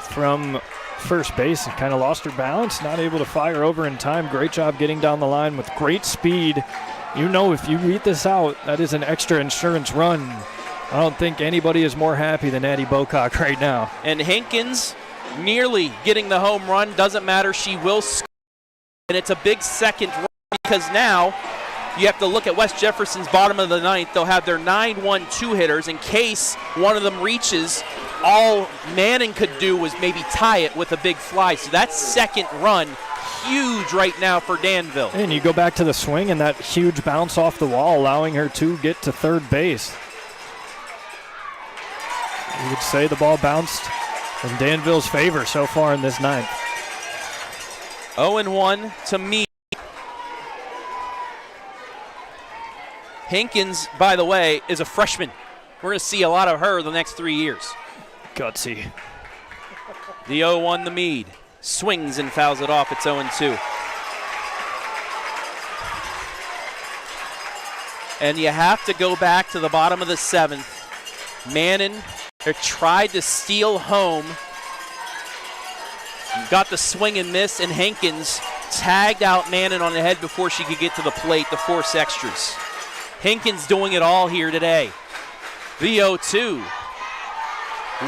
from first base and kind of lost her balance, not able to fire over in time. Great job getting down the line with great speed. You know, if you beat this out, that is an extra insurance run. I don't think anybody is more happy than Addie Bocock right now. And Hankins nearly getting the home run. Doesn't matter, she will score. And it's a big second run because now you have to look at West Jefferson's bottom of the 9th. They'll have their 9-1 2-hitters in case one of them reaches. All Manning could do was maybe tie it with a big fly. So that second run, huge right now for Danville. And you go back to the swing and that huge bounce off the wall, allowing her to get to third base. You would say the ball bounced in Danville's favor so far in this 9th. 0-1 to me. Hankins, by the way, is a freshman. We're going to see a lot of her the next 3 years. Gutsy. The 0-1 to Meade. Swings and fouls it off. It's 0-2. And you have to go back to the bottom of the 7th. Mannon tried to steal home. Got the swing and miss, and Hankins tagged out Mannon on the head before she could get to the plate to force extras. Hankins doing it all here today. The 0-2.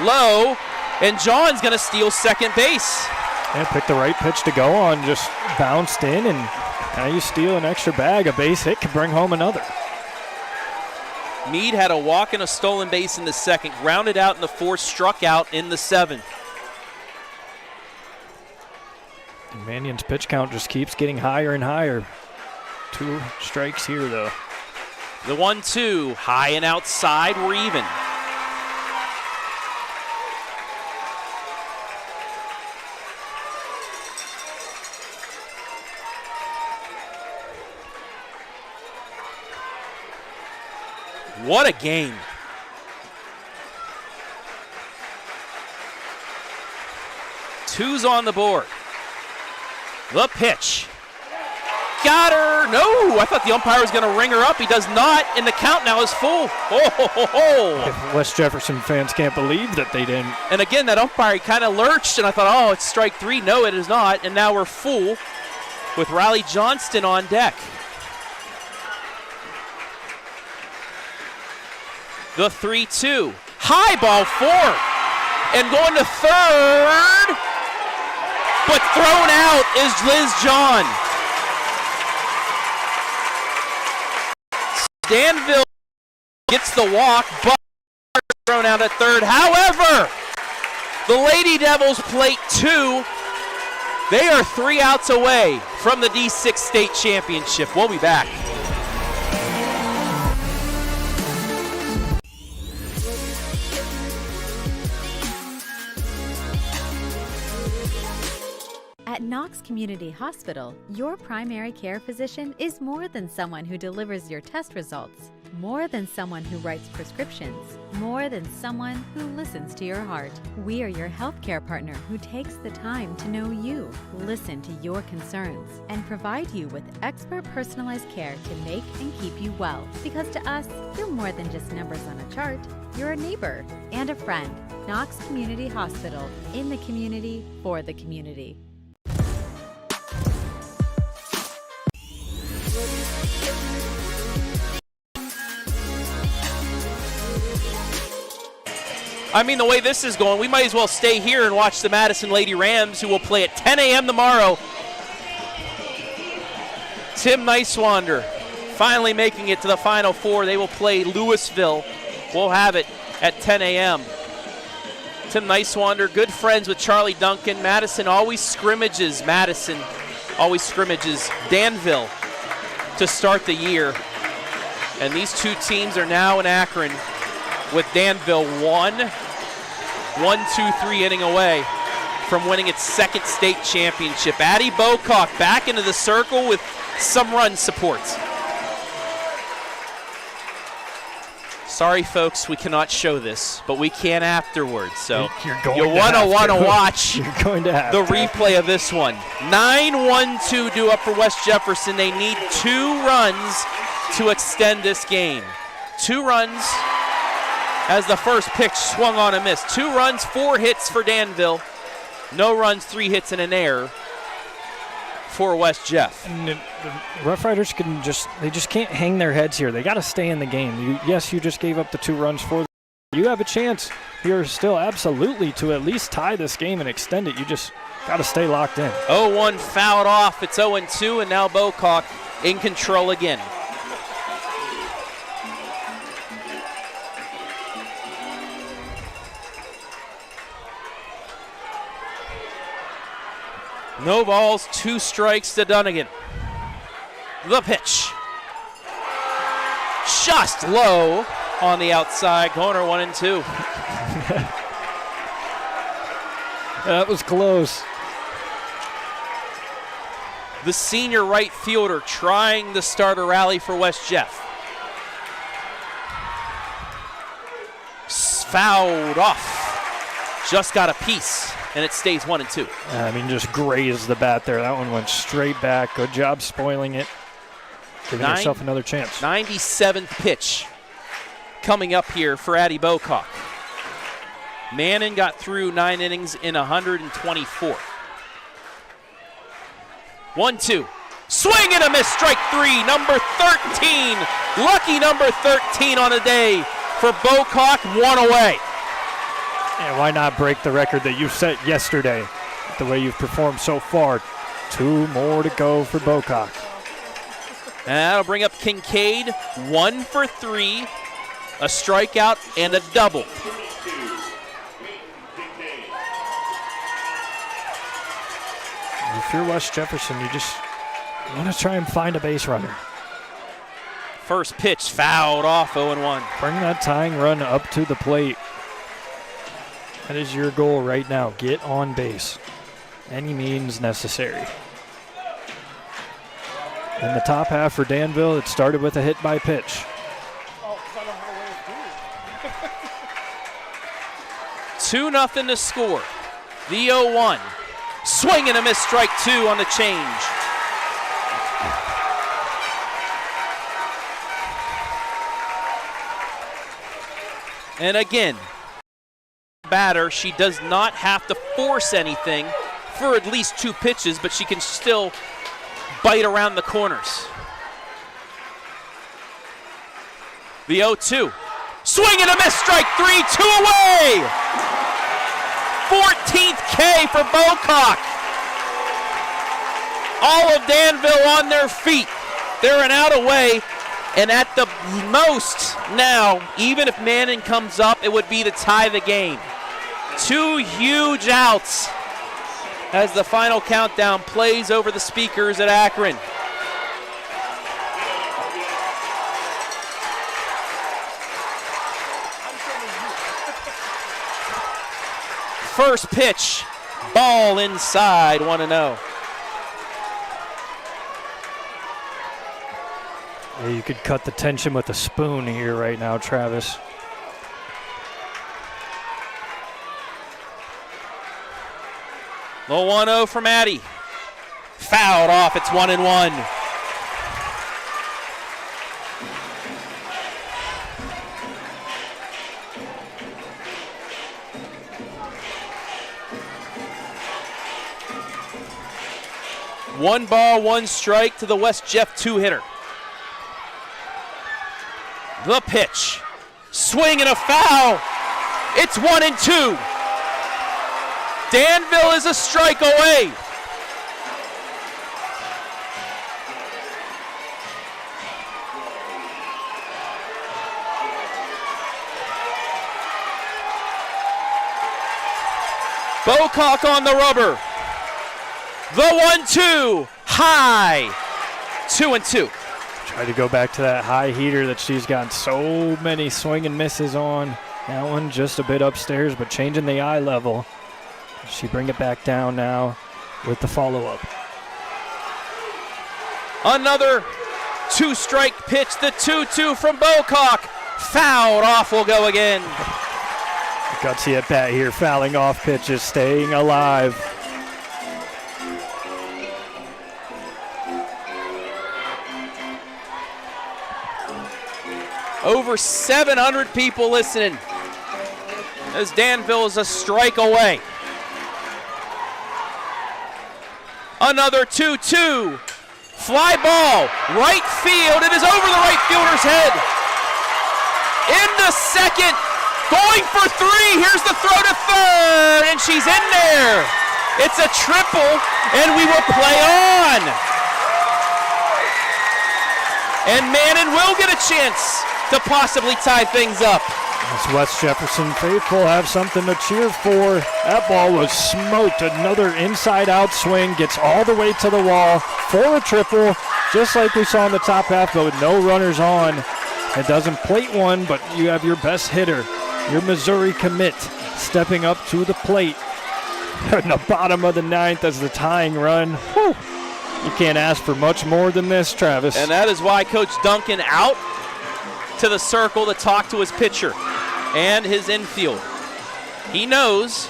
Low, and John's going to steal second base. Yeah, picked the right pitch to go on, just bounced in, and now you steal an extra bag. A base hit can bring home another. Meade had a walk and a stolen base in the second, grounded out in the fourth, struck out in the seventh. Mannion's pitch count just keeps getting higher and higher. 2 strikes here, though. The 1-2, high and outside, we're even. What a game. Two's on the board. The pitch. Got her. No, I thought the umpire was going to ring her up. He does not, and the count now is full. Oh, ho, ho, ho. If West Jefferson fans can't believe that they didn't. And again, that umpire kind of lurched, and I thought, oh, it's strike 3. No, it is not, and now we're full with Riley Johnston on deck. The 3-2. High ball 4. And going to third. But thrown out is Liz John. Danville gets the walk, but thrown out at third. However, the Lady Devils plate 2. They are 3 outs away from the D6 state championship. We'll be back. At Knox Community Hospital, your primary care physician is more than someone who delivers your test results, more than someone who writes prescriptions, more than someone who listens to your heart. We are your healthcare partner who takes the time to know you, listen to your concerns, and provide you with expert personalized care to make and keep you well. Because to us, you're more than just numbers on a chart. You're a neighbor and a friend. Knox Community Hospital, in the community, for the community. I mean, the way this is going, we might as well stay here and watch the Madison Lady Rams, who will play at 10 a.m. tomorrow. Tim Nicewander finally making it to the Final Four. They will play Louisville. We'll have it at 10 a.m. Tim Nicewander, good friends with Charlie Duncan. Madison always scrimmages Danville to start the year. And these two teams are now in Akron with Danville 1-2-3 inning away from winning its second state championship. Addie Bocock back into the circle with some run support. Sorry, folks, we cannot show this, but we can afterwards. So you'll want to watch the replay of this one. 9-1-2 due up for West Jefferson. They need 2 runs to extend this game. 2 runs as the first pitch swung on a miss. 2 runs, 4 hits for Danville. No runs, 3 hits, and an error for West Jeff. And the Rough Riders they just can't hang their heads here. They got to stay in the game. Yes, you just gave up the 2 runs for them. You have a chance here still absolutely to at least tie this game and extend it. You just got to stay locked in. 0-1 fouled off. It's 0-2, and now Bocock in control again. No balls, 2 strikes to Dunnigan. The pitch. Just low on the outside corner, 1-2. That was close. The senior right fielder trying to start a rally for West Jeff. Fouled off. Just got a piece. And it stays 1-2. I mean, just grazed the bat there. That one went straight back. Good job spoiling it. Giving yourself another chance. 97th pitch coming up here for Addie Bocock. Mannon got through 9 innings in 124. 1-2. Swing and a miss. Strike 3. Number 13. Lucky number 13 on a day for Bocock, one away. And why not break the record that you set yesterday? The way you've performed so far. 2 more to go for Bocock. And that'll bring up Kincaid, 1 for 3, a strikeout and a double. If you're West Jefferson, you just want to try and find a base runner. First pitch fouled off, 0-1. Bring that tying run up to the plate. That is your goal right now. Get on base. Any means necessary. In the top half for Danville, it started with a hit by pitch. 2-0 to score. The 0-1. Swing and a miss, strike 2 on the change. And again, batter, she does not have to force anything for at least 2 pitches, but she can still bite around the corners. The 0-2. Swing and a miss, strike 3, 2 away! 14th K for Bocock. All of Danville on their feet. They're an out away, and at the most now, even if Mannon comes up, it would be to tie the game. 2 huge outs as the final countdown plays over the speakers at Akron. First pitch, ball inside, 1-0. Yeah, you could cut the tension with a spoon here right now, Travis. The 1-0 from Addy. Fouled off, it's 1-1. One ball, 1 strike to the West Jeff 2-hitter. The pitch. Swing and a foul. It's 1-2. Danville is a strike away. Bocock on the rubber. The 1-2, high, 2-2. Try to go back to that high heater that she's gotten so many swing and misses on. That one just a bit upstairs, but changing the eye level. She bring it back down now with the follow-up. Another 2-strike pitch, the 2-2 from Bocock. Fouled off, will go again. Gutsy at bat here, fouling off pitches, staying alive. Over 700 people listening as Danville is a strike away. Another 2-2. Fly ball, right field. It is over the right fielder's head. Into second, going for 3. Here's the throw to third, and she's in there. It's a triple, and we will play on. And Mannon will get a chance to possibly tie things up. As West Jefferson faithful have something to cheer for. That ball was smoked. Another inside-out swing, gets all the way to the wall for a triple, just like we saw in the top half, but with no runners on. It doesn't plate one, but you have your best hitter, your Missouri commit, stepping up to the plate. In the bottom of the 9th as the tying run. Whew. You can't ask for much more than this, Travis. And that is why Coach Duncan out to the circle to talk to his pitcher and his infield. He knows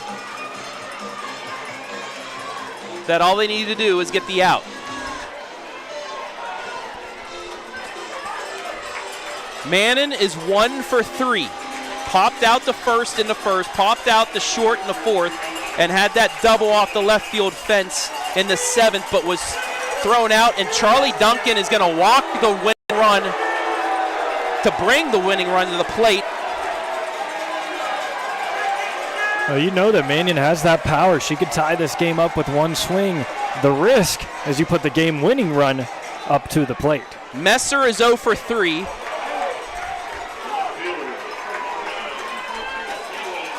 that all they need to do is get the out. Mannon is 1 for 3. Popped out the first in the first, popped out the short in the 4th, and had that double off the left field fence in the 7th, but was thrown out. And Charlie Duncan is going to walk the winning run to bring the winning run to the plate Well, you know that Mannion has that power. She could tie this game up with one swing. The risk is you put the game-winning run up to the plate. Messer is 0 for 3.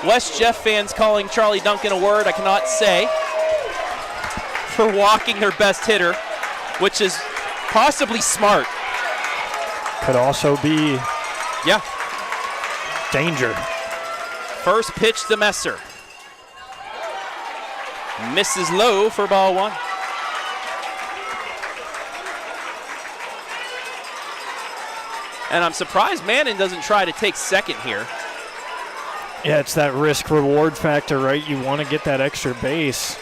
West Jeff fans calling Charlie Duncan a word I cannot say for walking their best hitter, which is possibly smart. Could also be danger. First pitch to Messer. Misses low for ball 1. And I'm surprised Mannon doesn't try to take second here. Yeah, it's that risk-reward factor, right? You want to get that extra base,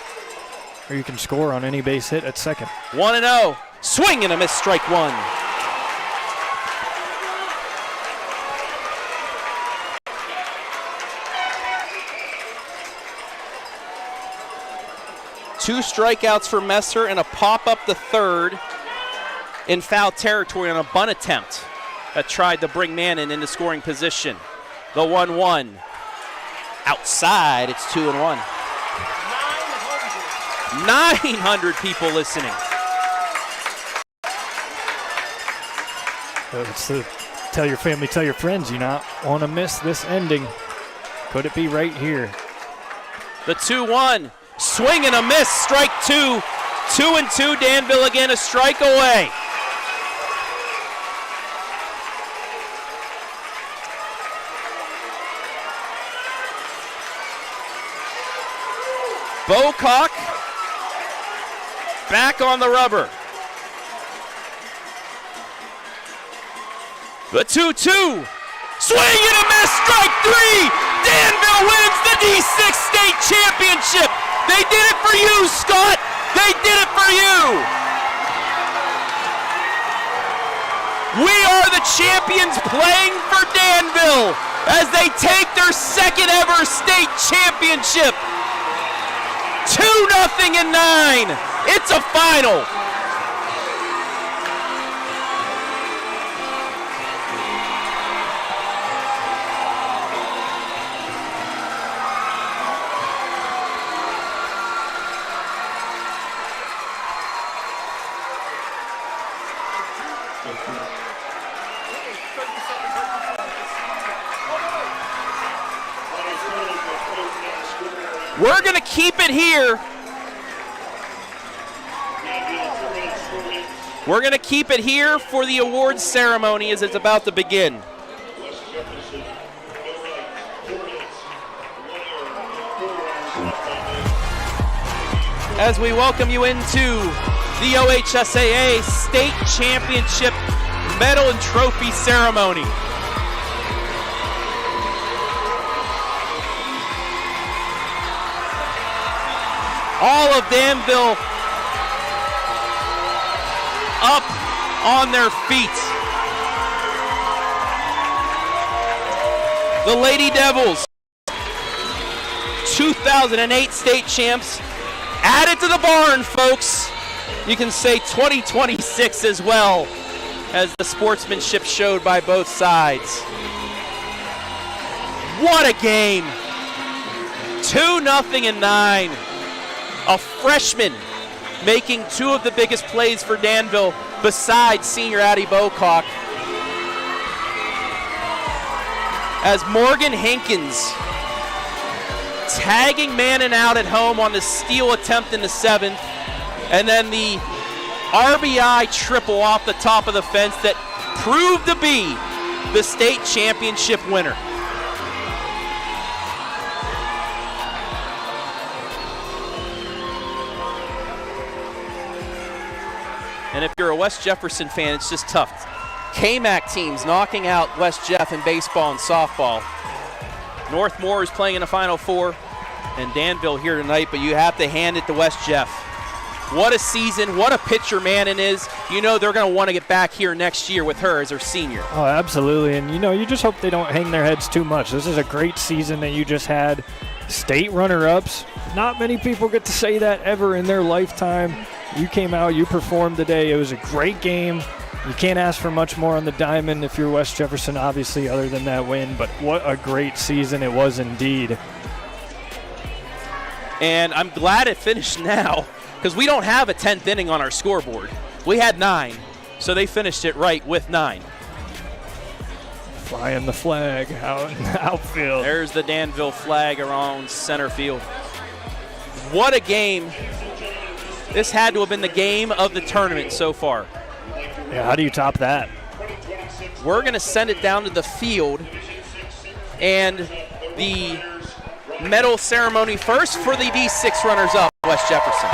or you can score on any base hit at second. 1-0. Swing and a miss, strike 1. Two strikeouts for Messer and a pop up the third in foul territory on a bunt attempt that tried to bring Mannon into scoring position. The 1-1. Outside, it's 2-1. 900 people listening. It's the tell your family, tell your friends, you not want to miss this ending. Could it be right here? The 2-1. Swing and a miss, strike 2. 2-2, Danville again, a strike away. Bartok back on the rubber. The 2-2. Swing and a miss, strike 3. Danville wins the D6 state championship. They did it for you, Scott. They did it for you. We are the champions playing for Danville as they take their second ever state championship. 2-0 in 9. It's a final. We're going to keep it here. We're going to keep it here for the awards ceremony as it's about to begin. As we welcome you into the OHSAA State Championship Medal and Trophy Ceremony. All of Danville up on their feet. The Lady Devils, 2008 state champs, added to the barn, folks. You can say 2026 as well, as the sportsmanship showed by both sides. What a game. 2-0 in 9. A freshman making two of the biggest plays for Danville besides senior Addie Bartok. As Morgan Hankins tagging Mannon out at home on the steal attempt in the 7th, and then the RBI triple off the top of the fence that proved to be the state championship winner. And if you're a West Jefferson fan, it's just tough. K-MAC teams knocking out West Jeff in baseball and softball. Northmore is playing in the Final Four, and Danville here tonight, but you have to hand it to West Jeff. What a season, what a pitcher Mannon is. You know they're going to want to get back here next year with her as her senior. Oh, absolutely, and you just hope they don't hang their heads too much. This is a great season that you just had. State runner-ups. Not many people get to say that ever in their lifetime. You came out, you performed today. It was a great game. You can't ask for much more on the diamond if you're West Jefferson, obviously, other than that win. But what a great season it was indeed. And I'm glad it finished now because we don't have a 10th inning on our scoreboard. We had 9, so they finished it right with 9. Flying the flag out in the outfield. There's the Danville flag around center field. What a game. This had to have been the game of the tournament so far. Yeah, how do you top that? We're going to send it down to the field, and the medal ceremony first for the D6 runners-up, West Jefferson.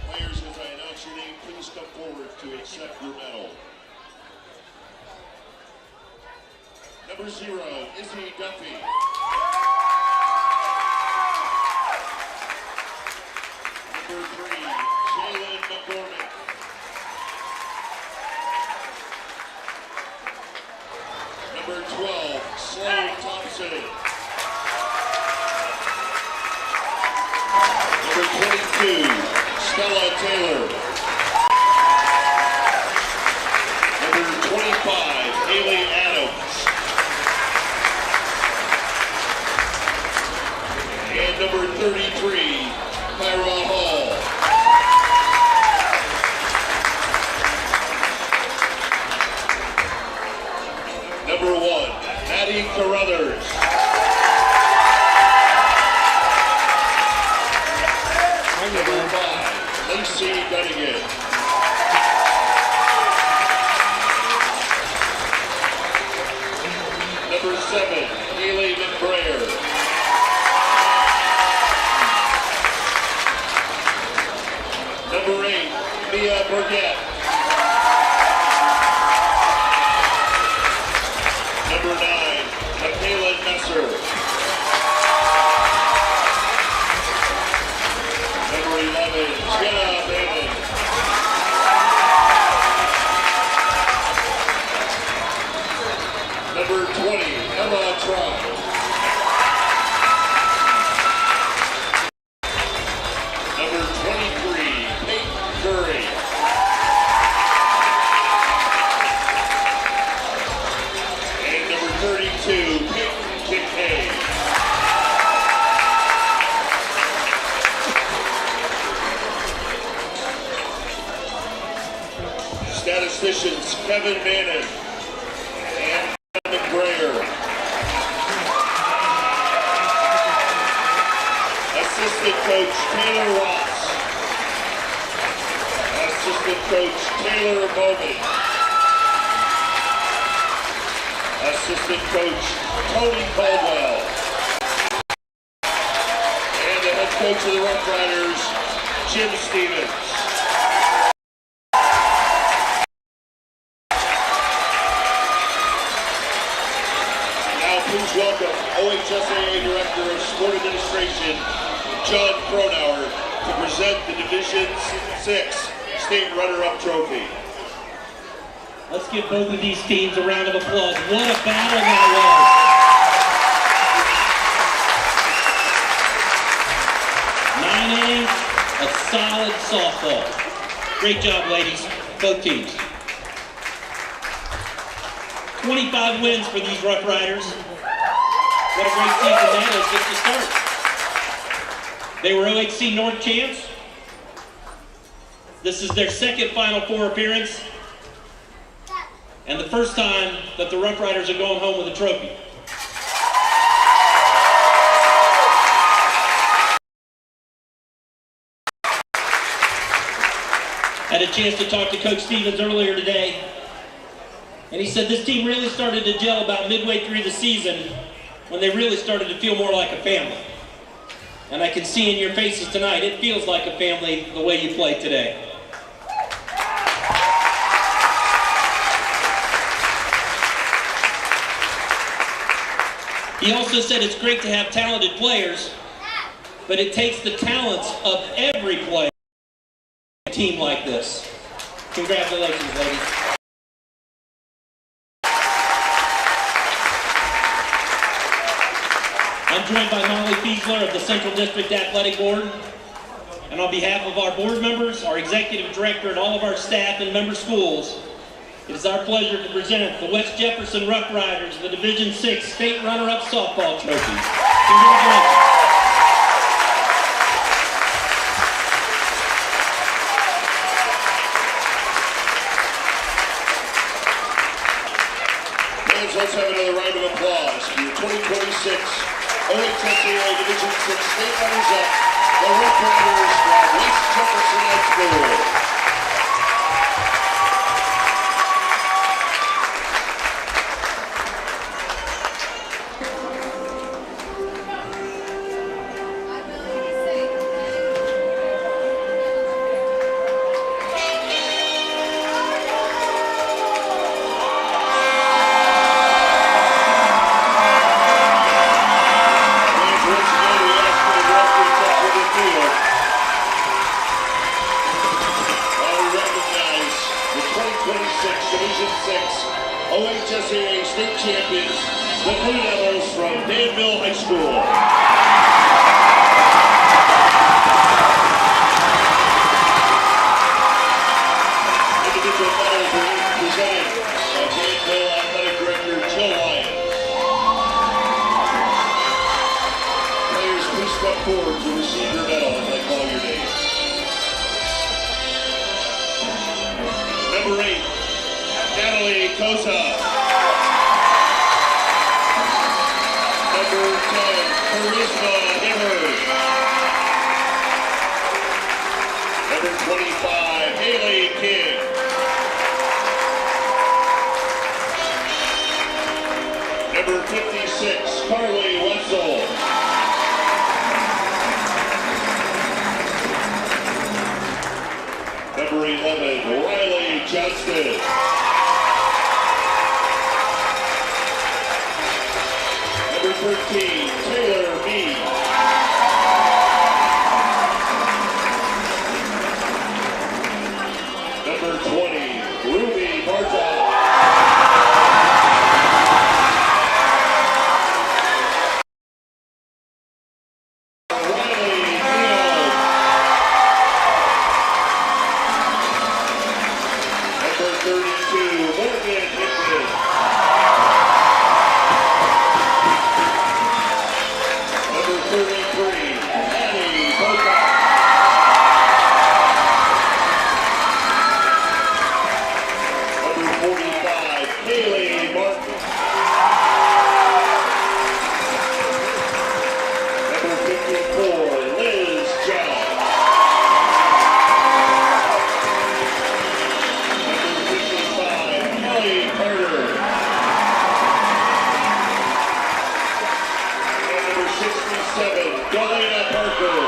Players, as I announce your name, please come forward to accept your medal. Number 0, Izzy Duffy. Number 3, Jalen McCormick. Number 12, Sloan Thompson. Number 22, Stella Taylor. Number 25, Haley Adams. And number 33, Kyra Hall. Number 1, Maddie Carruthers. Number 5, Lacey Dunnigan. Number 7, Haley McBrayer. Number 8, Mia Burgett. Number 9, Michaela Messer. Number 11, Jenna Mannon. Number 20, Emma Trump. Number 23, Peyton Curry. And number 32, Peyton Kincaid. Statisticians Kevin Mannon and McBrayer. Assistant coach Taylor Ross. Assistant coach Taylor Bowman. Assistant coach Tony Caldwell. And the head coach of the Rough Riders, Jim Stevens. Please welcome OHSAA Director of Sport Administration, John Cronauer, to present the Division 6 State Runner-Up Trophy. Let's give both of these teams a round of applause. What a battle that was. 9 innings of solid softball. Great job, ladies, both teams. 25 wins for these Rough Riders. What a great season that is just to start. They were OHC North champs. This is their second Final Four appearance. And the first time that the Rough Riders are going home with a trophy. Had a chance to talk to Coach Stevens earlier today. And he said this team really started to gel about midway through the season when they really started to feel more like a family. And I can see in your faces tonight, it feels like a family the way you played today. He also said it's great to have talented players, but it takes the talents of every player in a team like this. Congratulations, ladies. I'm joined by Molly Fiesler of the Central District Athletic Board and on behalf of our board members, our executive director, and all of our staff and member schools, it is our pleasure to present the West Jefferson Rough Riders the Division 6 State Runner-Up Softball Trophy. Congratulations. Let's have another round of applause for your 2026 OHSAA Division 6 State Runners-Up, the Rough Riders from West Jefferson High School. OHSAA State Champions, the Blue Devils from Danville High School. Individual medals were presented by Danville Athletic Director Jill Lyons. Players, please step forward to receive your medal as I call your name. Number 8. Natalie Cosa. Number 10, Charisma Himmers. Number 25, Haley King. Number 56, Carly Wetzel. Number 11, Riley Johnston. Number 13, Taylor Mead. Number 20, Ruby Bartok. Riley Neal. Number 32, Morgan Hickman. Number 33, Annie Boca. Number 45, Haley Martin. Number 54, Liz John. Number 55, Kelly Carter. And number 67, Delana Parker.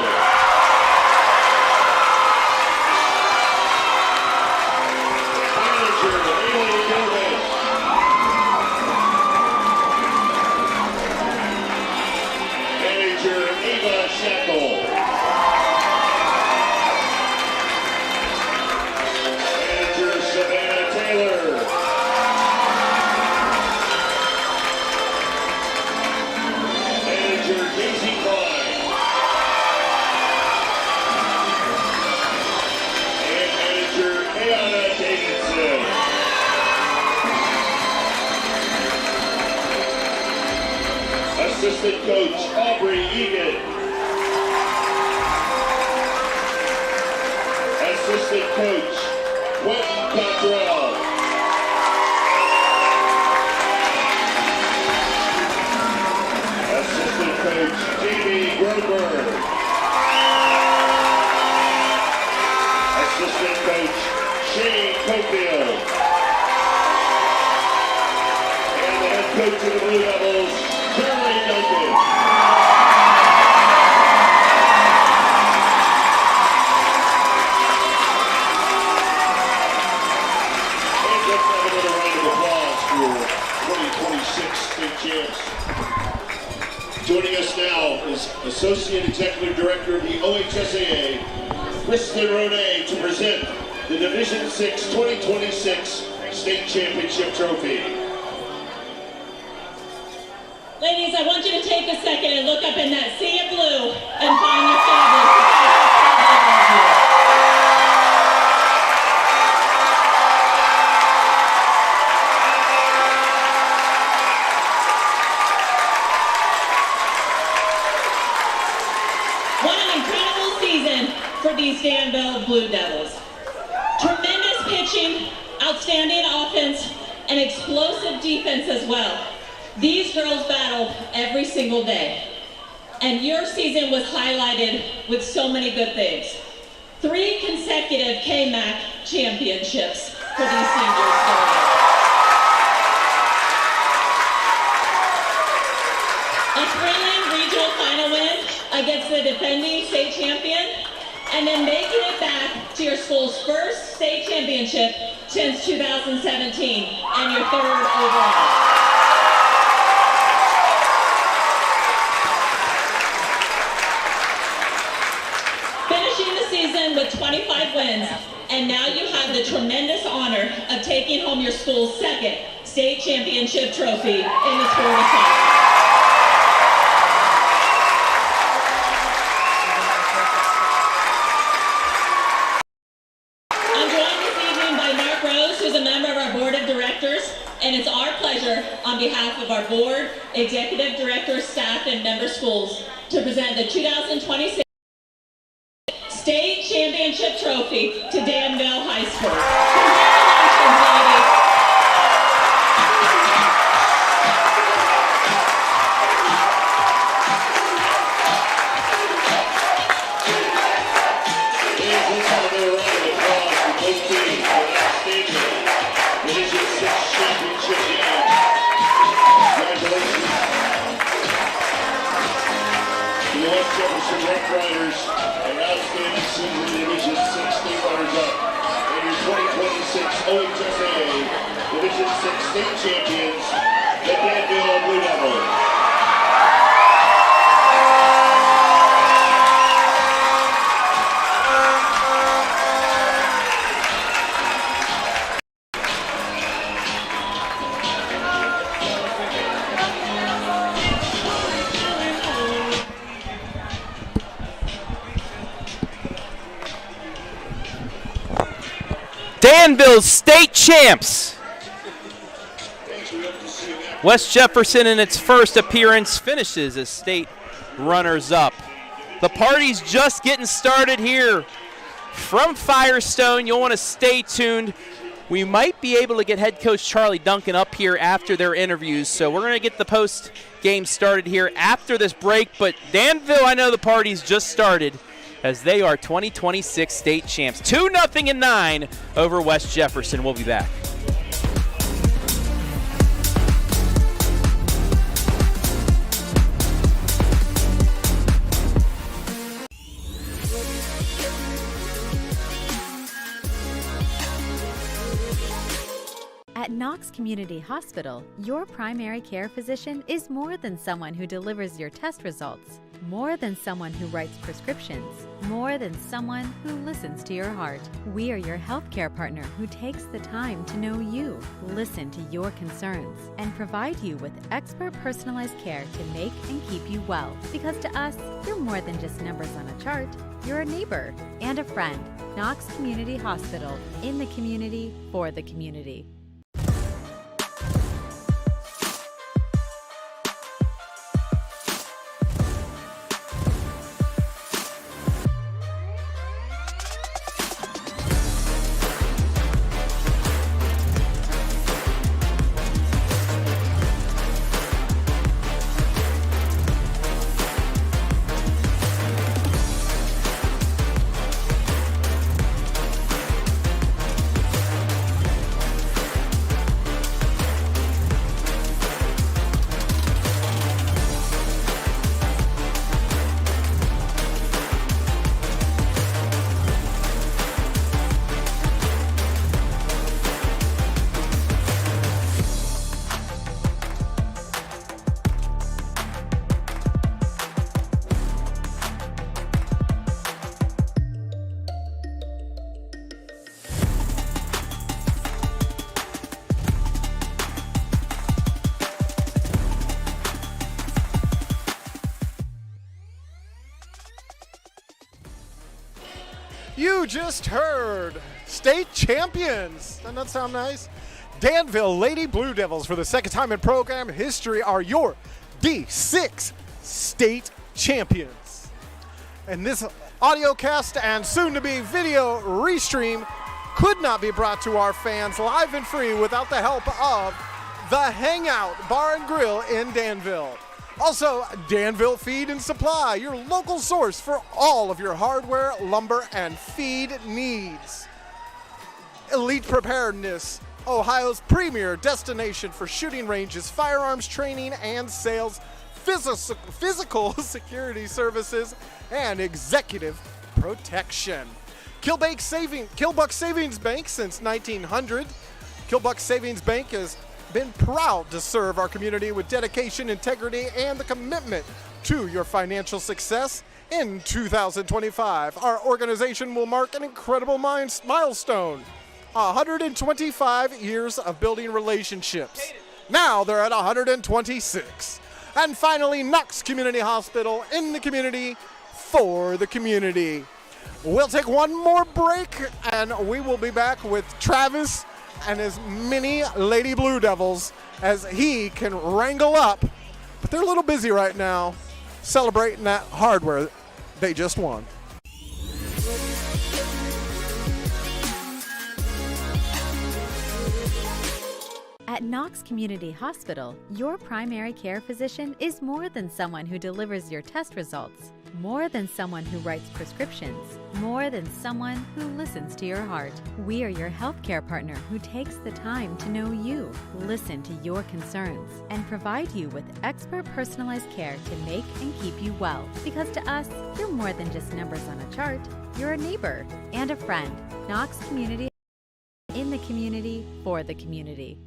Manager, Haley Gilbert. Manager, Ava Shackle. Manager, Savannah Taylor. Manager, Casey Klein. And manager, Ayana Davidson. Assistant coach, Aubrey Egan. Assistant coach, Quentin Cottrell. Assistant coach, Jamie Groberg. Assistant coach, Shane Cofield. And the head coach of the Blue Devils, Charlie Duncan. And let's have another round of applause for 2026 state champs. Joining us now is Associate Executive Director of the OHSAA, Kristen Ronay, to present the Division 6 2026 State Championship Trophy. Ladies, I want you to take a second and look up in that sea of blue and find your favorites. Blue Devils. Tremendous pitching, outstanding offense, and explosive defense as well. These girls battled every single day. And your season was highlighted with so many good things. 3 consecutive KMAC championships for these seniors. A thrilling regional final win against the defending state champion, and then making it back to your school's first state championship since 2017, and your 3rd overall. Finishing the season with 25 wins, and now you have the tremendous honor of taking home your school's 2nd state championship trophy in the sport of soccer. And it's our pleasure, on behalf of our board, executive director, staff, and member schools, to present the 2026 State Championship Trophy to Danville High School. Congratulations, ladies. Jefferson Rough Riders and outstanding season Division 6 state runners-up and your 2026 OHSAA Division 6 state champions, the Danville Blue Devils. Danville's state champs. West Jefferson, in its first appearance, finishes as state runners-up. The party's just getting started here from Firestone. You'll want to stay tuned. We might be able to get head coach Charlie Duncan up here after their interviews, so we're going to get the post-game started here after this break. But Danville, I know the party's just started, as they are 2026 state champs. 2-0 in 9 over West Jefferson. We'll be back. At Knox Community Hospital, your primary care physician is more than someone who delivers your test results, more than someone who writes prescriptions, more than someone who listens to your heart. We are your healthcare partner who takes the time to know you, listen to your concerns, and provide you with expert personalized care to make and keep you well. Because to us, you're more than just numbers on a chart. You're a neighbor and a friend. Knox Community Hospital, in the community, for the community. You just heard state champions. Doesn't that sound nice? Danville Lady Blue Devils, for the second time in program history, are your D6 state champions. And this Audiocast and soon-to-be video restream could not be brought to our fans live and free without the help of the Hangout Bar and Grill in Danville. Also, Danville Feed and Supply, your local source for all of your hardware, lumber, and feed needs. Elite Preparedness, Ohio's premier destination for shooting ranges, firearms training and sales, physical security services, and executive protection. Killbuck Savings Bank since 1900. Killbuck Savings Bank has been proud to serve our community with dedication, integrity, and the commitment to your financial success. In 2025, our organization will mark an incredible milestone. 125 years of building relationships. Now they're at 126. And finally, Knox Community Hospital, in the community, for the community. We'll take one more break, and we will be back with Travis and his mini Lady Blue Devils as he can wrangle up. But they're a little busy right now celebrating that hardware they just won. At Knox Community Hospital, your primary care physician is more than someone who delivers your test results, more than someone who writes prescriptions, more than someone who listens to your heart. We are your healthcare partner who takes the time to know you, listen to your concerns, and provide you with expert personalized care to make and keep you well. Because to us, you're more than just numbers on a chart. You're a neighbor and a friend. Knox Community, in the community, for the community.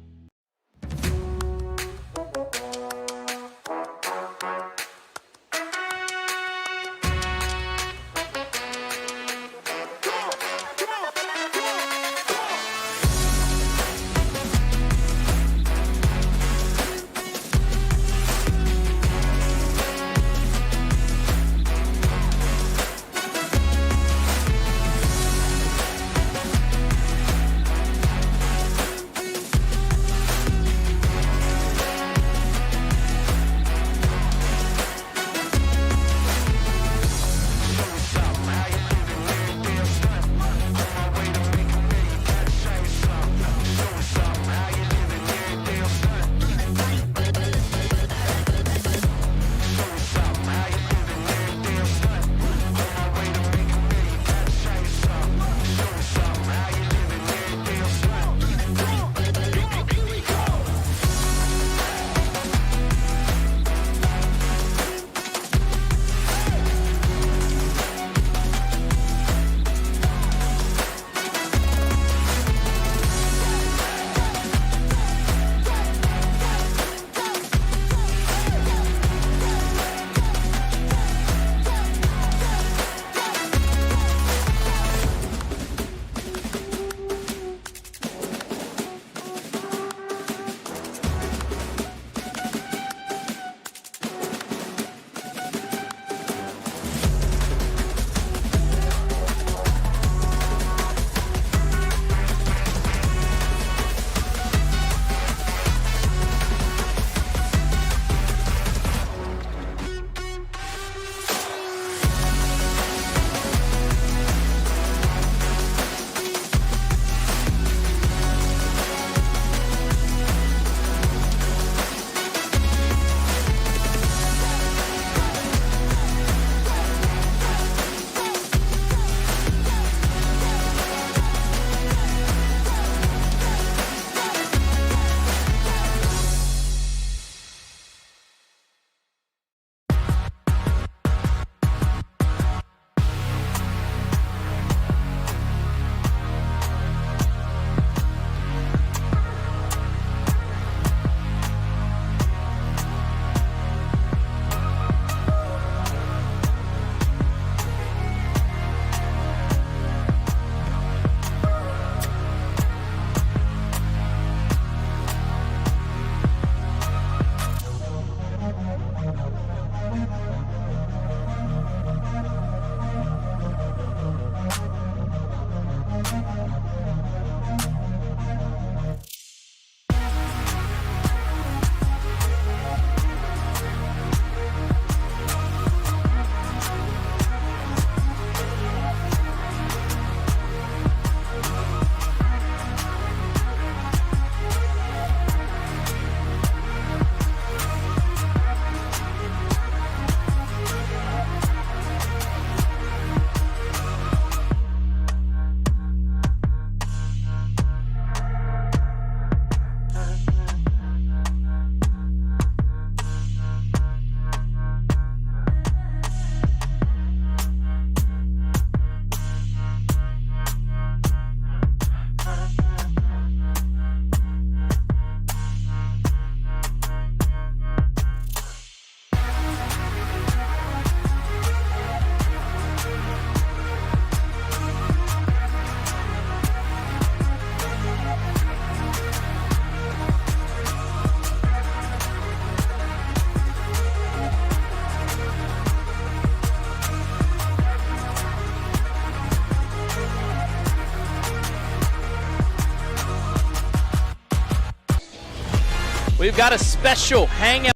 We've got a special Hangout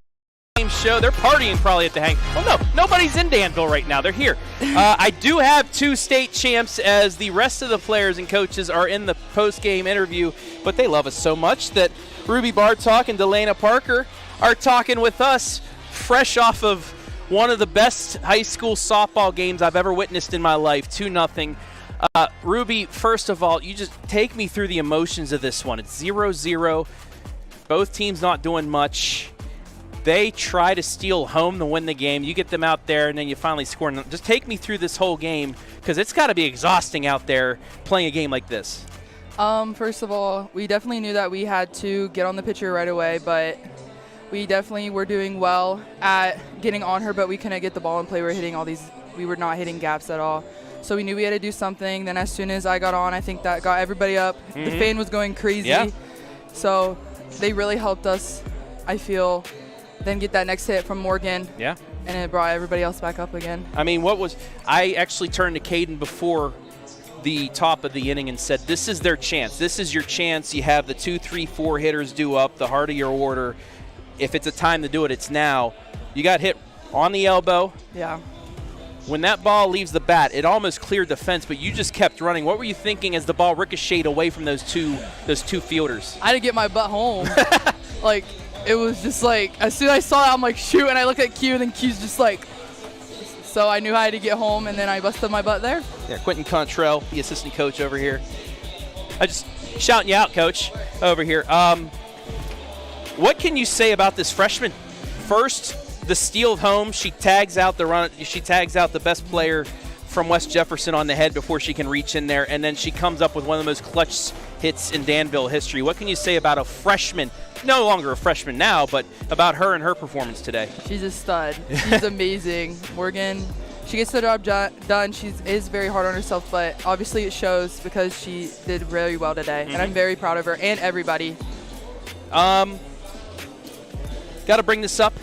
game show. They're partying probably at the Well, no, nobody's in Danville right now. They're here. I do have 2 state champs as the rest of the players and coaches are in the post-game interview, but they love us so much that Ruby Bartok and Delana Parker are talking with us fresh off of one of the best high school softball games I've ever witnessed in my life, 2-0. Ruby, first of all, you just take me through the emotions of this one. It's 0-0. Both teams not doing much. They try to steal home to win the game. You get them out there, and then you finally score. Just take me through this whole game, because it's got to be exhausting out there playing a game like this. First of all, we definitely knew that we had to get on the pitcher right away, but we definitely were doing well at getting on her, but we couldn't get the ball in play. We were not hitting gaps at all. So we knew we had to do something. Then as soon as I got on, I think that got everybody up. The fan was going crazy. Yeah. So they really helped us, I feel, then get that next hit from Morgan. Yeah. And it brought everybody else back up again. I mean, I actually turned to Caden before the top of the inning and said, this is their chance. This is your chance. You have the 2, 3, 4 hitters due up, the heart of your order. If it's a time to do it, it's now. You got hit on the elbow. Yeah. When that ball leaves the bat, it almost cleared the fence, but you just kept running. What were you thinking as the ball ricocheted away from those two fielders? I had to get my butt home. Like, it was just like, as soon as I saw it, I'm like, shoot, and I looked at Q, and then Q's just like, so I knew I had to get home, and then I busted my butt there. Yeah, Quentin Contrell, the assistant coach over here. I just shouting you out, Coach, over here. What can you say about this freshman? First, the steal home, she tags out the best player from West Jefferson on the head before she can reach in there, and then she comes up with one of the most clutch hits in Danville history. What can you say about a freshman, no longer a freshman now, but about her and her performance today? She's a stud. She's amazing. Morgan, she gets the job done. She is very hard on herself, but obviously it shows because she did really well today, and I'm very proud of her and everybody. Got to bring this up.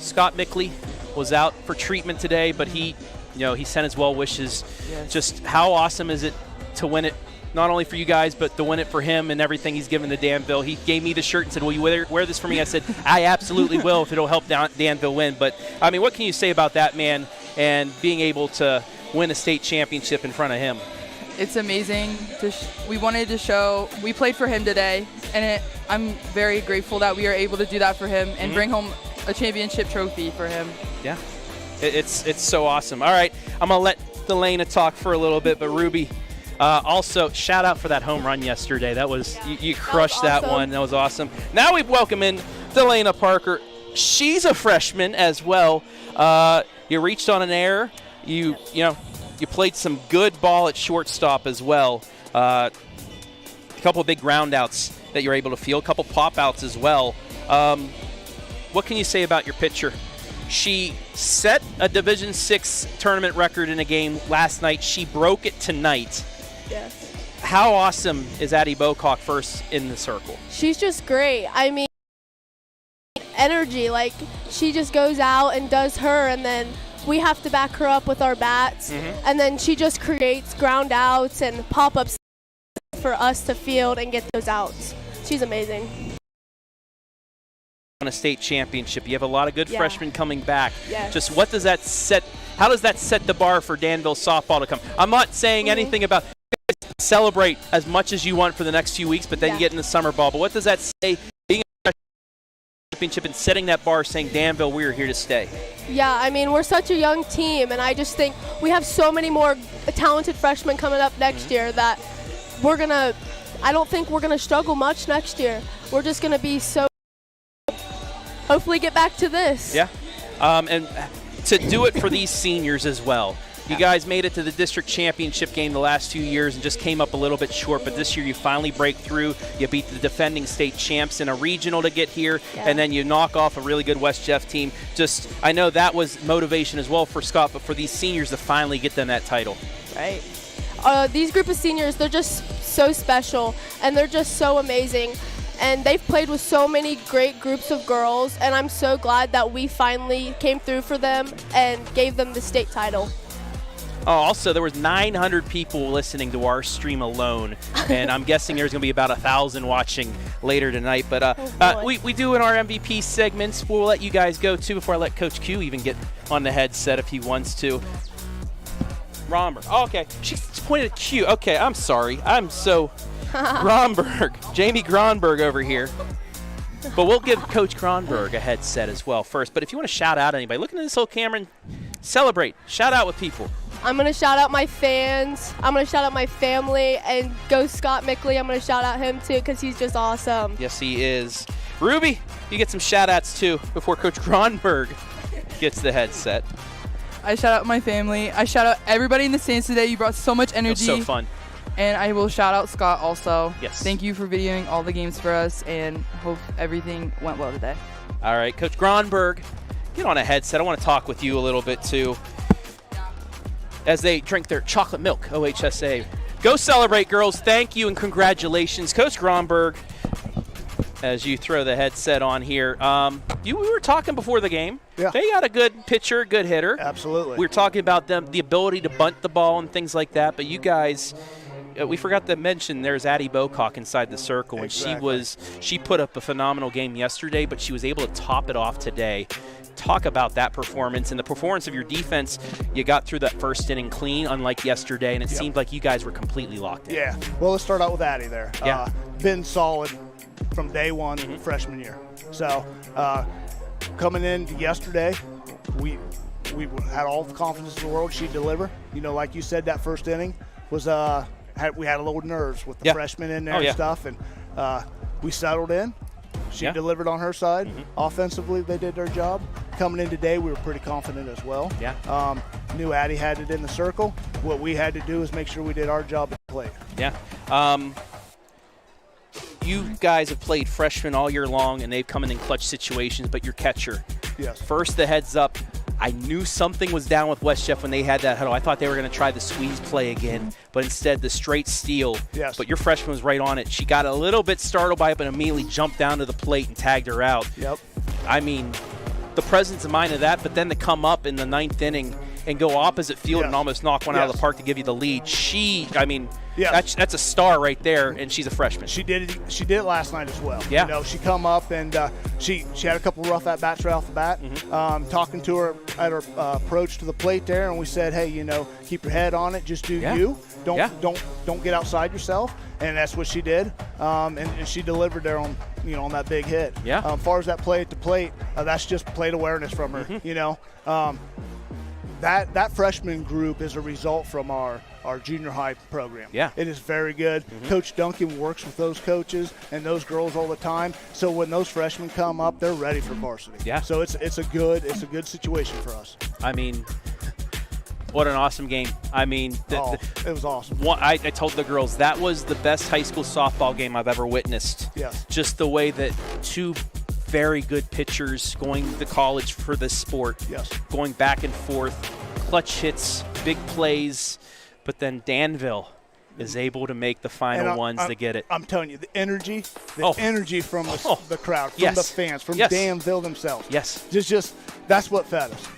Scott Mickley was out for treatment today, but he sent his well wishes. Yes. Just how awesome is it to win it, not only for you guys, but to win it for him and everything he's given to Danville. He gave me the shirt and said, will you wear this for me? I said, I absolutely will if it'll help Danville win. But, I mean, what can you say about that, man, and being able to win a state championship in front of him? It's amazing. We wanted to show, we played for him today, and I'm very grateful that we are able to do that for him and bring home a championship trophy for him. Yeah, it's so awesome. All right, I'm going to let Delana talk for a little bit, but Ruby, also shout out for that home run yesterday. That was, you crushed that awesome. one. That was awesome. Now we welcome in Delana Parker. She's a freshman as well. You reached on an error. You played some good ball at shortstop as well. A couple of big ground outs that you're able to field, a couple pop outs as well. What can you say about your pitcher? She set a Division VI tournament record in a game last night. She broke it tonight. Yes. How awesome is Addie Bocock first in the circle? She's just great. I mean, energy. Like, she just goes out and does her, and then we have to back her up with our bats. And then she just creates ground outs and pop-ups for us to field and get those outs. She's amazing. On a state championship, you have a lot of good freshmen coming back. Yes. Just what does that set? How does that set the bar for Danville softball to come? I'm not saying anything about celebrate as much as you want for the next few weeks, but then you get in the summer ball. But what does that say? Being a championship and setting that bar, saying Danville, we're here to stay. Yeah, I mean, we're such a young team, and I just think we have so many more talented freshmen coming up next year that I don't think we're gonna struggle much next year. We're just gonna be so. Hopefully get back to this. Yeah, and to do it for these seniors as well. You guys made it to the district championship game the last 2 years and just came up a little bit short, but this year you finally break through. You beat the defending state champs in a regional to get here, and then you knock off a really good West Jeff team. Just, I know that was motivation as well for Scott, but for these seniors to finally get them that title. Right. These group of seniors, they're just so special, and they're just so amazing. And they've played with so many great groups of girls, and I'm so glad that we finally came through for them and gave them the state title. Oh, also, there was 900 people listening to our stream alone, and I'm guessing there's going to be about 1,000 watching later tonight. But we do in our MVP segments. We'll let you guys go, too, before I let Coach Q even get on the headset if he wants to. Romberg. Oh, okay. She pointed at Q. Okay, I'm sorry. I'm so Gronberg. Jamie Gronberg over here. But we'll give Coach Gronberg a headset as well first. But if you want to shout out anybody, look into this little camera and celebrate. Shout out with people. I'm going to shout out my fans. I'm going to shout out my family. And go Scott Mickley. I'm going to shout out him, too, because he's just awesome. Yes, he is. Ruby, you get some shout outs, too, before Coach Gronberg gets the headset. I shout out my family. I shout out everybody in the stands today. You brought so much energy. It was so fun. And I will shout out Scott also. Yes. Thank you for videoing all the games for us, and hope everything went well today. All right, Coach Gronberg, get on a headset. I want to talk with you a little bit, too, as they drink their chocolate milk, OHSAA. Go celebrate, girls. Thank you and congratulations. Coach Gronberg, as you throw the headset on here, we were talking before the game. Yeah. They got a good pitcher, good hitter. Absolutely. We were talking about the ability to bunt the ball and things like that, but you guys – we forgot to mention there's Addie Bocock inside the circle, Exactly. and she put up a phenomenal game yesterday, but she was able to top it off today. Talk about that performance and the performance of your defense. You got through that first inning clean, unlike yesterday, and it seemed like you guys were completely locked in. Yeah. Well, let's start out with Addie there. Yeah. Been solid from day one, freshman year. So coming in yesterday, we had all the confidence in the world she'd deliver. You know, like you said, that first inning was we had a little nerves with the freshmen in there and stuff, and we settled in. She delivered on her side. Offensively, they did their job. Coming in today, we were pretty confident as well. Yeah. Knew Addie had it in the circle. What we had to do is make sure we did our job at the plate. Yeah. You guys have played freshmen all year long, and they've come in clutch situations, but your catcher. Yes. First, the heads up. I knew something was down with West Jeff when they had that huddle. I thought they were going to try the squeeze play again, but instead the straight steal. Yes. But your freshman was right on it. She got a little bit startled by it, but immediately jumped down to the plate and tagged her out. Yep. I mean, the presence of mind of that, but then to come up in the ninth inning and go opposite field and almost knock one out of the park to give you the lead. That's a star right there, and she's a freshman. She did it last night as well. Yeah. You know, she come up and she had a couple rough at-bats right off the bat. Talking to her at her approach to the plate there, and we said, hey, you know, keep your head on it. Just do you. Don't get outside yourself. And that's what she did. And she delivered there on that big hit. Yeah. As far as that play at the plate, that's just plate awareness from her. You know. That freshman group is a result from our junior high program. Yeah. It is very good. Coach Duncan works with those coaches and those girls all the time. So when those freshmen come up, they're ready for varsity. Yeah. So it's a good situation for us. I mean, what an awesome game. I mean, it was awesome. I told the girls that was the best high school softball game I've ever witnessed. Yes. Just the way that two very good pitchers going to college for this sport. Yes. Going back and forth, clutch hits, big plays, but then Danville is able to make the final ones to get it. I'm telling you, the energy from the crowd, from the fans, from Danville themselves. Yes. Just that's what fed us.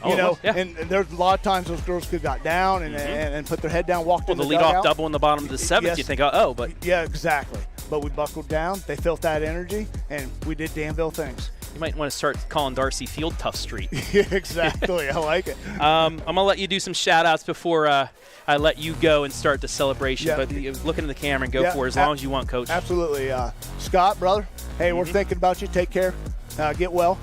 And there's a lot of times those girls could got down and put their head down, walked in the dugout. leadoff double in the bottom of the seventh, you think, but yeah, exactly. But we buckled down. They felt that energy, and we did Danville things. You might want to start calling Darcy Field Tough Street. Exactly. I like it. I'm going to let you do some shout-outs before I let you go and start the celebration. Yeah. But look into the camera and go for it as long as you want, Coach. Absolutely. Scott, brother, hey, we're thinking about you. Take care. Get well.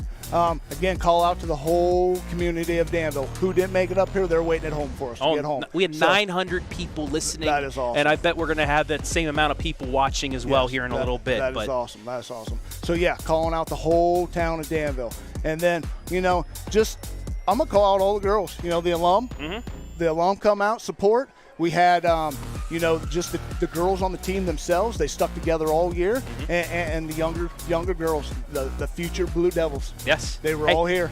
Again, call out to the whole community of Danville. Who didn't make it up here, they're waiting at home for us to get home. We had 900 people listening. That is awesome. And I bet we're going to have that same amount of people watching as well here in a little bit. That is awesome. That's awesome. So, yeah, calling out the whole town of Danville. And then, I'm going to call out all the girls, the alum. The alum come out, support. We had, just the girls on the team themselves. They stuck together all year, and the younger girls, the future Blue Devils. Yes, they were all here.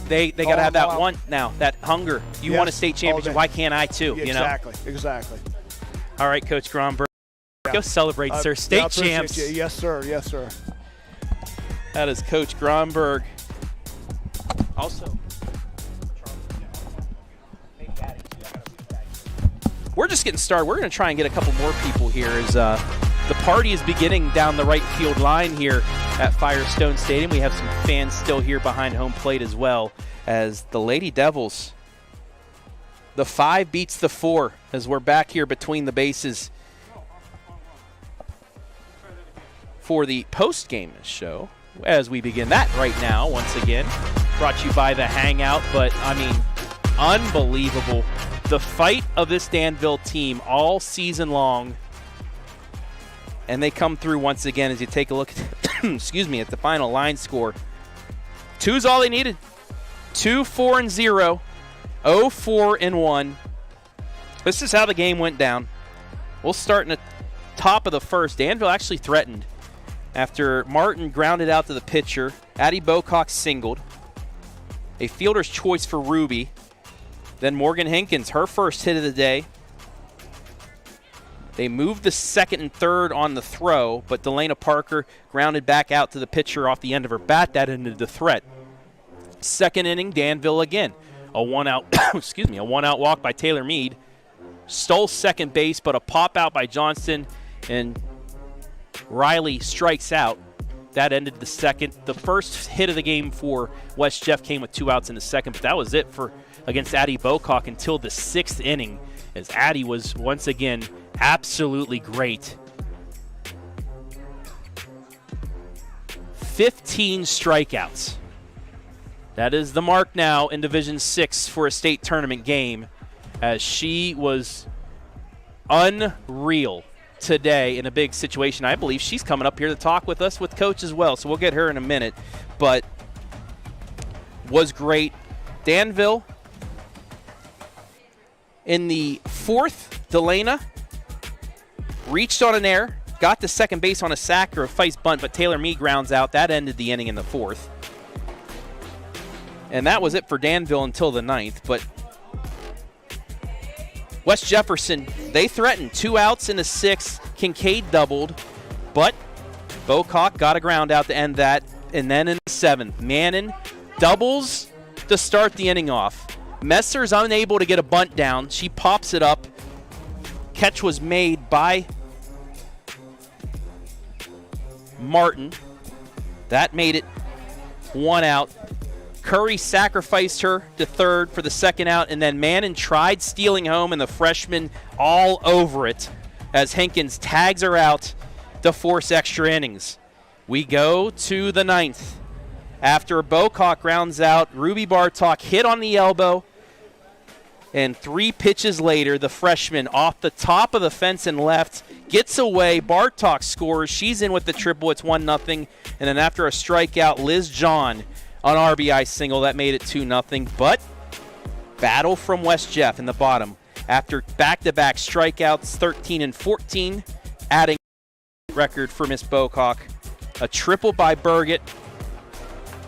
They got to have that want now, that hunger. You want a state championship? Why can't I too? Exactly. All right, Coach Gronberg, go celebrate, sir. State champs. You. Yes, sir. Yes, sir. That is Coach Gronberg. Also. just getting started. We're going to try and get a couple more people here as the party is beginning down the right field line here at Firestone Stadium. We have some fans still here behind home plate as well as the Lady Devils. The 5 beats the 4 as we're back here between the bases for the post-game show as we begin that right now once again. Brought to you by the Hangout, but I mean, unbelievable. The fight of this Danville team all season long, and they come through once again as you take a look at excuse me, at the final line score. 2's all they needed. 2-4-0, 0-4-1. This is how the game went down. We'll start in the top of the first. Danville actually threatened after Martin grounded out to the pitcher. Addie Bocock singled. A fielder's choice for Ruby. Then Morgan Hinkins, her first hit of the day. They moved the second and third on the throw, but Delana Parker grounded back out to the pitcher off the end of her bat. That ended the threat. Second inning, Danville again. A one-out, excuse me, a one-out walk by Taylor Mead. Stole second base, but a pop out by Johnston, and Riley strikes out. That ended the second. The first hit of the game for West Jeff came with 2 outs in the second, but that was it for against Addie Bocock until the 6th inning, as Addie was once again absolutely great. 15 strikeouts. That is the mark now in Division 6 for a state tournament game, as she was unreal today in a big situation. I believe she's coming up here to talk with us with Coach as well, so we'll get her in a minute, but was great. Danville in the 4th, Delana reached on an error, got to second base on a sack or a face bunt, but Taylor Mead grounds out. That ended the inning in the 4th. And that was it for Danville until the 9th, but West Jefferson, they threatened. 2 outs in the 6th. Kincaid doubled, but Bocock got a ground out to end that. And then in the 7th, Mannon doubles to start the inning off. Messer's unable to get a bunt down. She pops it up. Catch was made by Martin. That made it 1 out. Curry sacrificed her to third for the 2nd out, and then Mannon tried stealing home, and the freshman all over it as Hinkins tags her out to force extra innings. We go to the 9th. After Bocock grounds out, Ruby Bartok hit on the elbow, and 3 pitches later, the freshman off the top of the fence and left gets away. Bartok scores. She's in with the triple. It's 1-0, and then after a strikeout, Liz John on RBI single, that made it 2-0. But battle from West Jeff in the bottom after back-to-back strikeouts, 13 and 14, adding record for Miss Bocock. A triple by Burgett.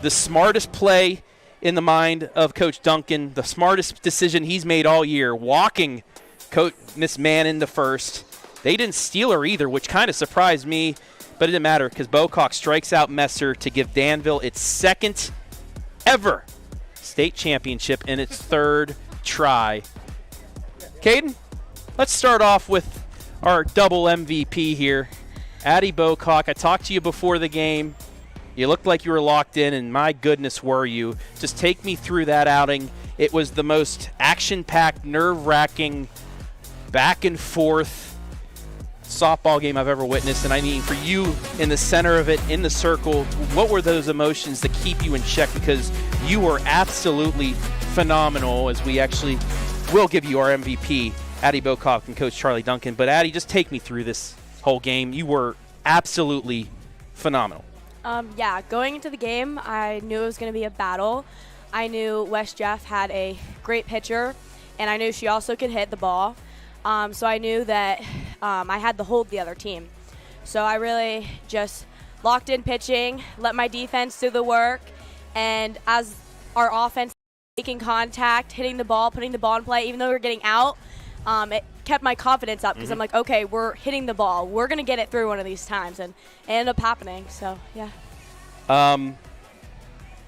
The smartest play in the mind of Coach Duncan, the smartest decision he's made all year, walking Miss Mannon to first. They didn't steal her either, which kind of surprised me, but it didn't matter because Bocock strikes out Messer to give Danville its 2nd ever state championship in its 3rd try. Caden, let's start off with our double MVP here. Addie Bocock, I talked to you before the game. You looked like you were locked in, and my goodness were you. Just take me through that outing. It was the most action-packed, nerve-wracking, back-and-forth softball game I've ever witnessed. And I mean, for you in the center of it, in the circle, what were those emotions to keep you in check? Because you were absolutely phenomenal, as we actually will give you our MVP, Addie Bocock and Coach Charlie Duncan. But Addie, just take me through this whole game. You were absolutely phenomenal. Yeah, going into the game, I knew it was going to be a battle. I knew West Jeff had a great pitcher, and I knew she also could hit the ball. So I knew that I had to hold the other team. So I really just locked in pitching, let my defense do the work, and as our offense making contact, hitting the ball, putting the ball in play, even though we were getting out, it kept my confidence up because I'm like, okay, we're hitting the ball. We're going to get it through one of these times, and it ended up happening, so yeah.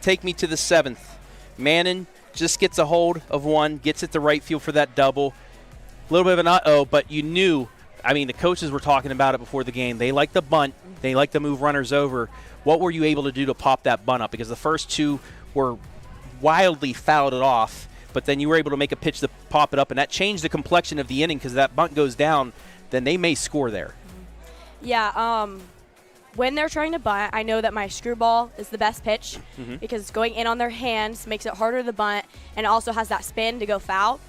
Take me to the 7th. Mannon just gets a hold of one, gets it to right field for that double. little bit of an uh-oh, but you knew. I mean, the coaches were talking about it before the game. They like the bunt. They like to move runners over. What were you able to do to pop that bunt up? Because the first two were wildly fouled it off, but then you were able to make a pitch to pop it up, and that changed the complexion of the inning because that bunt goes down, then they may score there. Yeah, when they're trying to bunt, I know that my screwball is the best pitch because going in on their hands makes it harder to bunt, and it also has that spin to go foul.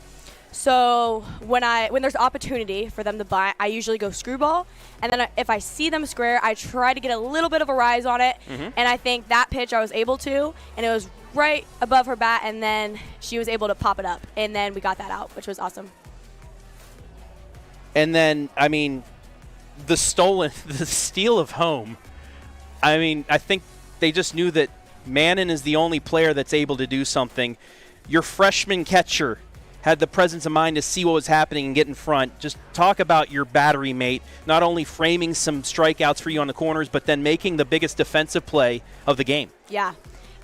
So when there's opportunity for them to bunt, I usually go screwball, and then if I see them square, I try to get a little bit of a rise on it, and I think that pitch I was able to, and it was right above her bat, and then she was able to pop it up, and then we got that out, which was awesome. And then, I mean, the steal of home, I mean, I think they just knew that Mannon is the only player that's able to do something. Your freshman catcher had the presence of mind to see what was happening and get in front. Just talk about your battery mate, not only framing some strikeouts for you on the corners, but then making the biggest defensive play of the game. Yeah,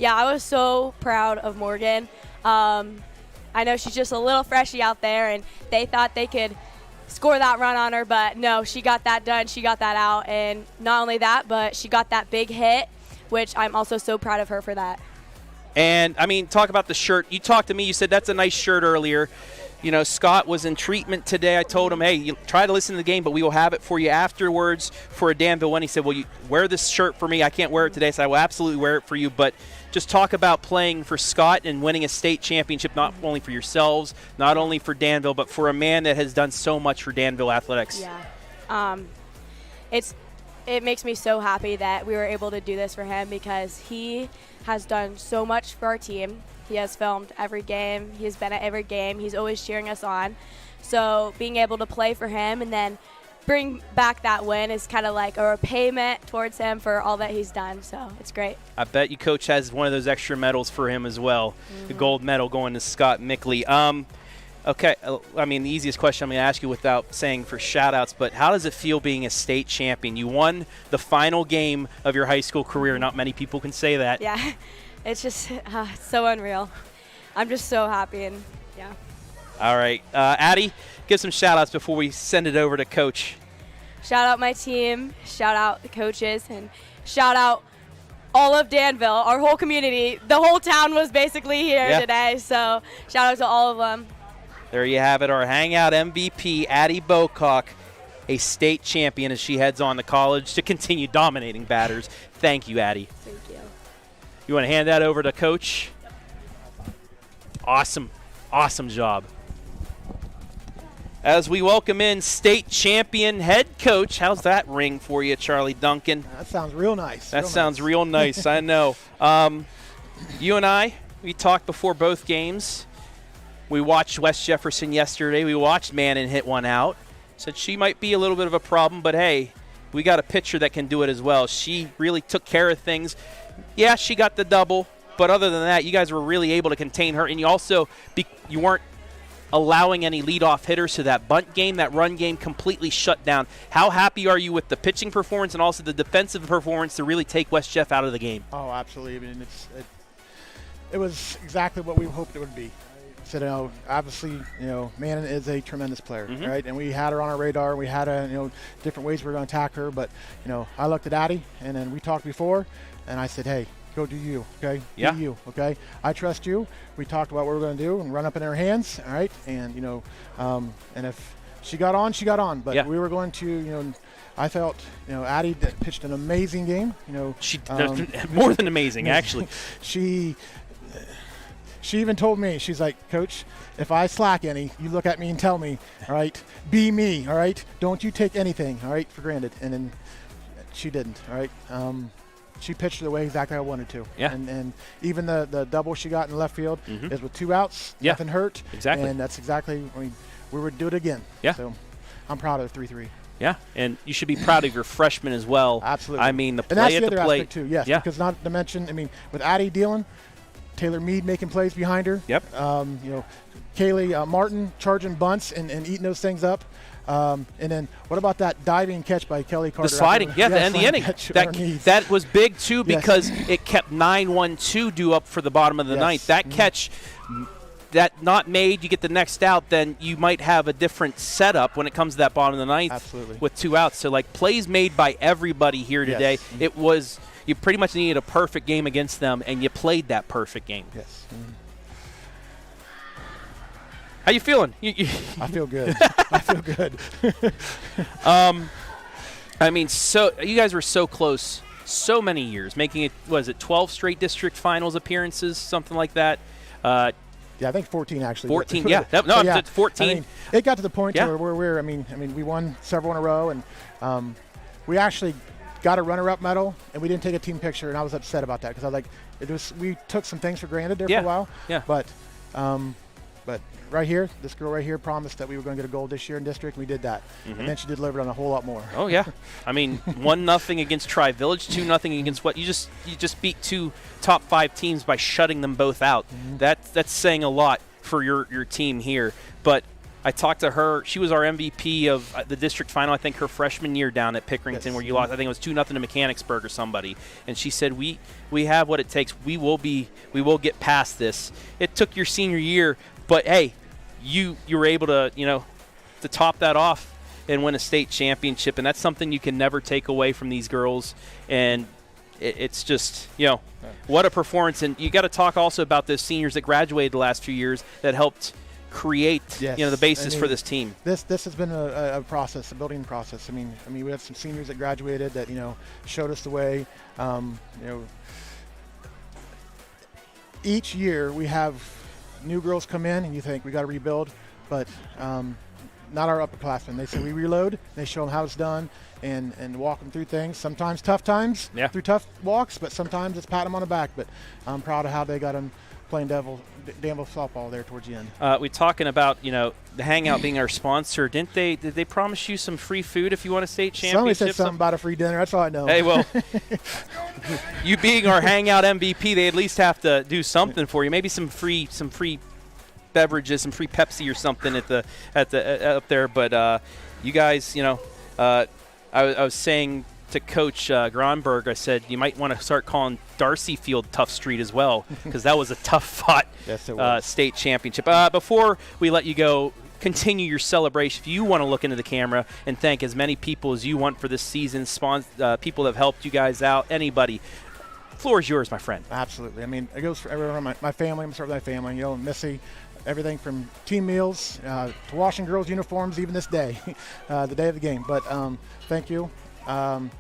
I was so proud of Morgan. I know she's just a little freshy out there, and they thought they could score that run on her, but no, she got that done. She got that out, and not only that, but she got that big hit, which I'm also so proud of her for that. And, I mean, talk about the shirt. You talked to me. You said that's a nice shirt earlier. You know, Scott was in treatment today. I told him, hey, you try to listen to the game, but we will have it for you afterwards for a Danville win. He said, well, you wear this shirt for me. I can't wear it today, so I will absolutely wear it for you. But just talk about playing for Scott and winning a state championship, not only for yourselves, not only for Danville, but for a man that has done so much for Danville athletics. Yeah. It makes me so happy that we were able to do this for him because he has done so much for our team. He has filmed every game. He has been at every game. He's always cheering us on. So being able to play for him and then bring back that win is kind of like a repayment towards him for all that he's done. So it's great. I bet you Coach has one of those extra medals for him as well, the gold medal going to Scott Mickley. Okay, I mean, the easiest question I'm going to ask you without saying for shout-outs, but how does it feel being a state champion? You won the final game of your high school career. Not many people can say that. Yeah, it's just so unreal. I'm just so happy, and yeah. All right. Addie, give some shout-outs before we send it over to Coach. Shout out my team, shout out the coaches, and shout out all of Danville, our whole community. The whole town was basically here today, so shout out to all of them. There you have it, our Hangout MVP, Addie Bocock, a state champion as she heads on to college to continue dominating batters. Thank you, Addie. Thank you. You want to hand that over to Coach? Awesome. Awesome job. As we welcome in state champion head coach. How's that ring for you, Charlie Duncan? That sounds real nice. That sounds real nice, I know. You and I, we talked before both games. We watched West Jefferson yesterday. We watched Mannon hit one out. Said she might be a little bit of a problem, but hey, we got a pitcher that can do it as well. She really took care of things. Yeah, she got the double, but other than that, you guys were really able to contain her, and you also you weren't allowing any leadoff hitters, so that bunt game, that run game completely shut down. How happy are you with the pitching performance and also the defensive performance to really take West Jeff out of the game? Oh, absolutely. I mean, it was exactly what we hoped it would be. So, obviously, Mannon is a tremendous player, right? And we had her on our radar. We had different ways we were going to attack her. But, I looked at Addie, and then we talked before, and I said, hey, go do you, okay? Yeah. Do you, okay? I trust you. We talked about what we're going to do and run up in her hands, all right? And, and if she got on, she got on. But we were going to, I felt, Addie pitched an amazing game. She more than amazing, actually. She even told me, she's like, Coach, if I slack any, you look at me and tell me, all right? Be me, all right? Don't you take anything, all right, for granted. And then she didn't, all right? She pitched the way exactly I wanted to. Yeah. And even the double she got in left field is with 2 outs, nothing hurt. Exactly. And that's exactly, we would do it again. Yeah. So I'm proud of 3-3. Yeah, and you should be proud of your freshmen as well. Absolutely. I mean, the play and that's at the the other plate. aspect too, yes. Yeah. Because not to mention, with Addie dealing, Taylor Mead making plays behind her. Yep. Kaylee Martin charging bunts and eating those things up. And then what about that diving catch by Kelly Carter? The sliding, the end of the inning. That was big, too, because it kept 9-1-2 due up for the bottom of the ninth. That catch that not made, you get the next out, then you might have a different setup when it comes to that bottom of the ninth. Absolutely. With 2 outs. So, like, plays made by everybody here today. Yes. It was – you pretty much needed a perfect game against them, and you played that perfect game. Yes. How you feeling? I feel good. I feel good. I mean, so you guys were so close so many years, making it, was it 12 straight district finals appearances, something like that? Yeah, I think 14 actually. 14, yeah. It's 14. I mean, it got to the point Yeah. where we're. I mean, we won several in a row, and we actually got a runner-up medal, and we didn't take a team picture, and I was upset about that because I was like, we took some things for granted there for a while. Yeah. But right here, this girl right here promised that we were going to get a gold this year in district. We did that, and then she delivered on a whole lot more. Oh yeah, I mean 1-0 against Tri-Village, 2-0 against what you just beat 2 top 5 teams by shutting them both out. That's saying a lot for your team here. But I talked to her. She was our MVP of the district final, I think, her freshman year down at Pickerington, where you lost. I think it was 2-0 to Mechanicsburg or somebody. And she said, "We have what it takes. We will get past this." It took your senior year, but hey, you were able to to top that off and win a state championship, and that's something you can never take away from these girls. And it's just what a performance. And you got to talk also about those seniors that graduated the last few years that helped create the basis for this team. This has been a process, a building process. I mean we have some seniors that graduated that showed us the way. Each year we have new girls come in and you think we got to rebuild, but not our upperclassmen. They say we reload. They show them how it's done and walk them through things. Sometimes tough times through tough walks, but sometimes it's pat them on the back. But I'm proud of how they got them playing Danville softball there towards the end. We're talking about the Hangout being our sponsor. Did they promise you some free food if you won a state championship? Somebody said something about a free dinner. That's all I know. Hey, well, you being our Hangout MVP, they at least have to do something for you. Maybe some free beverages, some free Pepsi or something up there. But you guys, I was saying to Coach Gronberg, I said you might want to start calling Darcy Field Tough Street as well, because that was a tough-fought state championship. Before we let you go, continue your celebration. If you want to look into the camera and thank as many people as you want for this season, people that have helped you guys out, anybody, floor is yours, my friend. Absolutely. I mean, it goes for everyone. My family. I'm starting with my family. Missy. Everything from team meals to washing girls' uniforms, even this day, the day of the game. But thank you.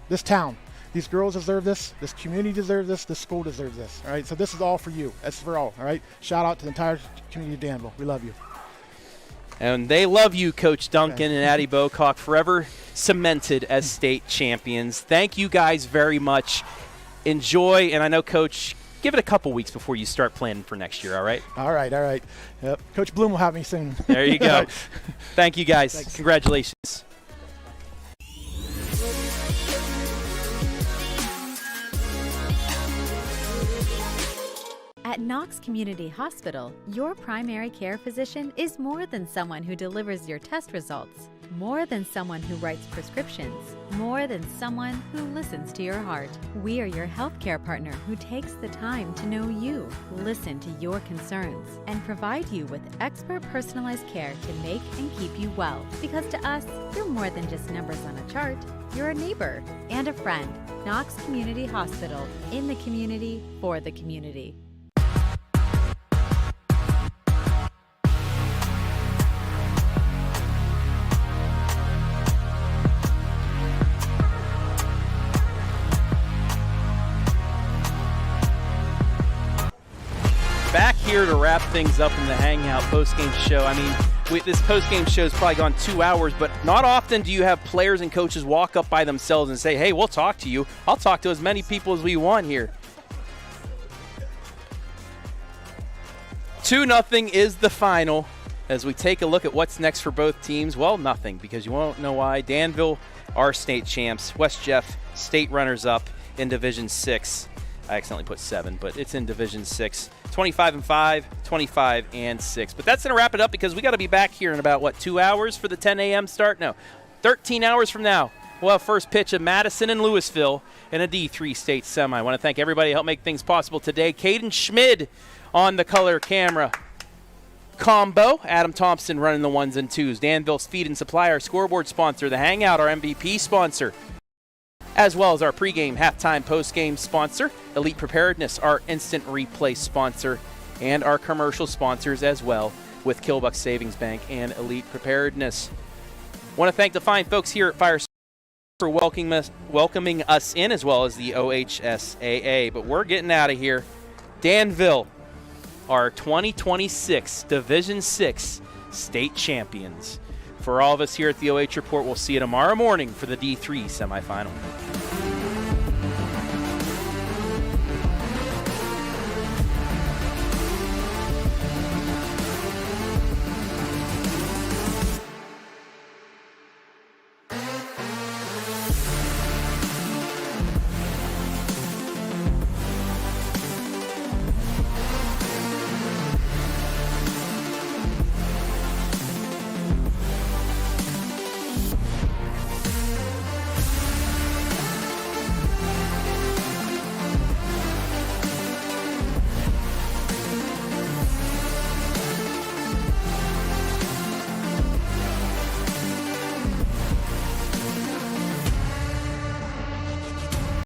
This town, these girls deserve this. This community deserves this. This school deserves this. All right. So this is all for you. That's for all. All right. Shout out to the entire community of Danville. We love you. And they love you, Coach Duncan and Addie Bocock, forever cemented as state champions. Thank you guys very much. Enjoy. And I know, Coach, give it a couple weeks before you start planning for next year, all right? All right. Yep. Coach Bloom will have me soon. There you go. Thank you, guys. Thanks. Congratulations. At Knox Community Hospital, your primary care physician is more than someone who delivers your test results, more than someone who writes prescriptions, more than someone who listens to your heart. We are your healthcare partner who takes the time to know you, listen to your concerns, and provide you with expert personalized care to make and keep you well. Because to us, you're more than just numbers on a chart. You're a neighbor and a friend. Knox Community Hospital, in the community, for the community. Back here to wrap things up in the Hangout postgame show. I mean, this postgame show has probably gone 2 hours, but not often do you have players and coaches walk up by themselves and say, hey, we'll talk to you. I'll talk to as many people as we want here. 2-0 is the final. As we take a look at what's next for both teams, well, nothing, because you won't know why. Danville are state champs. West Jeff, state runners-up in Division 6. I accidentally put 7, but it's in Division 6. 25-5, 25-6. But that's going to wrap it up, because we got to be back here in about, 2 hours for the 10 a.m. start? No, 13 hours from now. We'll have first pitch of Madison and Louisville in a D3 state semi. I want to thank everybody who helped make things possible today. Caden Schmid on the color camera. combo. Adam Thompson running the ones and twos. Danville's Feed and Supply, our scoreboard sponsor. The Hangout, our MVP sponsor. As well as our pregame, halftime, postgame sponsor. Elite Preparedness, our instant replay sponsor. And our commercial sponsors as well with Killbuck Savings Bank and Elite Preparedness. Want to thank the fine folks here at Fire for welcoming us in, as well as the OHSAA. But we're getting out of here. Danville, our 2026 Division 6 state champions. For all of us here at the OH Report, we'll see you tomorrow morning for the D3 semifinal.